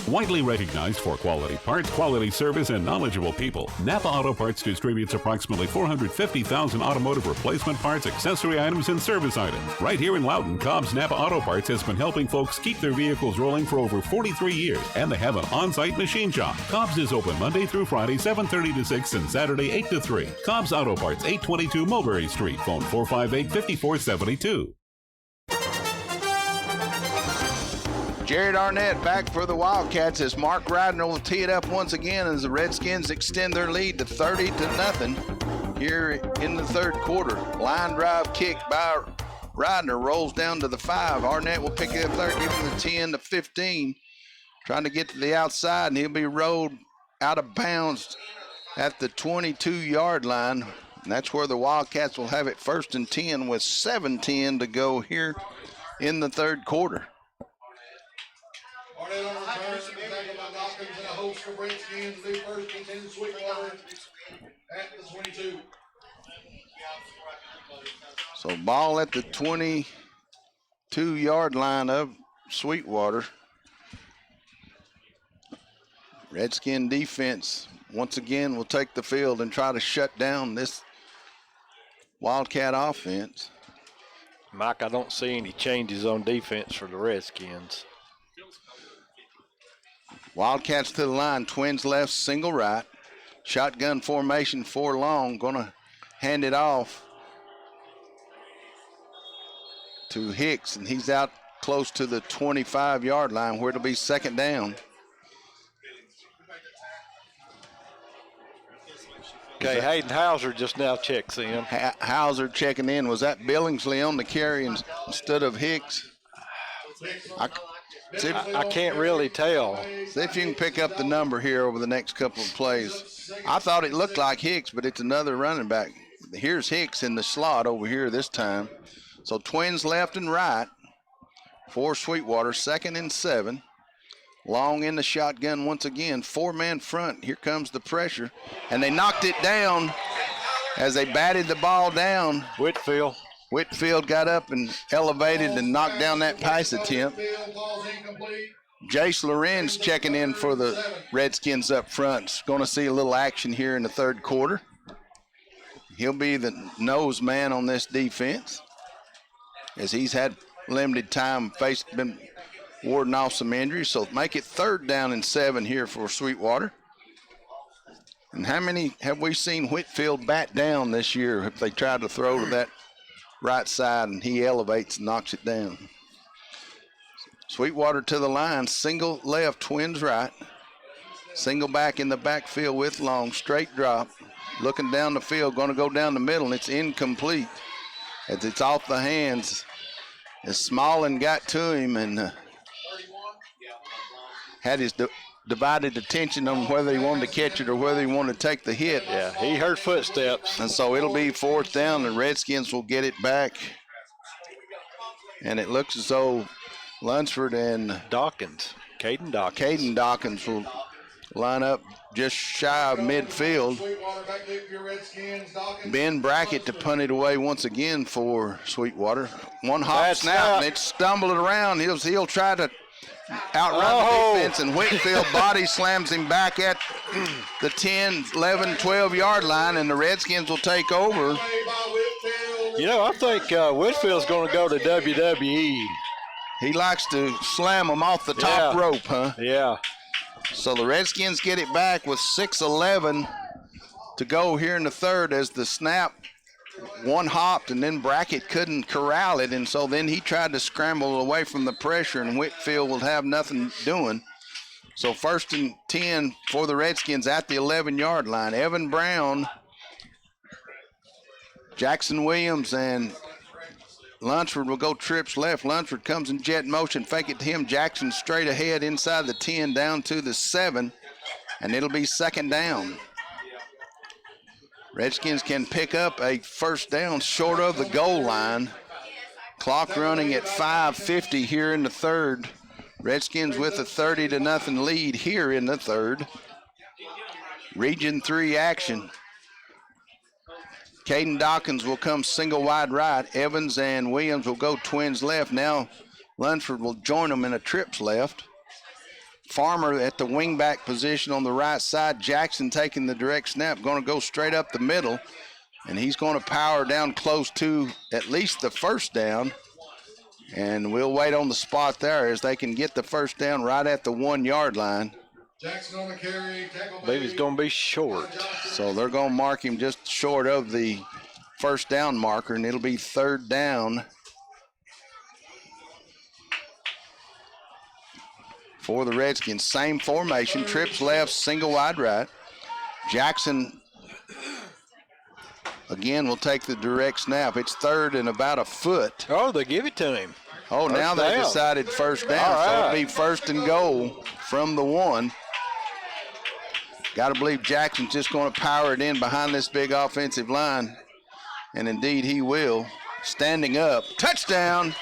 Speaker 19: Widely recognized for quality parts, quality service, and knowledgeable people, Napa Auto Parts distributes approximately 450,000 automotive replacement parts, accessory items, and service items. Right here in Loudon, Cobb's Napa Auto Parts has been helping folks keep their vehicles rolling for over 43 years, and they have an on-site machine shop. Cobb's is open Monday through Friday, 7:30 to 6, and Saturday, 8 to 3. Cobb's Auto Parts, 822 Mulberry Street. Phone 458-5472.
Speaker 1: Jared Arnett back for the Wildcats as Mark Ridner will tee it up once again as the Redskins extend their lead to 30-0 here in the third quarter. Line drive kick by Ridner rolls down to the 5. Arnett will pick it up there, give him the 10-15. Trying to get to the outside, and he'll be rolled out of bounds at the 22-yard line. And that's where the Wildcats will have it 1st and 10 with 7:10 to go here in the third quarter.
Speaker 3: Arnett on return, tackle by Dawkins and a host for Redskins. Lead 1st and 10 Sweetwater at the 22.
Speaker 1: So ball at the 22-yard line of Sweetwater. Redskin defense once again will take the field and try to shut down this Wildcat offense.
Speaker 15: Mike, I don't see any changes on defense for the Redskins.
Speaker 1: Wildcats to the line, twins left, single right. Shotgun formation, 4 long. Gonna hand it off to Hicks, and he's out close to the 25-yard line where it'll be 2nd down.
Speaker 15: Okay, Hayden Hauser just now checks in.
Speaker 1: Hauser checking in. Was that Billingsley on the carry instead of Hicks?
Speaker 15: I can't really tell.
Speaker 1: See if you can pick up the number here over the next couple of plays. I thought it looked like Hicks, but it's another running back. Here's Hicks in the slot over here this time. So twins left and right for Sweetwater, 2nd and 7. Long in the shotgun once again, 4-man front. Here comes the pressure, and they knocked it down as they batted the ball down. Whitfield got up and elevated and knocked down that pass attempt. Jace Lorenz checking in for the Redskins up front. Going to see a little action here in the third quarter. He'll be the nose man on this defense as he's had limited time, been warding off some injuries. So make it 3rd down and 7 here for Sweetwater. And how many have we seen Whitfield bat down this year if they tried to throw to that right side and he elevates and knocks it down? Sweetwater to the line, single left, twins right. Single back in the backfield with Long, straight drop. Looking down the field, going to go down the middle, and it's incomplete as it's off the hands. As Smallin got to him and had his divided attention on whether he wanted to catch it or whether he wanted to take the hit.
Speaker 15: Yeah, he heard footsteps.
Speaker 1: And so it'll be 4th down. The Redskins will get it back. And it looks as though Lunsford and Caden Dawkins will line up just shy of midfield. Ben Brackett to punt it away once again for Sweetwater. One hop snap, and it's stumbling around. He'll try to outrun the defense, and Whitfield body slams him back at the 10, 11, 12-yard line, and the Redskins will take over.
Speaker 15: You know, I think Whitfield's going to go to WWE.
Speaker 1: He likes to slam them off the top rope, huh?
Speaker 15: Yeah.
Speaker 1: So the Redskins get it back with 6:11 to go here in the third as the snap one hopped and then Brackett couldn't corral it, and so then he tried to scramble away from the pressure, and Whitfield will have nothing doing. So 1st and 10 for the Redskins at the 11-yard line. Evan Brown, Jackson Williams, and Lunsford will go trips left. Lunsford comes in jet motion, fake it to him. Jackson straight ahead inside the 10 down to the 7, and it'll be 2nd down. Redskins can pick up a 1st down short of the goal line. Clock running at 5:50 here in the third. Redskins with a 30-0 lead here in the third. Region 3 action. Caden Dawkins will come single wide right. Evans and Williams will go twins left. Now Lunsford will join them in a trips left. Farmer at the wingback position on the right side. Jackson taking the direct snap, going to go straight up the middle, and he's going to power down close to at least the first down. And we'll wait on the spot there as they can get the first down right at the 1 yard line.
Speaker 3: Jackson on the carry.
Speaker 15: I believe he's going to be short.
Speaker 1: So they're going to mark him just short of the first down marker, and it'll be third down for the Redskins. Same formation, trips left, single wide right. Jackson again will take the direct snap. It's third and about a foot.
Speaker 15: Oh, they give it to him.
Speaker 1: Oh,
Speaker 15: First
Speaker 1: now they
Speaker 15: down.
Speaker 1: decided first down.
Speaker 15: All
Speaker 1: So
Speaker 15: right.
Speaker 1: it'll be first and goal from the 1. Got to believe Jackson's just going to power it in behind this big offensive line. And indeed he will. Standing up. Touchdown.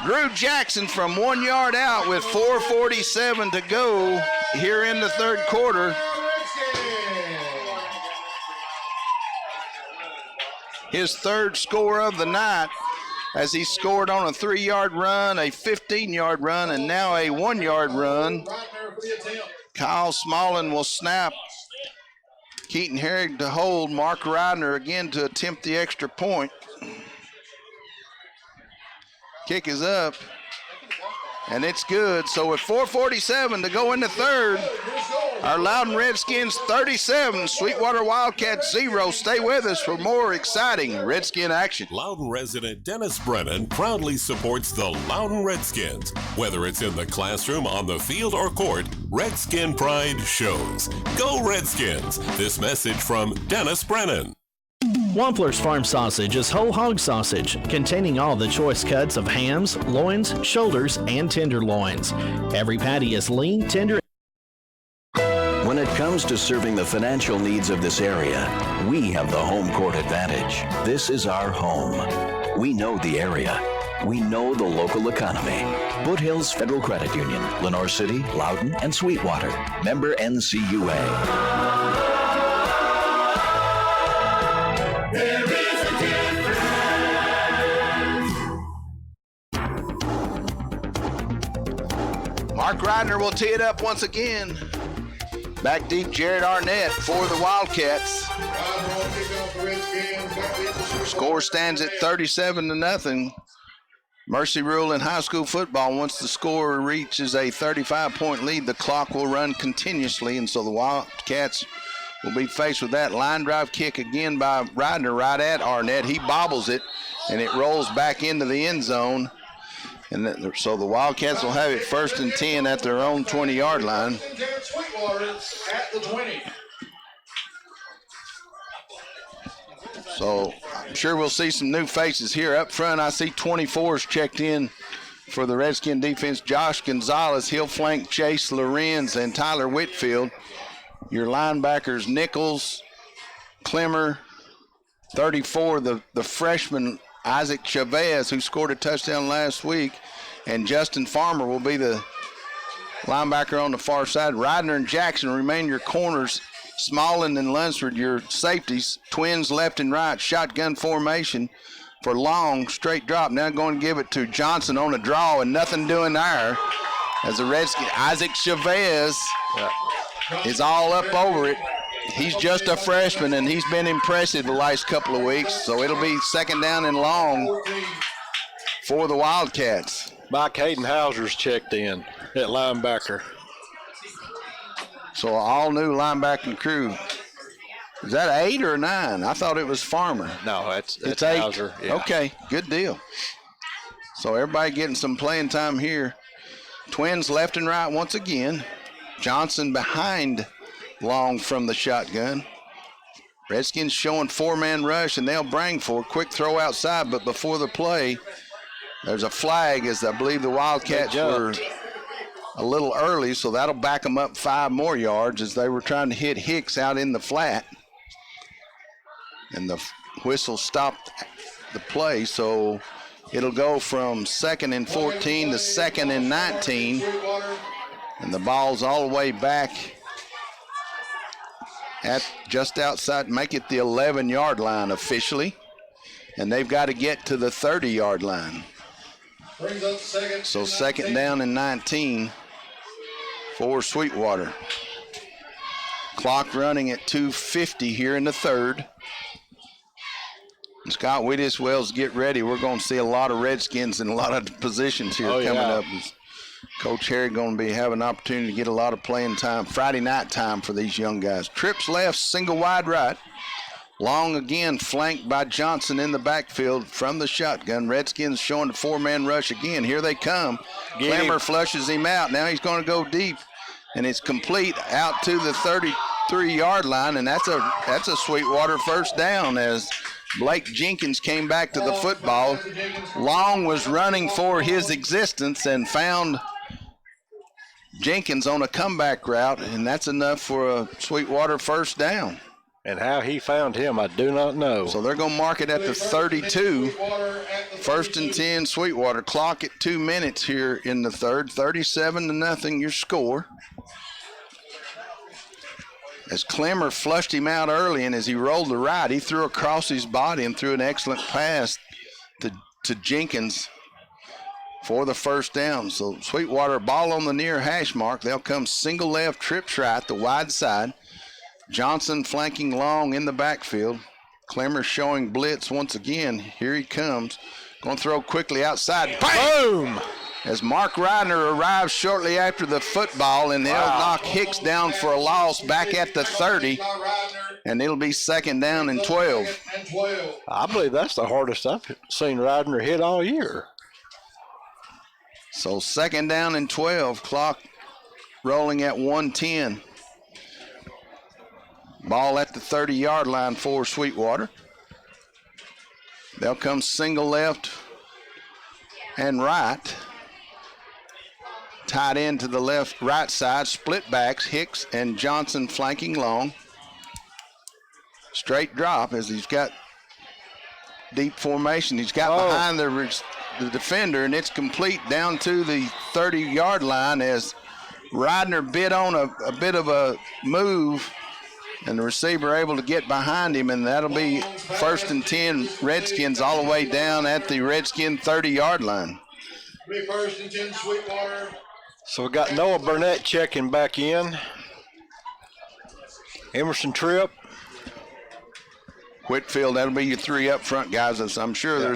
Speaker 1: Drew Jackson from 1 yard out with 4:47 to go here in the third quarter. His third score of the night, as he scored on a 3 yard run, a 15 yard run, and now a 1 yard run. Kyle Smallin will snap. Keaton Herrig to hold. Mark Reidner again to attempt the extra point. Kick is up, and it's good. So with 4:47 to go in the third, our Loudon Redskins 37, Sweetwater Wildcats 0. Stay with us for more exciting Redskin action.
Speaker 19: Loudon resident Dennis Brennan proudly supports the Loudon Redskins. Whether it's in the classroom, on the field, or court, Redskin pride shows. Go Redskins! This message from Dennis Brennan.
Speaker 16: Wampler's Farm Sausage is whole hog sausage, containing all the choice cuts of hams, loins, shoulders, and tenderloins. Every patty is lean, tender.
Speaker 14: When it comes to serving the financial needs of this area, we have the home court advantage. This is our home. We know the area. We know the local economy. Foothills Federal Credit Union, Lenore City, Loudon, and Sweetwater. Member NCUA.
Speaker 20: There is a difference.
Speaker 1: Mark Reidner will tee it up once again. Back deep, Jared Arnett for the Wildcats. Score stands at 37-0. Mercy rule in high school football, once the score reaches a 35-point lead, the clock will run continuously, and so the Wildcats will be faced with that. Line drive kick again by Reidner right at Arnett. He bobbles it, and it rolls back into the end zone. And so the Wildcats will have it 1st and 10 at their own 20-yard line.
Speaker 3: Sweetwater at the 20.
Speaker 1: So I'm sure we'll see some new faces here. Up front, I see 24s checked in for the Redskin defense. Josh Gonzalez, he'll flank Chase Lorenz and Tyler Whitfield. Your linebackers, Nichols, Clemmer, 34, the freshman Isaac Chavez, who scored a touchdown last week, and Justin Farmer will be the linebacker on the far side. Reidner and Jackson remain your corners. Smallin and Lunsford, your safeties. Twins left and right, shotgun formation for long, straight drop. Now going to give it to Johnson on a draw, and nothing doing there. As the Redskin, Isaac Chavez is all up over it. He's just a freshman, and he's been impressive the last couple of weeks. So it'll be 2nd down and long for the Wildcats.
Speaker 15: Mike Hayden Hauser's checked in at linebacker.
Speaker 1: So all new linebacking crew. Is that 8 or 9? I thought it was Farmer.
Speaker 15: No, it's
Speaker 1: 8.
Speaker 15: Hauser. Yeah.
Speaker 1: Okay, good deal. So everybody getting some playing time here. Twins left and right once again. Johnson behind Long from the shotgun. Redskins showing 4-man rush, and they'll bring for a quick throw outside, but before the play, there's a flag, as I believe the Wildcats were a little early, so that'll back them up 5 more yards as they were trying to hit Hicks out in the flat. And the whistle stopped the play, so It'll go from 2nd and 14 to 2nd and 19. And the ball's all the way back at just outside, make it the 11-yard line officially. And they've got to get to the 30-yard line. So 2nd down and 19 for Sweetwater. Clock running at 2:50 here in the third. And Scott, we just well get ready. We're going to see a lot of Redskins in a lot of positions here coming up. Coach Harry going to be having an opportunity to get a lot of playing time, Friday night time for these young guys. Trips left, single wide right. Long again, flanked by Johnson in the backfield from the shotgun. Redskins showing the four-man rush again. Here they come. Clemmer flushes him out. Now he's going to go deep, and it's complete out to the 33-yard line, and that's a Sweetwater first down as Blake Jenkins came back to the football. Long was running for his existence and found Jenkins on a comeback route, and that's enough for a Sweetwater first down.
Speaker 15: And how he found him, I do not know.
Speaker 1: So they're going to mark it at the 32. 1st and 10, Sweetwater. Clock at 2 minutes here in the third. 37-0 your score. As Clemmer flushed him out early, and as he rolled to right, he threw across his body and threw an excellent pass to Jenkins for the first down. So Sweetwater, ball on the near hash mark. They'll come single left, trips right, the wide side. Johnson flanking Long in the backfield. Clemmer showing blitz once again. Here he comes. Going to throw quickly outside. Boom! As Mark Reidner arrives shortly after the football, and they'll knock Hicks down for a loss back at the 30, and it'll be 2nd down and 12.
Speaker 15: I believe that's the hardest I've seen Reidner hit all year.
Speaker 1: So 2nd down and 12, clock rolling at 1:10. Ball at the 30-yard line for Sweetwater. They'll come single left and right. Tight end to the right side, split backs, Hicks and Johnson flanking Long. Straight drop as he's got deep formation. He's got behind the defender, and it's complete down to the 30-yard line as Reidner bid on a bit of a move, and the receiver able to get behind him, and that'll be 1st and 10 Redskins all the way down at the Redskin 30-yard line.
Speaker 3: 1st and 10 Sweetwater.
Speaker 15: So we got Noah Burnett checking back in. Emerson Tripp.
Speaker 1: Whitfield, that'll be your 3 up front guys. As I'm sure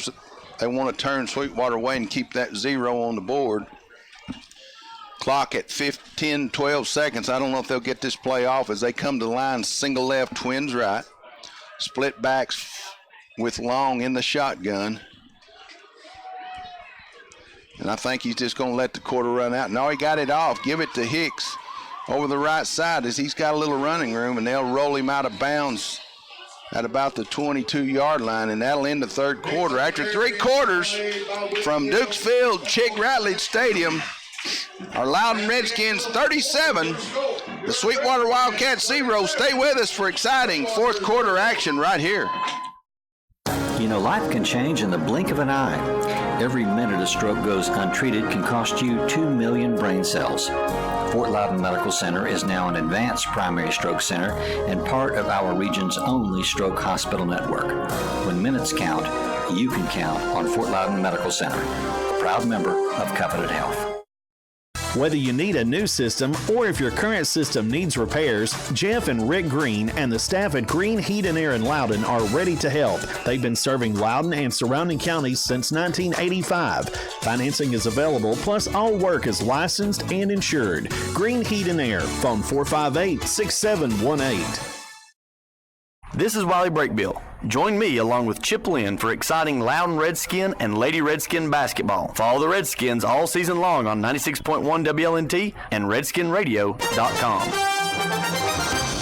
Speaker 1: they want to turn Sweetwater away and keep that 0 on the board. Clock at 12 seconds. I don't know if they'll get this play off as they come to the line, single left, twins right. Split backs with Long in the shotgun. And I think he's just going to let the quarter run out. No, he got it off. Give it to Hicks over the right side as he's got a little running room, and they'll roll him out of bounds at about the 22-yard line, and that'll end the third quarter. After 3 quarters from Dukes Field, Chick Ratledge Stadium, our Loudon Redskins 37, the Sweetwater Wildcats 0. Stay with us for exciting fourth quarter action right here.
Speaker 7: You know, life can change in the blink of an eye. Every minute a stroke goes untreated can cost you 2 million brain cells. Fort Loudon Medical Center is now an advanced primary stroke center and part of our region's only stroke hospital network. When minutes count, you can count on Fort Loudon Medical Center, a proud member of Covenant Health.
Speaker 16: Whether you need a new system or if your current system needs repairs, Jeff and Rick Green and the staff at Green Heat and Air in Loudon are ready to help. They've been serving Loudon and surrounding counties since 1985. Financing is available, plus all work is licensed and insured. Green Heat and Air, phone 458-6718.
Speaker 2: This is Wiley Breakbill. Join me along with Chip Lynn for exciting Loudon Redskin and Lady Redskin basketball. Follow the Redskins all season long on 96.1 WLNT and RedskinRadio.com.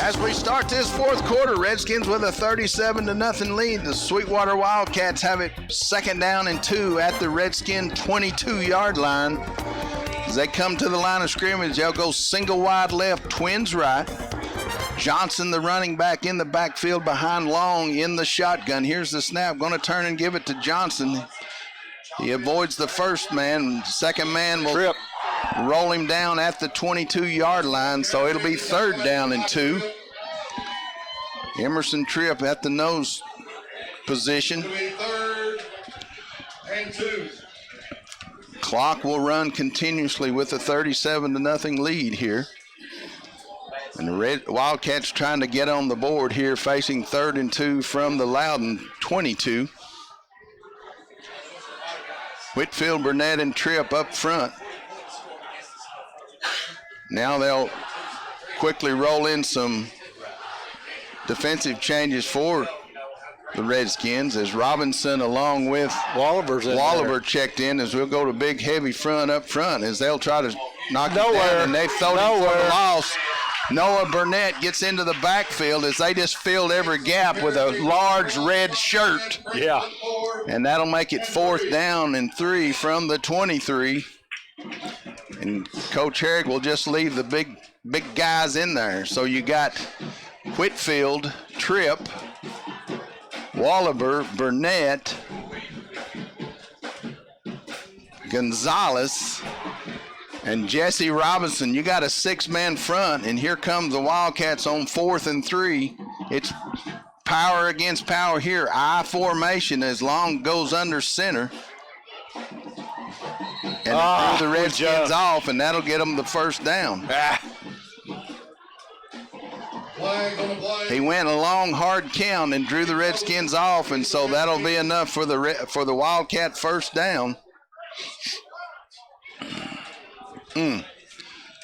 Speaker 1: As we start this fourth quarter, Redskins with a 37-0 lead. The Sweetwater Wildcats have it 2nd down and 2 at the Redskin 22-yard line. As they come to the line of scrimmage, they'll go single wide left, twins right. Johnson, the running back, in the backfield behind Long in the shotgun. Here's the snap. Going to turn and give it to Johnson. He avoids the first man. Second man will roll him down at the 22-yard line, so it'll be 3rd down and 2. Emerson Tripp at the nose position.
Speaker 3: 3rd and 2.
Speaker 1: Clock will run continuously with a 37-0 lead here. And the Wildcats trying to get on the board here, facing 3rd and 2 from the Loudon 22. Whitfield, Burnett, and Tripp up front. Now they'll quickly roll in some defensive changes for the Redskins as Robinson along with Wallaber checked in, as we'll go to big heavy front up front as they'll try to knock it down, and they've thrown it for the loss. Noah Burnett gets into the backfield as they just filled every gap with a large red shirt.
Speaker 15: Yeah.
Speaker 1: And that'll make it 4th down and 3 from the 23. And Coach Herrick will just leave the big guys in there. So you got Whitfield, Tripp, Wallaber, Burnett, Gonzalez, and Jesse Robinson. You got a 6-man front, and here comes the Wildcats on 4th and 3. It's power against power here. I formation as Long goes under center. And threw the Redskins off, and that'll get them the 1st down. He went a long, hard count and drew the Redskins off, and so that'll be enough for the Wildcat 1st down.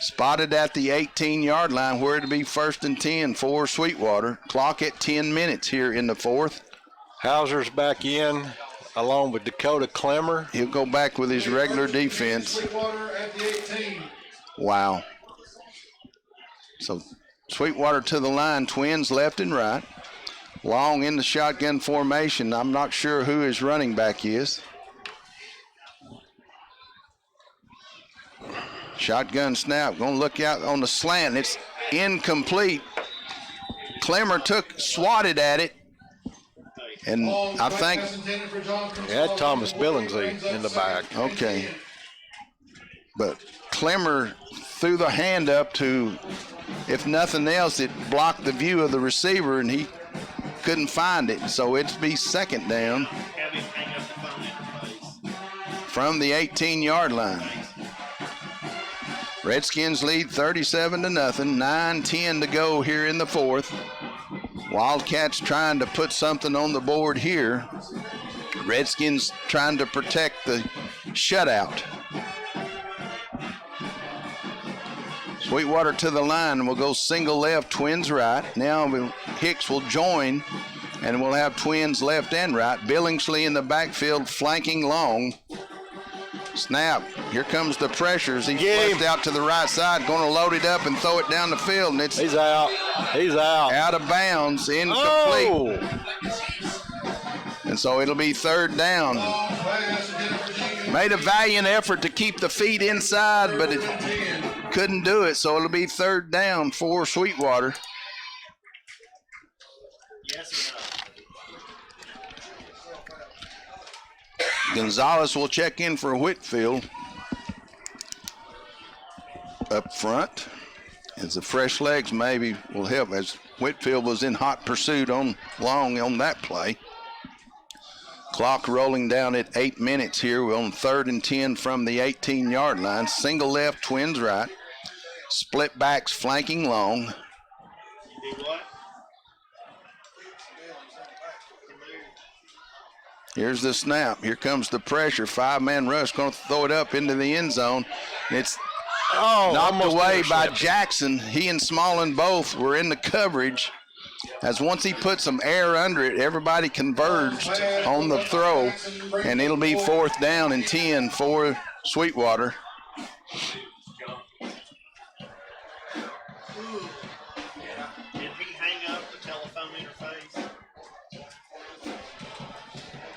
Speaker 1: Spotted at the 18-yard line where it'll be 1st and 10 for Sweetwater. Clock at 10 minutes here in the 4th.
Speaker 15: Hauser's back in along with Dakota Clemmer.
Speaker 1: He'll go back with his regular defense.
Speaker 3: Sweetwater at the 18.
Speaker 1: Wow. So Sweetwater to the line, twins left and right. Long in the shotgun formation. I'm not sure who his running back is. Shotgun snap, going to look out on the slant. It's incomplete. Clemmer swatted at it. And I think
Speaker 15: had Thomas Billingsley in the back.
Speaker 1: Okay. But Clemmer threw the hand up to, if nothing else, it blocked the view of the receiver and he couldn't find it. So it'd be 2nd down from the 18-yard line. Redskins lead 37-0, 9-10 to go here in the 4th. Wildcats trying to put something on the board here. Redskins trying to protect the shutout. Sweetwater to the line. We'll go single left, twins right. Now Hicks will join, and we'll have twins left and right. Billingsley in the backfield flanking Long. Snap. Here comes the pressures. He flipped out to the right side, going to load it up and throw it down the field. And
Speaker 15: he's out. He's out.
Speaker 1: Out of bounds. Incomplete. And so it'll be 3rd down. Made a valiant effort to keep the feet inside, but it couldn't do it. So it'll be 3rd down for Sweetwater. Gonzalez will check in for Whitfield up front, as the fresh legs maybe will help, as Whitfield was in hot pursuit on Long on that play. Clock rolling down at 8 minutes here. We're on 3rd and 10 from the 18-yard line. Single left, twins right. Split backs flanking Long. Here's the snap. Here comes the pressure. 5-man rush. Going to throw it up into the end zone. It's knocked away by Jackson. He and Smallin both were in the coverage. As once he put some air under it, everybody converged on the throw. And it'll be 4th down and 10 for Sweetwater.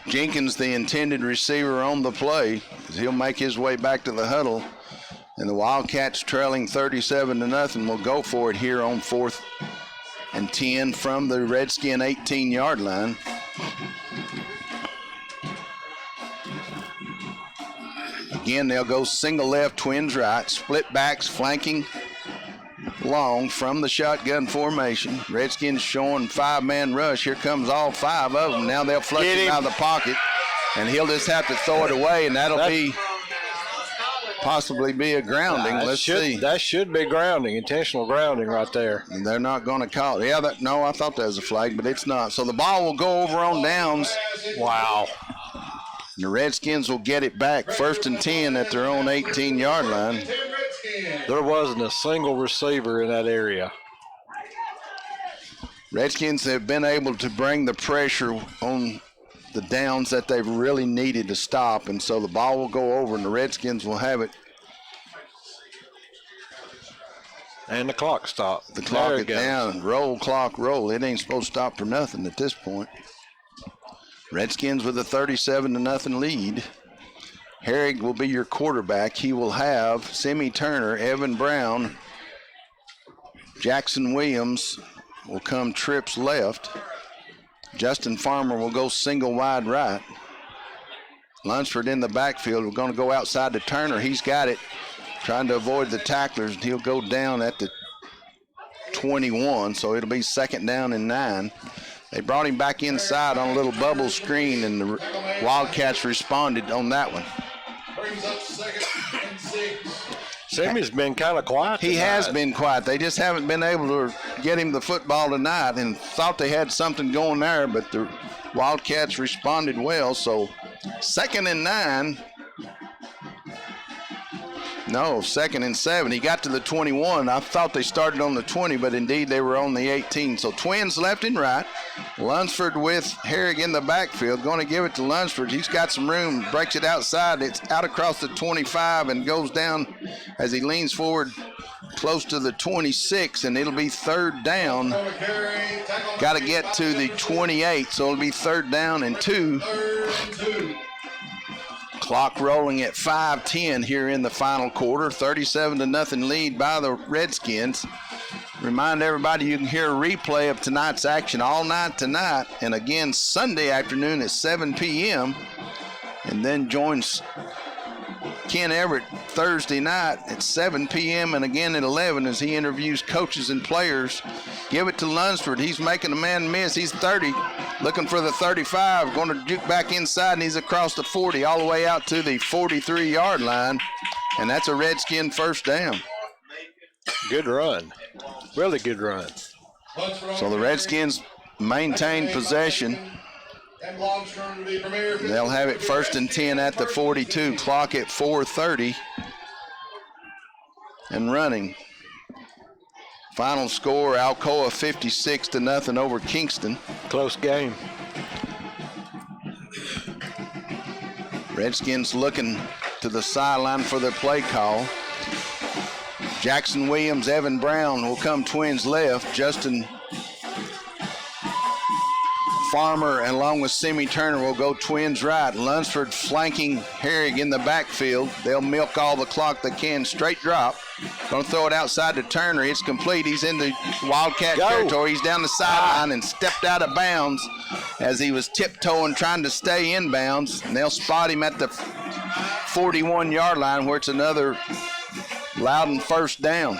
Speaker 1: Jenkins, the intended receiver on the play, he'll make his way back to the huddle. And the Wildcats trailing 37-0 will go for it here on 4th and 10 from the Redskin 18-yard line. Again, they'll go single left, twins right, split backs, flanking long from the shotgun formation. Redskins showing 5-man rush. Here comes all 5 of them. Now they'll flush him out of the pocket, and he'll just have to throw it away, and that'll possibly be a grounding. Let's see.
Speaker 15: That should be grounding, intentional grounding right there.
Speaker 1: And they're not going to call it. Yeah, no, I thought that was a flag, but it's not. So the ball will go over on downs.
Speaker 15: Wow.
Speaker 1: The Redskins will get it back, 1st and 10 at their own 18-yard line.
Speaker 15: There wasn't a single receiver in that area.
Speaker 1: Redskins have been able to bring the pressure on the downs that they've really needed to stop, and so the ball will go over and the Redskins will have it.
Speaker 15: And the clock stopped.
Speaker 1: The clock is down. Roll, clock, roll. It ain't supposed to stop for nothing at this point. Redskins with a 37-0 lead. Herrig will be your quarterback. He will have Simi Turner, Evan Brown, Jackson Williams will come trips left. Justin Farmer will go single wide right. Lunsford in the backfield. We're going to go outside to Turner. He's got it, trying to avoid the tacklers. He'll go down at the 21, so it'll be 2nd down and 9. They brought him back inside on a little bubble screen, and the Wildcats responded on that one.
Speaker 15: Simi's been kind of quiet tonight.
Speaker 1: He has been quiet. They just haven't been able to get him the football tonight, and thought they had something going there, but the Wildcats responded well. So 2nd and 9. No, 2nd and 7. He got to the 21. I thought they started on the 20, but indeed they were on the 18. So twins left and right. Lunsford with Herrig in the backfield. Going to give it to Lunsford. He's got some room. Breaks it outside. It's out across the 25 and goes down as he leans forward close to the 26, and it'll be 3rd down. Got to get to the 28, so it'll be 3rd down and 2. Clock rolling at 5:10 here in the final quarter. 37-0 lead by the Redskins. Remind everybody you can hear a replay of tonight's action all night tonight, and again Sunday afternoon at 7 p.m. And then joins Ken Everett Thursday night at 7 p.m. and again at 11 as he interviews coaches and players. Give it to Lunsford. He's making a man miss. He's 30, looking for the 35, going to juke back inside, and he's across the 40 all the way out to the 43-yard line, and that's a Redskin 1st down.
Speaker 15: Good run. Really good run.
Speaker 1: So the Redskins maintain possession. They'll have it 1st and 10 at the 42. Clock at 4:30 and running. Final score, Alcoa 56-0 over Kingston.
Speaker 15: Close game.
Speaker 1: Redskins looking to the sideline for their play call. Jackson Williams, Evan Brown will come twins left. Justin Farmer and along with Simi Turner will go twins right. Lunsford flanking Herrig in the backfield. They'll milk all the clock they can. Straight drop. Going to throw it outside to Turner. It's complete. He's in the Wildcat territory. He's down the sideline and stepped out of bounds as he was tiptoeing trying to stay in bounds. And they'll spot him at the 41-yard line where it's another Loudon 1st down.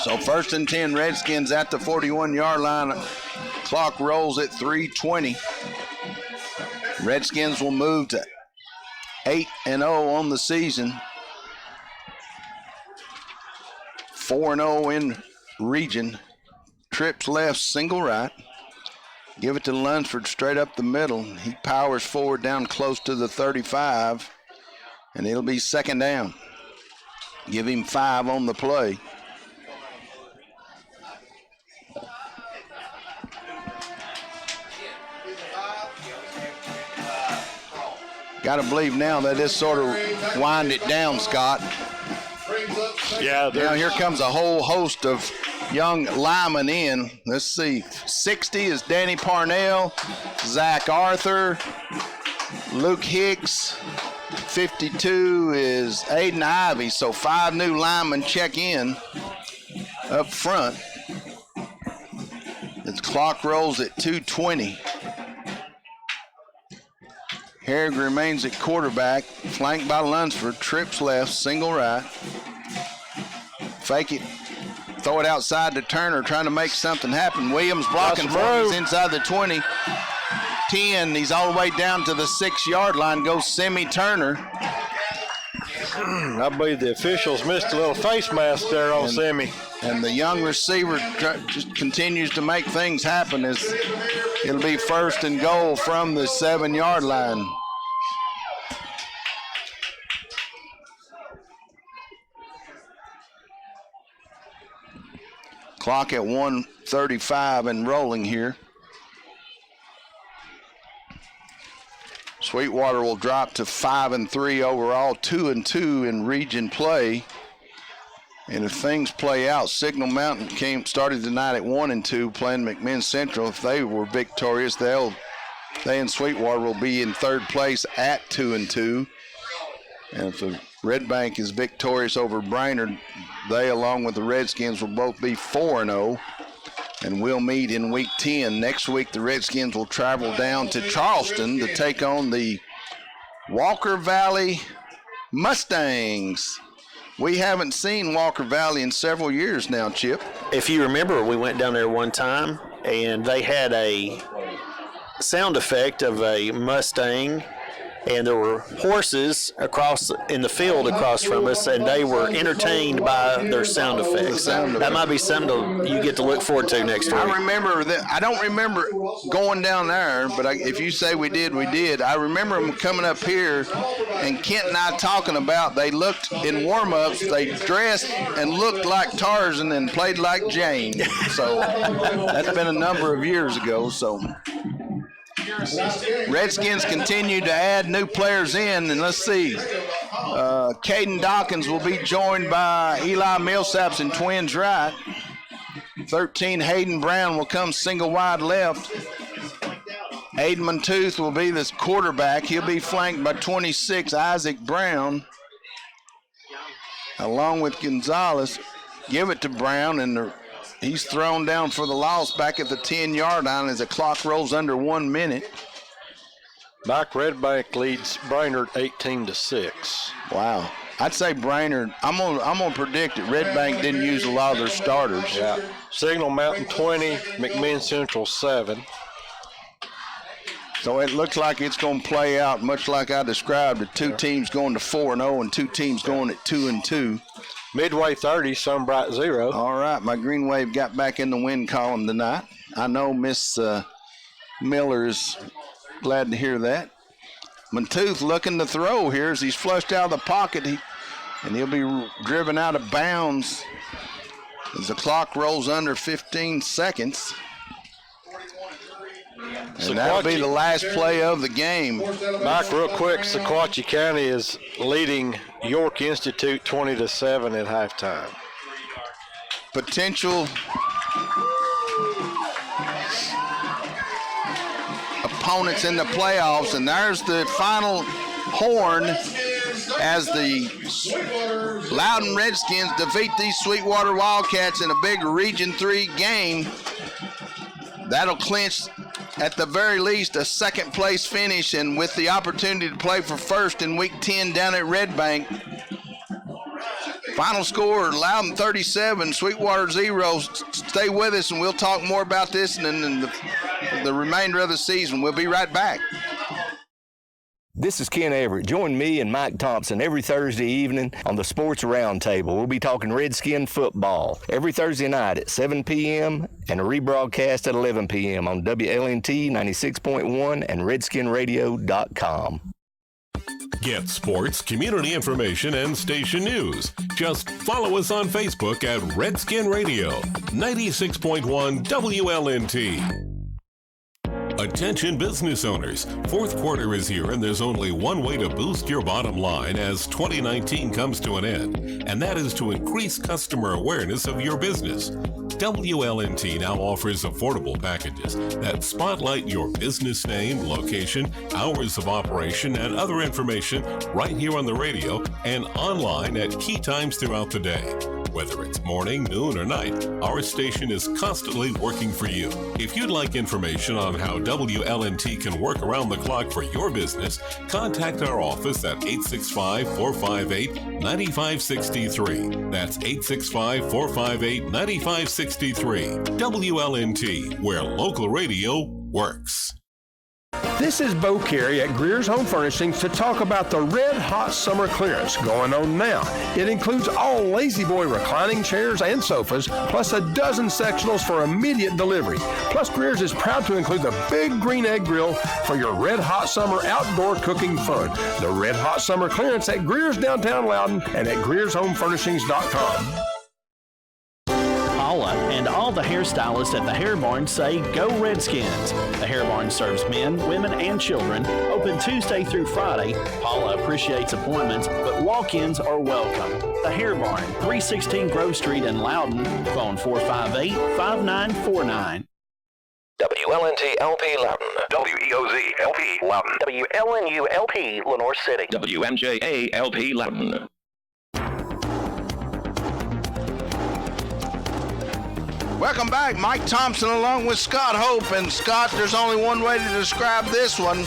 Speaker 1: So 1st and 10, Redskins at the 41-yard line. Clock rolls at 3:20. Redskins will move to 8-0 on the season. 4-0 in region. Trips left, single right. Give it to Lunsford straight up the middle. He powers forward down close to the 35, and it'll be 2nd down. Give him 5 on the play. Got to believe now that this sort of wind it down, Scott.
Speaker 15: Yeah.
Speaker 1: Now here comes a whole host of young linemen in. Let's see. 60 is Danny Parnell, Zach Arthur, Luke Hicks, 52 is Aiden Ivy. So 5 new linemen check in up front. The clock rolls at 2:20. Herrig remains at quarterback, flanked by Lunsford. Trips left, single right. Fake it, throw it outside to Turner, trying to make something happen. Williams blocking for him. He's inside the 20. 10, he's all the way down to the 6-yard line. Goes Semi Turner.
Speaker 15: I believe the officials missed a little face mask there on Semi.
Speaker 1: And the young receiver just continues to make things happen as it'll be 1st and goal from the 7-yard line. Clock at 1:35 and rolling here. Sweetwater will drop to 5-3 overall, 2-2 in region play. And if things play out, Signal Mountain started tonight at 1-2 playing McMinn Central. If they were victorious, they and Sweetwater will be in 3rd place at 2-2. And if the Red Bank is victorious over Brainerd, they along with the Redskins will both be 4-0. And we'll meet in week 10. Next week, the Redskins will travel down to Charleston to take on the Walker Valley Mustangs. We haven't seen Walker Valley in several years now, Chip.
Speaker 5: If you remember, we went down there one time, and they had a sound effect of a Mustang, and there were horses in the field across from us, and they were entertained by their sound effects. That might be something you get to look forward to next week.
Speaker 1: I remember that. I don't remember going down there, but if you say we did, we did. I remember them coming up here, and Kent and I talking about they looked in warm-ups, they dressed and looked like Tarzan and played like Jane. So that's been a number of years ago. So Redskins continue to add new players in, and let's see. Caden Dawkins will be joined by Eli Millsaps in twins right. 13, Hayden Brown will come single wide left. Aiden Mantooth will be this quarterback. He'll be flanked by 26, Isaac Brown, along with Gonzalez. Give it to Brown, and he's thrown down for the loss back at the 10-yard line as the clock rolls under 1 minute.
Speaker 15: Back Red Bank leads Brainerd 18-6.
Speaker 1: Wow. I'd say Brainerd, I'm gonna predict that Red Bank didn't use a lot of their starters.
Speaker 15: Yeah. Signal Mountain 20, McMinn Central 7.
Speaker 1: So it looks like it's going to play out much like I described, the two teams going to 4-0 and 2 teams going at 2-2.
Speaker 15: Midway 30, Sunbright 0.
Speaker 1: All right, my Green Wave got back in the win column tonight. I know Miss Miller is glad to hear that. Mantooth looking to throw here as he's flushed out of the pocket, and he'll be driven out of bounds as the clock rolls under 15 seconds. And that'll be the last play of the game.
Speaker 15: Mike, real quick, Sequatchie County is leading York Institute 20-7 at halftime.
Speaker 1: Potential opponents in the playoffs, and there's the final horn as the Loudon Redskins defeat these Sweetwater Wildcats in a big Region 3 game. That'll clinch, at the very least, a second place finish, and with the opportunity to play for first in week 10 down at Red Bank. Final score, Loudon 37, Sweetwater 0. Stay with us and we'll talk more about this and then the remainder of the season. We'll be right back.
Speaker 2: This is Ken Everett. Join me and Mike Thompson every Thursday evening on the Sports Roundtable. We'll be talking Redskin football every Thursday night at 7 p.m. and a rebroadcast at 11 p.m. on WLNT 96.1 and RedskinRadio.com.
Speaker 19: Get sports, community information, and station news. Just follow us on Facebook at Redskin Radio, 96.1 WLNT. Attention business owners, fourth quarter is here and there's only one way to boost your bottom line as 2019 comes to an end, and that is to increase customer awareness of your business. WLNT now offers affordable packages that spotlight your business name, location, hours of operation, and other information right here on the radio and online at key times throughout the day. Whether it's morning, noon, or night, our station is constantly working for you. If you'd like information on how WLNT can work around the clock for your business, contact our office at 865-458-9563. That's 865-458-9563. WLNT, where local radio works.
Speaker 11: This is Bo Carey at Greer's Home Furnishings to talk about the Red Hot Summer Clearance going on now. It includes all Lazy Boy reclining chairs and sofas, plus a dozen sectionals for immediate delivery. Plus, Greer's is proud to include the Big Green Egg Grill for your Red Hot Summer outdoor cooking fun. The Red Hot Summer Clearance at Greer's downtown Loudon and at GreersHomeFurnishings.com.
Speaker 16: Paula and all the hairstylists at the Hair Barn say go Redskins. The Hair Barn serves men, women, and children. Open Tuesday through Friday. Paula appreciates appointments, but walk-ins are welcome. The Hair Barn, 316 Grove Street in Loudon. Phone 458-5949.
Speaker 6: WLNT LP Loudon. WEOZ LP Loudon. WLNU LP Lenore City. WMJA LP Loudon.
Speaker 1: Welcome back. Mike Thompson along with Scott Hope. And Scott, there's only one way to describe this one.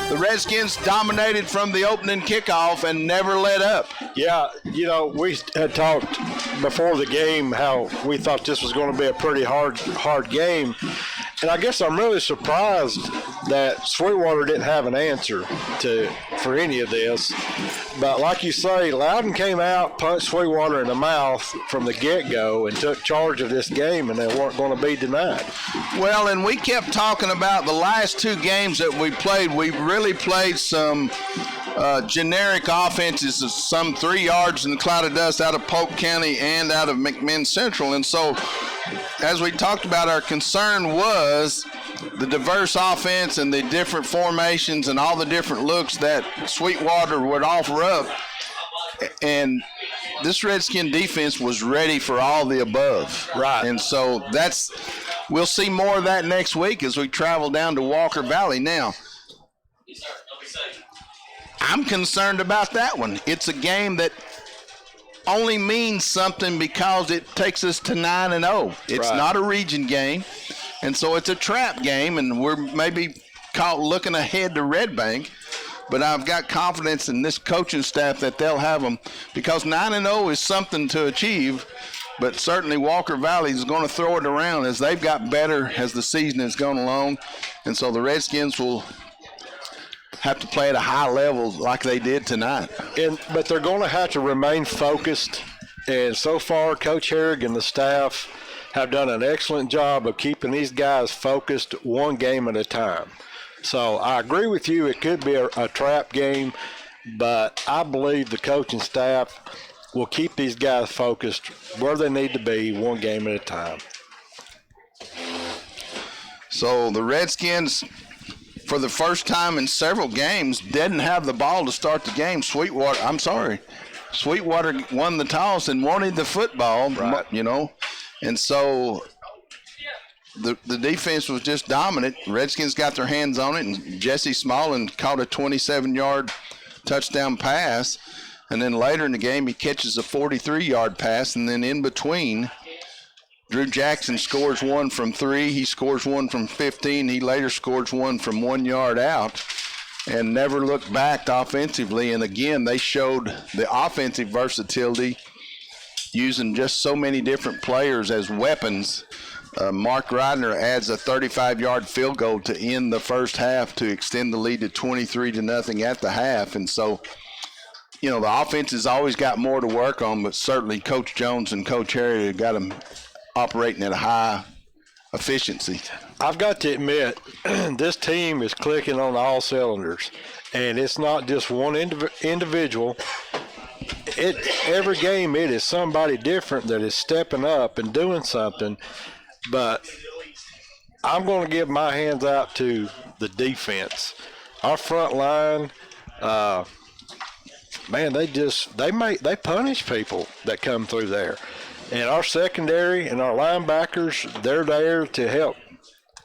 Speaker 1: The Redskins dominated from the opening kickoff and never let up.
Speaker 15: Yeah, you know, we had talked before the game how we thought this was going to be a pretty hard game. And I guess I'm really surprised that Sweetwater didn't have an answer for any of this. But like you say, Loudon came out, punched Sweetwater in the mouth from the get-go and took charge of this game, and they weren't going to be denied.
Speaker 1: Well, and we kept talking about the last two games that we played. We really played some generic offenses of some 3 yards in the cloud of dust out of Polk County and out of McMinn Central. And so, as we talked about, our concern was the diverse offense and the different formations and all the different looks that Sweetwater would offer up. And this Redskin defense was ready for all the above.
Speaker 15: Right.
Speaker 1: And so we'll see more of that next week as we travel down to Walker Valley. Now, I'm concerned about that one. It's a game that only means something because it takes us to 9-0. It's not a region game, and so it's a trap game, and we're maybe caught looking ahead to Red Bank. But I've got confidence in this coaching staff that they'll have them, because 9-0 is something to achieve, but certainly Walker Valley is going to throw it around as they've got better as the season has gone along, and so the Redskins will have to play at a high level like they did tonight.
Speaker 15: But they're going to have to remain focused, and so far Coach Herrig and the staff have done an excellent job of keeping these guys focused one game at a time. So I agree with you, it could be a trap game, but I believe the coaching staff will keep these guys focused where they need to be one game at a time.
Speaker 1: So the Redskins, for the first time in several games, didn't have the ball to start the game. Sweetwater won the toss and wanted the football, and so the defense was just dominant. Redskins got their hands on it, and Jesse Smallin caught a 27-yard touchdown pass, and then later in the game he catches a 43-yard pass, and then in between, Drew Jackson scores one from 3. He scores one from 15. He later scores one from 1 yard out and never looked back offensively. And again, they showed the offensive versatility using just so many different players as weapons. Mark Reidner adds a 35-yard field goal to end the first half to extend the lead to 23-0 at the half. And so, the offense has always got more to work on, but certainly Coach Jones and Coach Harry have got them operating at a high efficiency.
Speaker 15: I've got to admit, this team is clicking on all cylinders, and it's not just one individual. Every game it is somebody different that is stepping up and doing something, but I'm going to give my hands out to the defense. Our front line, man, they punish people that come through there. And our secondary and our linebackers, they're there to help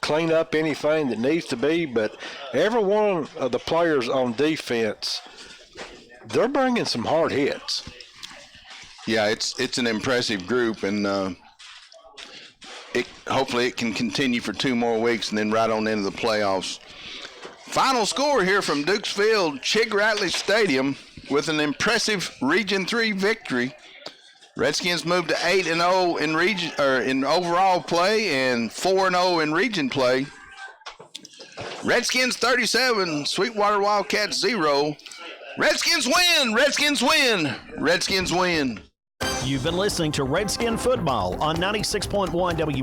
Speaker 15: clean up anything that needs to be. But every one of the players on defense, they're bringing some hard hits.
Speaker 1: Yeah, it's an impressive group, and hopefully it can continue for 2 more weeks and then right on into the playoffs. Final score here from Dukes Field, Chig Ratliff Stadium, with an impressive Region 3 victory. Redskins moved to 8-0 in region in overall play and 4-0 in region play. Redskins 37, Sweetwater Wildcats 0. Redskins win! Redskins win! Redskins win!
Speaker 16: You've been listening to Redskin Football on 96.1 W.